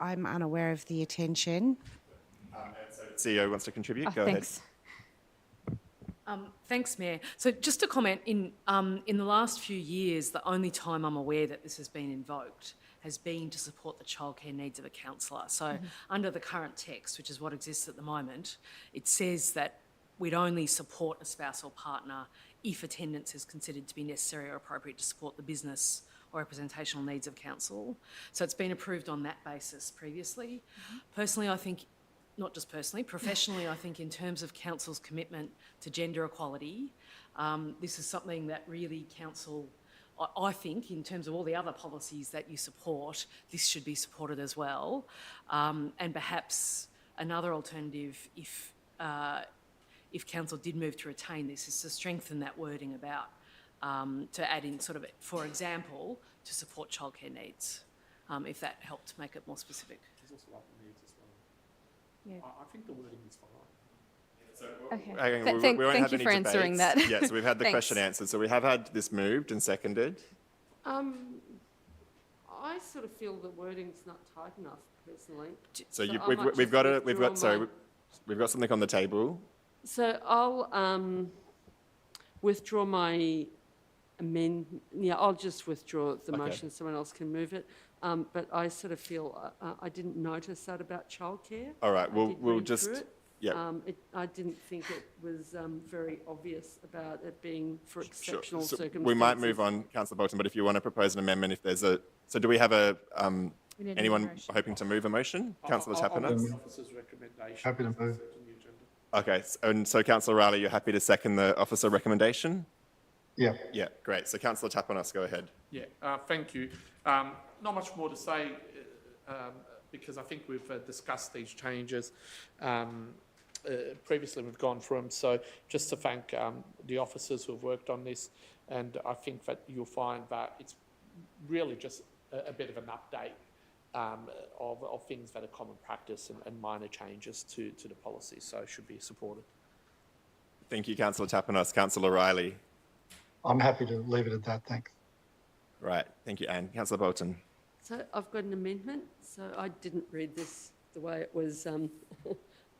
unaware of the attention. CEO wants to contribute. Go thanks. ahead. Thanks, Mayor. So just to comment, in the last few years, the only time I'm aware that this has been invoked has been to support the childcare needs of a councillor. So under the current text, which is what exists at the moment, it says that we'd only support a spouse or partner if attendance is considered to be necessary or appropriate to support the business or representational needs of council. So it's been approved on that basis previously. Personally, I think, not just personally, professionally, I think in terms of council's commitment to gender equality, this is something that really council, I think, in terms of all the other policies that you support, this should be supported as well. And perhaps another alternative, if council did move to retain this, is to strengthen that wording about, to add in sort of, for example, to support childcare needs, if that helped make it more specific. There's also other needs as well. Yeah. I think the wording is fine. Okay. We won't have you any for answering that. debates. Yeah, so we've had the Thanks. question answered. So we have had this moved and seconded. I sort of feel the wording's not tight enough, personally. So I we've might got just we've got something on the table. So I'll withdraw my amendment. Yeah, I'll just withdraw the motion. Someone else can move it. But I sort of feel I didn't notice that about childcare. All right, we'll just. Yeah. I didn't think it was very obvious about it being for exceptional So circumstances. we might move on, Councillor Bolton, but if you want to propose an amendment, if there's a... So do we have a... anyone hoping to move a motion? Councillor Tapanos? Happy to move. Okay, and so Councillor Riley, you're happy to second the officer recommendation? Yeah. Yeah, great. So Councillor Tapanos, go ahead. Yeah, thank you. Not much more to say because I think we've discussed these changes previously we've gone through them. So just to thank the officers who have worked on this, and I think that you'll find that it's really just a bit of an update of things that are common practice and minor changes to the policy, so it should be supported. Thank you, Councillor Tapanos. Councillor Riley. I'm happy to leave it at that, thanks. Right, thank you, Anne. Councillor Bolton. So I've got an amendment. So I didn't read this the way it was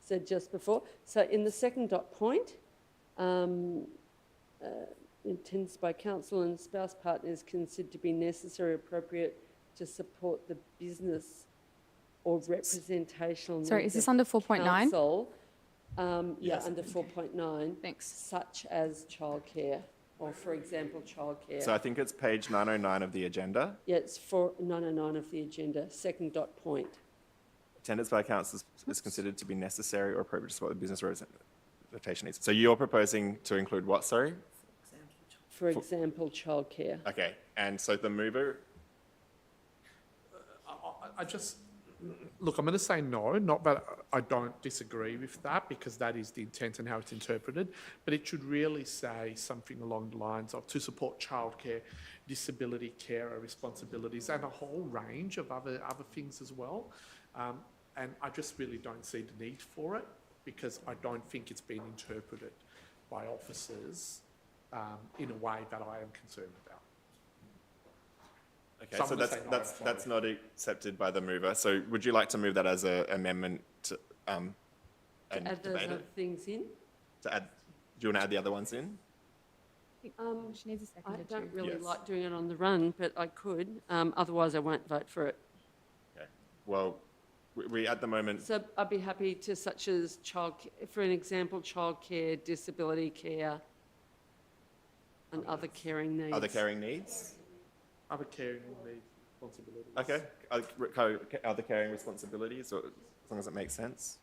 said just before. So in the second dot point, intends by council and spouse partners considered to be necessary or appropriate to support the business or representational. Sorry, is this under 4.9? Council, yeah, Yes. under 4.9. Thanks. Such as childcare, or for example, childcare. So I think it's page 909 of the agenda. Yeah, it's for 909 of the agenda, second dot point. Attendance by council is considered to be necessary or appropriate to support the business representation needs. So you're proposing to include what, sorry? For example, childcare. Okay, and so the mover, I just, look, I'm going to say no, not that I don't disagree with that, because that is the intent and how it's interpreted, but it should really say something along the lines of to support childcare, disability carer responsibilities, and a whole range of other things as well. And I just really don't see the need for it, because I don't think it's been interpreted by officers in a way that I am concerned about. okay, so that's not accepted by the mover. So would you like to move that as an amendment to, and Add those debate other it? things in. To add, do you want to add the other ones in? She needs a I second. don't really Yes. like doing it on the run, but I could. Otherwise, I won't vote for it. Okay, well, we at the moment, So I'd be happy to, such as for an example, childcare, disability care, and other caring needs. other caring needs? Other caring needs, responsibilities. Okay, other caring responsibilities, or, as long as it makes sense.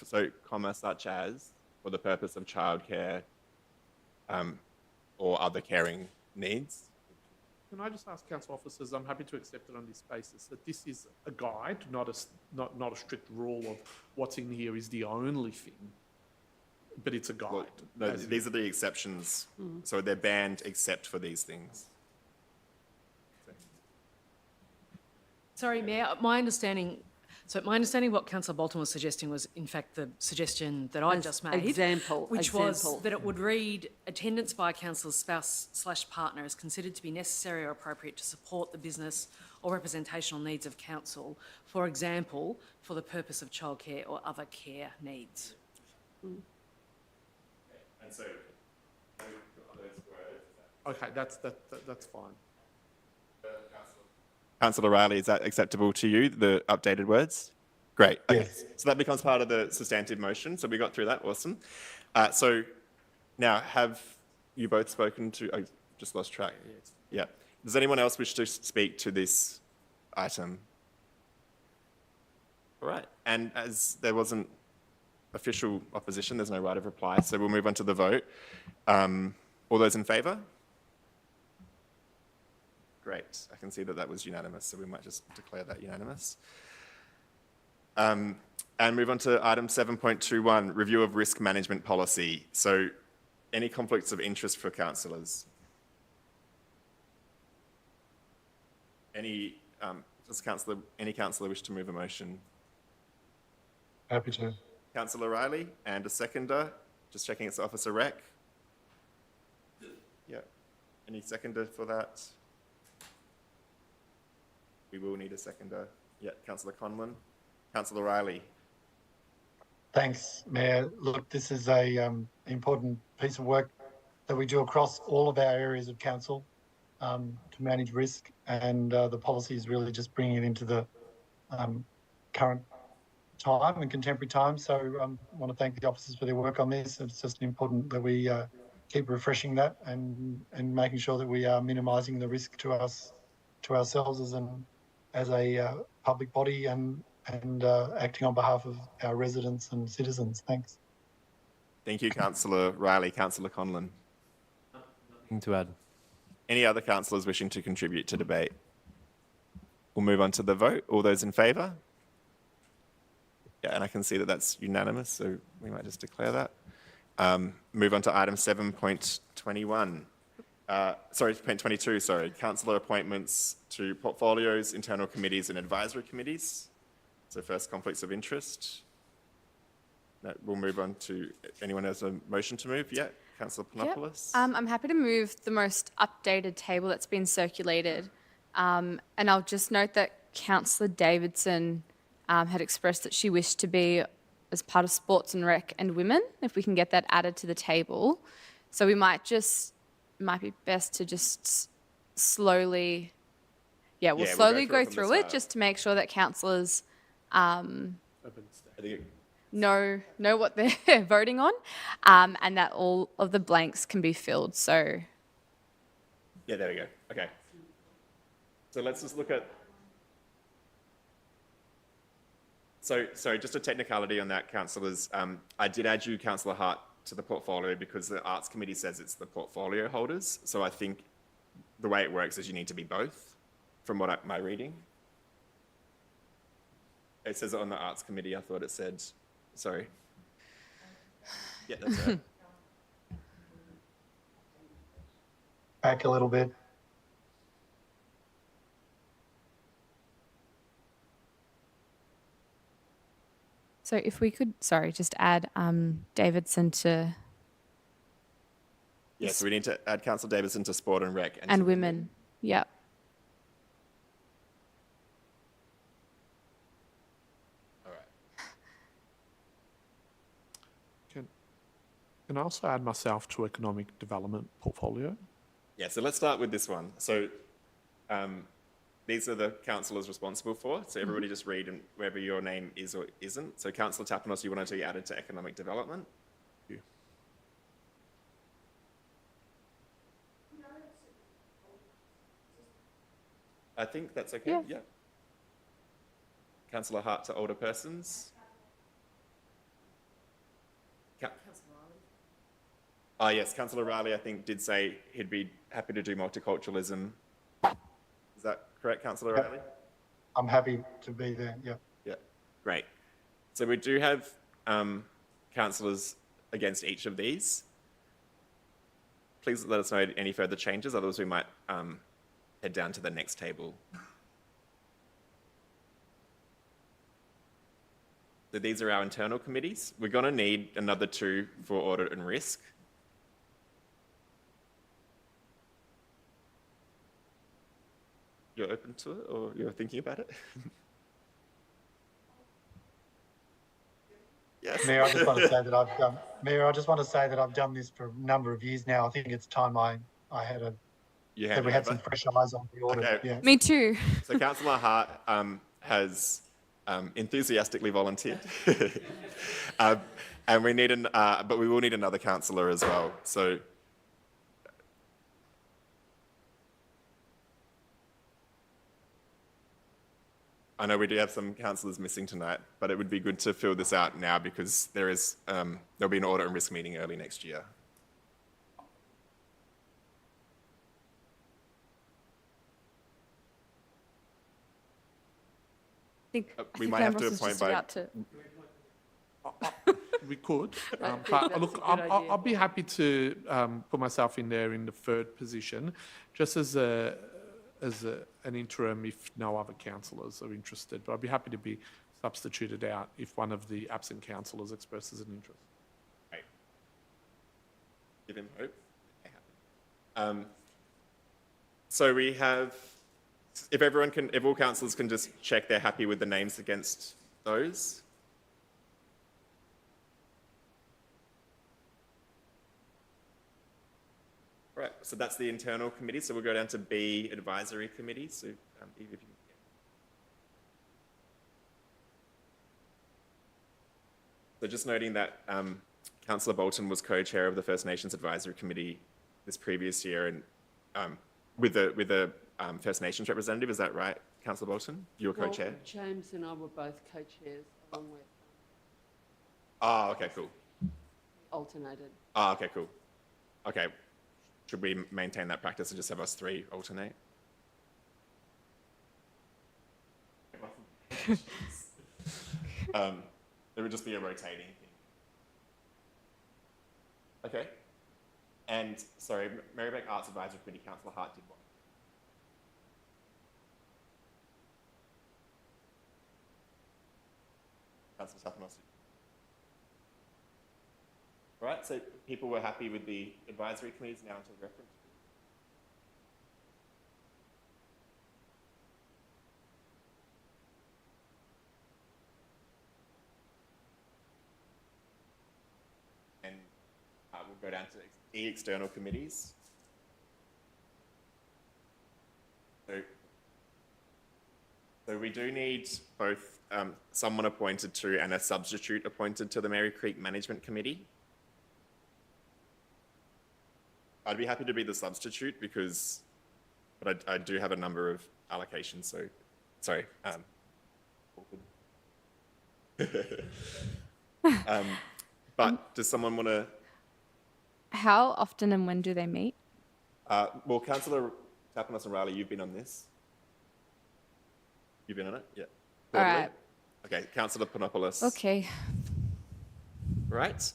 So, comma, such as, for the purpose of childcare, or other caring needs. Can I just ask council officers, I'm happy to accept it on this basis, that this is a guide, not a strict rule of what's in here is the only thing, but it's a guide. Well, no, these are the exceptions, so they're banned except for these things. Sorry, Mayor, my understanding what Councillor Bolton was suggesting was in fact the suggestion that I just made. Which was that it would read, attendance by a councillor's spouse/partner is considered to be necessary or appropriate to support the business or representational needs of council, for example, for the purpose of childcare or other care needs. And so, Okay, that's fine. Councillor Riley, is that acceptable to you, the updated words? Great. Okay. Yes. So that becomes part of the substantive motion. So we got through that. Awesome. So now, have you both spoken to... I just lost track. Yeah. Does anyone else wish to speak to this item? All right. And as there wasn't official opposition, there's no right of reply. So we'll move on to the vote. All those in favour? Great. I can see that that was unanimous, so we might just declare that unanimous. And move on to item 7.21, review of risk management policy. So any conflicts of interest for councillors? Any councillor wish to move a motion? Happy to. Councillor Riley, and a seconder. Just checking it's Officer Rec. Yeah. Any seconder for that? We will need a seconder. Yeah, Councillor Conlon. Councillor Riley. Thanks, Mayor. Look, this is a important piece of work that we do across all of our areas of council to manage risk, and the policy is really just bringing it into the current time and contemporary time. So I want to thank the officers for their work on this. It's just important that we keep refreshing that and making sure that we are minimising the risk to ourselves as a public body and acting on behalf of our residents and citizens. Thanks. Thank you, Councillor Riley. Councillor Conlon. Nothing to add. Any other councillors wishing to contribute to debate? We'll move on to the vote. All those in favour? Yeah, and I can see that that's unanimous, so we might just declare that. Move on to item 7.21. Sorry, point 22, sorry. Councillor appointments to portfolios, internal committees and advisory committees. So first, conflicts of interest. No, we'll move on to, anyone has a motion to move? Yeah, Councillor Panopoulos. I'm happy to move the most updated table that's been circulated. And I'll just note that Councillor Davidson had expressed that she wished to be as part of Sports and Rec and Women, if we can get that added to the table. So we might be best to just slowly, we'll slowly go through it just to make sure that councillors know what they're voting on, and that all of the blanks can be filled. So, Yeah, there we go. Okay. So let's just look at. So, sorry, just a technicality on that, councillors. I did add you, Councillor Hart, to the portfolio because the Arts Committee says it's the portfolio holders. So I think the way it works is you need to be both, from what my reading. It says it on the Arts Committee. I thought it said, sorry. Yeah, that's right. Back a little bit. so if we could, just add Davidson to Yeah, so we need to add Councillor Davidson to Sport and Rec. and Women. Yep. All right. Can I also add myself to economic development portfolio? Yeah, so let's start with this one. So these are the councillors responsible for. So everybody just read wherever your name is or isn't. So Councillor Tapanos, you wanted to be added to economic development? I think that's okay. Yeah. Councillor Hart to older persons. Yes, Councillor Riley, I think, did say he'd be happy to do multiculturalism. Is that correct, Councillor Riley? I'm happy to be there, yeah. Yeah, great. So we do have councillors against each of these. Please let us know any further changes, otherwise we might head down to the next table. So these are our internal committees. We're going to need another 2 for audit and risk. You're open to it, or you're thinking about it? Yes. Mayor, I just want to say that I've done. Mayor, I just want to say that I've done this for a number of years now. I think it's time I had a. That we had some fresh eyes on the audit. Okay. Yeah. Me too. So Councillor Hart has enthusiastically volunteered, and we need but we will need another councillor as well. So. I know we do have some councillors missing tonight, but it would be good to fill this out now because there'll be an audit and risk meeting early next year. We might have to appoint by. We could, but look, I'll be happy to put myself in there in the 3rd position, just as an interim if no other councillors are interested. But I'd be happy to be substituted out if one of the absent councillors expresses an interest. Right. Give him hope. So we have, if all councillors can just check they're happy with the names against those. Right, so that's the internal committee. So we'll go down to B, advisory committee. So Eve, if you can. So just noting that Councillor Bolton was co-chair of the First Nations Advisory Committee this previous year, and with the First Nations representative. Is that right, Councillor Bolton? You were co-chair. James and I were both co-chairs along with. Okay, cool. Alternated. Okay, cool. Okay. Should we maintain that practice and just have us 3 alternate? It would just be a rotating thing. Okay. And, sorry, Merri-bek Arts Advisory Committee, Councillor Hart did one. Councillor Tapanos. All right, so people were happy with the advisory committees, now into the reference. And we'll go down to external committees. So we do need both someone appointed to and a substitute appointed to the Merri Creek Management Committee. I'd be happy to be the substitute but I do have a number of allocations, so, sorry. But does someone want to? How often and when do they meet? Well, Councillor Tapanos and Riley, you've been on this. You've been on it? Yeah. All right. Okay, Councillor Panopoulos. Okay. Right.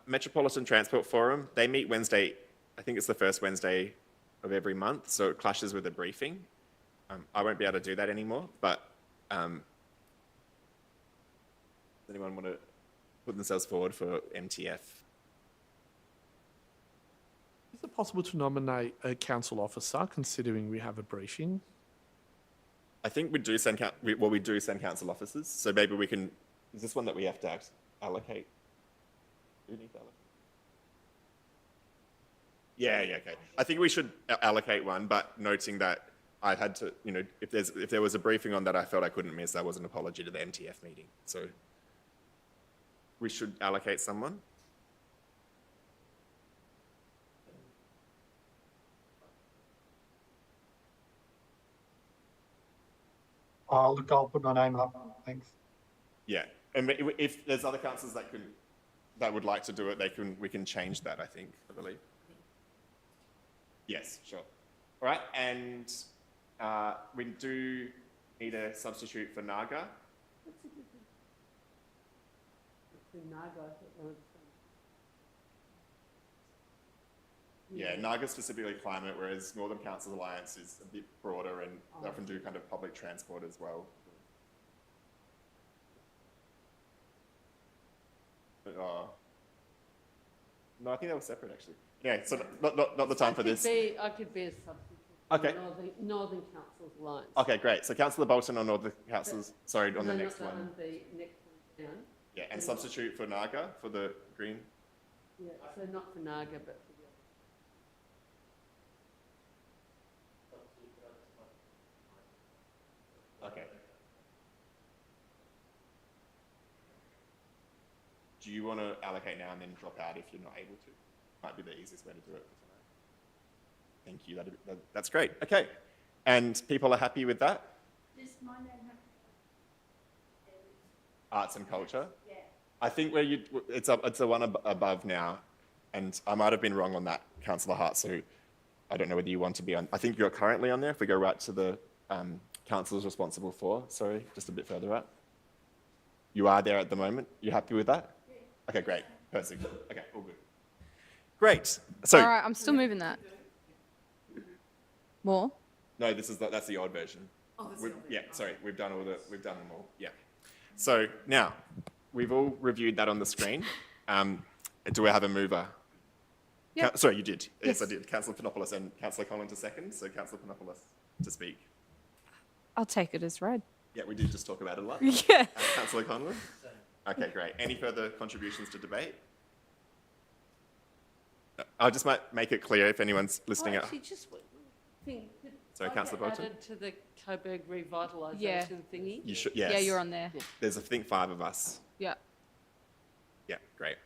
Metropolitan Transport Forum, they meet Wednesday, I think it's the first Wednesday of every month, so it clashes with a briefing. I won't be able to do that anymore, but does anyone want to put themselves forward for MTF? Is it possible to nominate a council officer, considering we have a briefing? I think we do send council officers, so maybe we can. Is this one that we have to allocate? Do we need to allocate? Yeah, okay. I think we should allocate one, but noting that I had to, if there was a briefing on that I felt I couldn't miss, that was an apology to the MTF meeting. So we should allocate someone. Look, I'll put my name up. Thanks. Yeah, and if there's other councillors that would like to do it, we can change that. I believe. Yes, sure. All right, and we do need a substitute for Naga. Yeah, Naga specifically climate, whereas Northern Council Alliance is a bit broader and they often do kind of public transport as well. But, no, I think that was separate actually. Yeah, so not the time for this. I could be a substitute. Okay. Northern Councils Alliance. Okay, great. So Councillor Bolton on Northern Councils, sorry, on the next one. The next one down. Yeah, and substitute for Naga for the Green. Yeah, so not for Naga, but for the other. Okay. Do you want to allocate now and then drop out if you're not able to? Might be the easiest way to do it for tonight. Thank you. That's great. Okay. And people are happy with that? Does my name have Arts and culture? Yeah. I think it's the one above now, and I might have been wrong on that, Councillor Hart, so I don't know whether you want to be on. I think you're currently on there. If we go right to the councillors responsible for, sorry, just a bit further up. You are there at the moment. You happy with that? Yeah. Okay, great. Perfect. Okay, all good. Great. So. All right, I'm still moving that. More? No, that's the old version. Oh, yeah, sorry, we've done them all. Yeah. So now we've all reviewed that on the screen. Do we have a mover? Yep. Sorry, you did. Yes, I did. Councillor Panopoulos and Councillor Collins to second. So Councillor Panopoulos to speak. I'll take it as read. Yeah, we did just talk about it a lot. Yeah. Councillor Conlon? Okay, great. Any further contributions to debate? I just might make it clear if anyone's listening. Actually, just one thing. Sorry, Councillor Bolton? Added to the Coburg revitalisation Yeah. thingy. You should, yes. Yeah, you're on there. Yeah. There's, I think, 5 of us. Yeah. Yeah, great.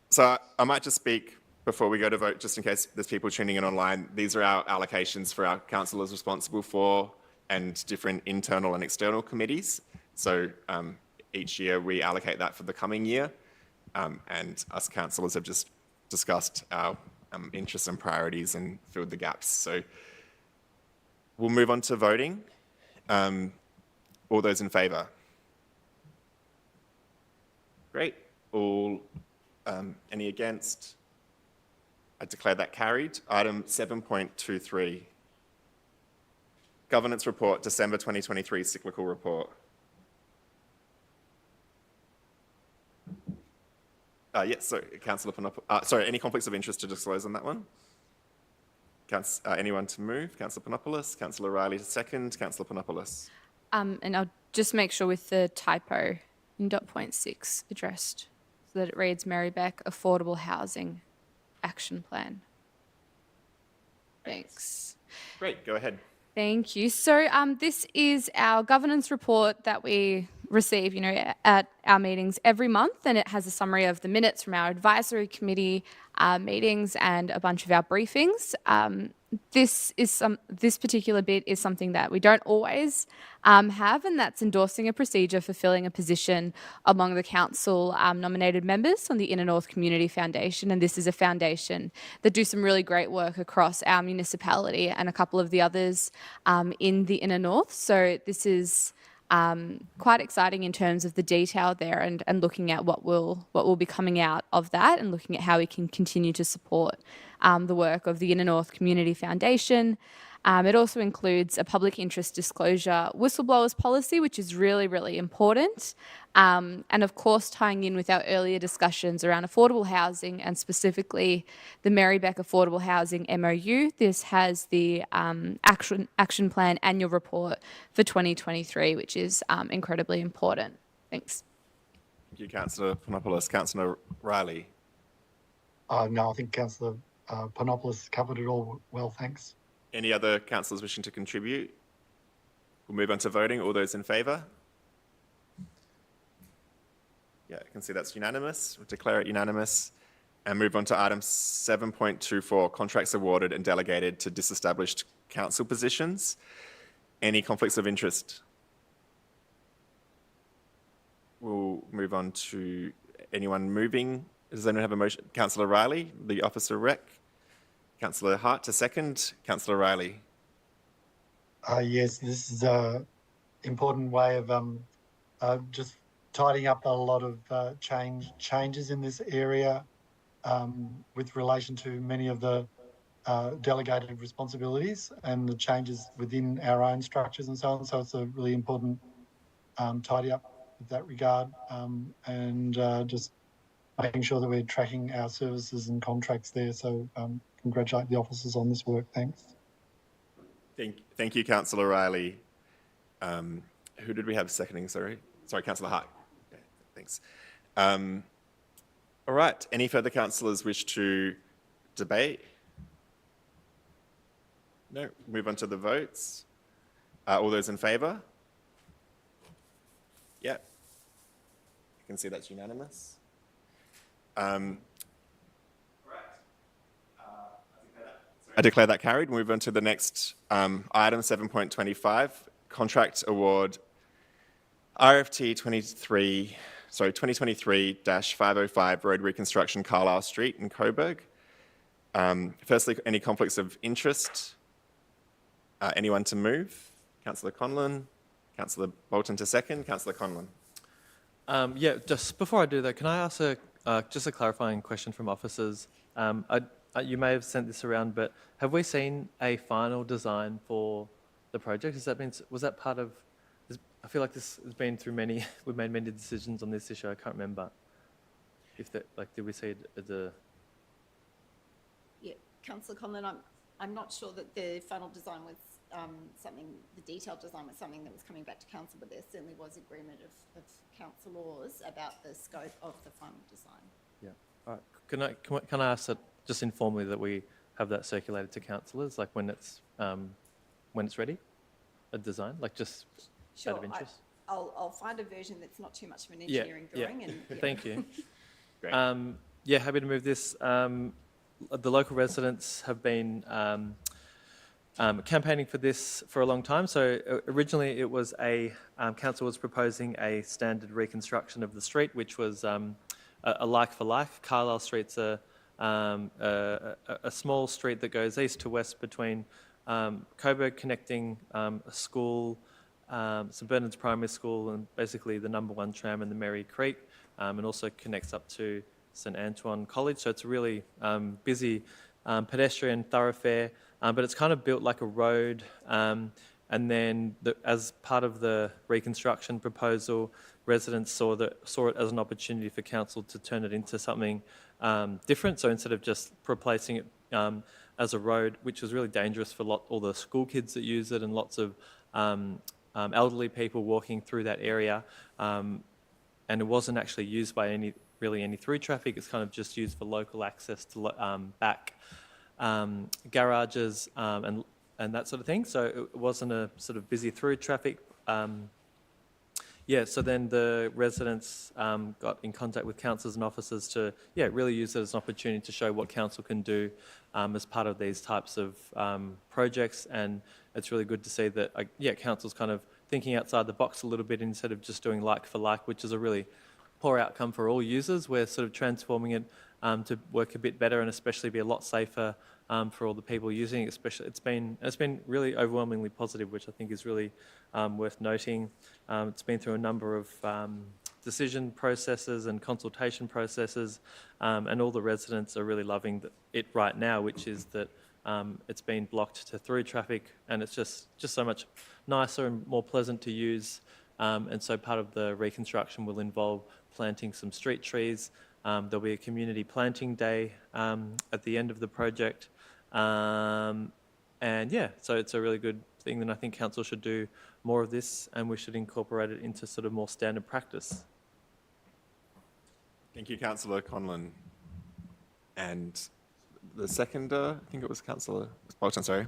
So I might just speak before we go to vote, just in case there's people tuning in online. These are our allocations for our councillors responsible for and different internal and external committees. So each year we allocate that for the coming year. And us councillors have just discussed our interests and priorities and filled the gaps. So we'll move on to voting. All those in favour? Great. All, any against? I declare that carried. Item 7.23. Governance Report, December 2023 Cyclical Report. Yes, so Councillor Panopoulos. Sorry, any conflicts of interest to disclose on that one? Anyone to move? Councillor Panopoulos. Councillor Riley to second. Councillor Panopoulos. And I'll just make sure with the typo in dot point 6 addressed so that it reads Merri-bek Affordable Housing Action Plan. Thanks. Great, go ahead. Thank you. So this is our governance report that we receive, at our meetings every month, and it has a summary of the minutes from our advisory committee meetings and a bunch of our briefings. This particular bit is something that we don't always have, and that's endorsing a procedure for filling a position among the council nominated members on the Inner North Community Foundation. And this is a foundation that do some really great work across our municipality and a couple of the others in the Inner North. So this is quite exciting in terms of the detail there and looking at what will be coming out of that and looking at how we can continue to support the work of the Inner North Community Foundation. It also includes a public interest disclosure whistleblowers policy, which is really, really important. And of course, tying in with our earlier discussions around affordable housing and specifically the Merri-bek Affordable Housing MOU, this has the action plan annual report for 2023, which is incredibly important. Thanks. Thank you, Councillor Panopoulos. Councillor Riley. No, I think Councillor Panopoulos covered it all well, thanks. Any other councillors wishing to contribute? We'll move on to voting. All those in favour? Yeah, I can see that's unanimous. We'll declare it unanimous and move on to item 7.24, contracts awarded and delegated to disestablished council positions. Any conflicts of interest? We'll move on to anyone moving. Does anyone have a motion? Councillor Riley, the Officer Rec. Councillor Hart to second. Councillor Riley. Yes, this is an important way of just tidying up a lot of changes in this area with relation to many of the delegated responsibilities and the changes within our own structures and so on. So it's a really important tidy up in that regard and just making sure that we're tracking our services and contracts there. So congratulate the officers on this work. Thanks. Thank you, Councillor Riley. Who did we have seconding? Sorry, Councillor Hart. Okay, thanks. All right. Any further councillors wish to debate? No. Move on to the votes. All those in favour? Yeah. You can see that's unanimous. I declare that carried. Move on to the next item, 7.25, contract award RFT 2023-505 road reconstruction Carlisle Street in Coburg. Firstly, any conflicts of interest? Anyone to move? Councillor Conlon. Councillor Bolton to second. Councillor Conlon. Yeah, just before I do that, can I ask just a clarifying question from officers? You may have sent this around, but have we seen a final design for the project? Was that part of? I feel like this has been through many. We've made many decisions on this issue. I can't remember if that. Did we see it at the? Yeah, Councillor Conlon, I'm not sure that the final design was the detailed design was something that was coming back to council, but there certainly was agreement of councillors about the scope of the final design. Yeah. All right. Can I ask that just informally that we have that circulated to councillors, like when it's ready, a design, like just sure, out of interest? I'll find a version that's not too much of an engineering drawing. Yeah. And, yeah. Thank you. Great. Yeah, happy to move this. The local residents have been campaigning for this for a long time. So originally it was council was proposing a standard reconstruction of the street, which was a like for like. Carlisle Street's a small street that goes east to west between Coburg, connecting a school, St Bernard's Primary School, and basically the #1 tram and the Merri Creek and also connects up to St Antoine College. So it's a really busy pedestrian thoroughfare, but it's kind of built like a road. And then as part of the reconstruction proposal, residents saw it as an opportunity for council to turn it into something different. So instead of just replacing it as a road, which was really dangerous for all the school kids that use it and lots of elderly people walking through that area, and it wasn't actually used by any through traffic. It's kind of just used for local access to back garages and that sort of thing. So it wasn't a sort of busy through traffic. So then the residents got in contact with councillors and officers to really use it as an opportunity to show what council can do as part of these types of projects. And it's really good to see that council's kind of thinking outside the box a little bit instead of just doing like for like, which is a really poor outcome for all users. We're sort of transforming it to work a bit better and especially be a lot safer for all the people using it. Especially, it's been really overwhelmingly positive, which I think is really worth noting. It's been through a number of decision processes and consultation processes, and all the residents are really loving it right now, which is that it's been blocked to through traffic, and it's just so much nicer and more pleasant to use. And so part of the reconstruction will involve planting some street trees. There'll be a community planting day at the end of the project. So it's a really good thing, and I think council should do more of this, and we should incorporate it into sort of more standard practice. Thank you, Councillor Conlon. And the seconder, I think it was Councillor Bolton, sorry.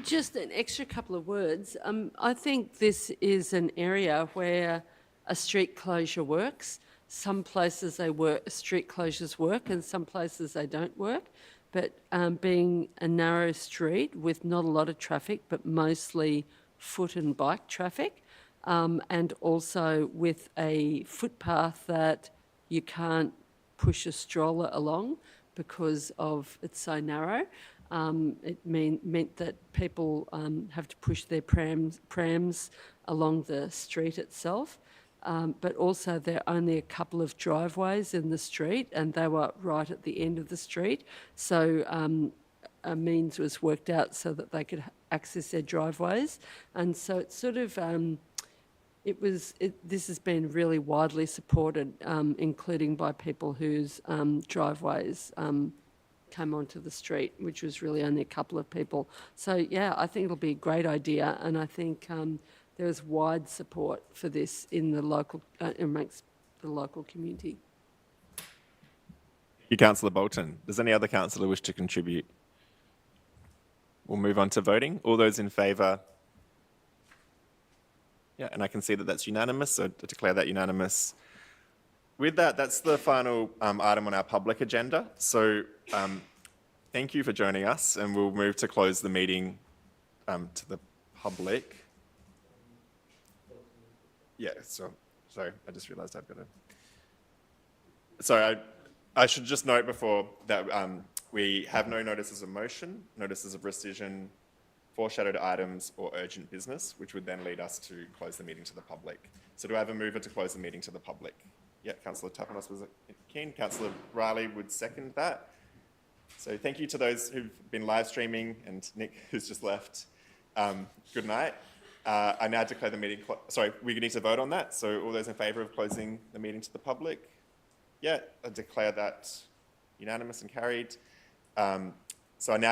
Just an extra couple of words. I think this is an area where a street closure works. Some places street closures work, and some places they don't work. But being a narrow street with not a lot of traffic, but mostly foot and bike traffic, and also with a footpath that you can't push a stroller along because of it's so narrow. It meant that people have to push their prams along the street itself. But also there are only a couple of driveways in the street, and they were right at the end of the street. So a means was worked out so that they could access their driveways. And so it's sort of, this has been really widely supported, including by people whose driveways came onto the street, which was really only a couple of people. So yeah, I think it'll be a great idea, and I think there is wide support for this in the local, amongst the local community. Thank you, Councillor Bolton. Does any other councillor wish to contribute? We'll move on to voting. All those in favour? Yeah, and I can see that that's unanimous, so I declare that unanimous. With that, that's the final item on our public agenda. So thank you for joining us, and we'll move to close the meeting to the public. Yeah, so sorry, I just realised I've got to. So I should just note before that we have no notices of motion, notices of rescission, foreshadowed items or urgent business, which would then lead us to close the meeting to the public. So do I have a mover to close the meeting to the public? Yeah, Councillor Tapanos was keen. Councillor Riley would second that. So thank you to those who've been live streaming, and Nick, who's just left. Good night. I now declare the meeting, sorry, we need to vote on that. So all those in favour of closing the meeting to the public? Yeah, I declare that unanimous and carried. So I now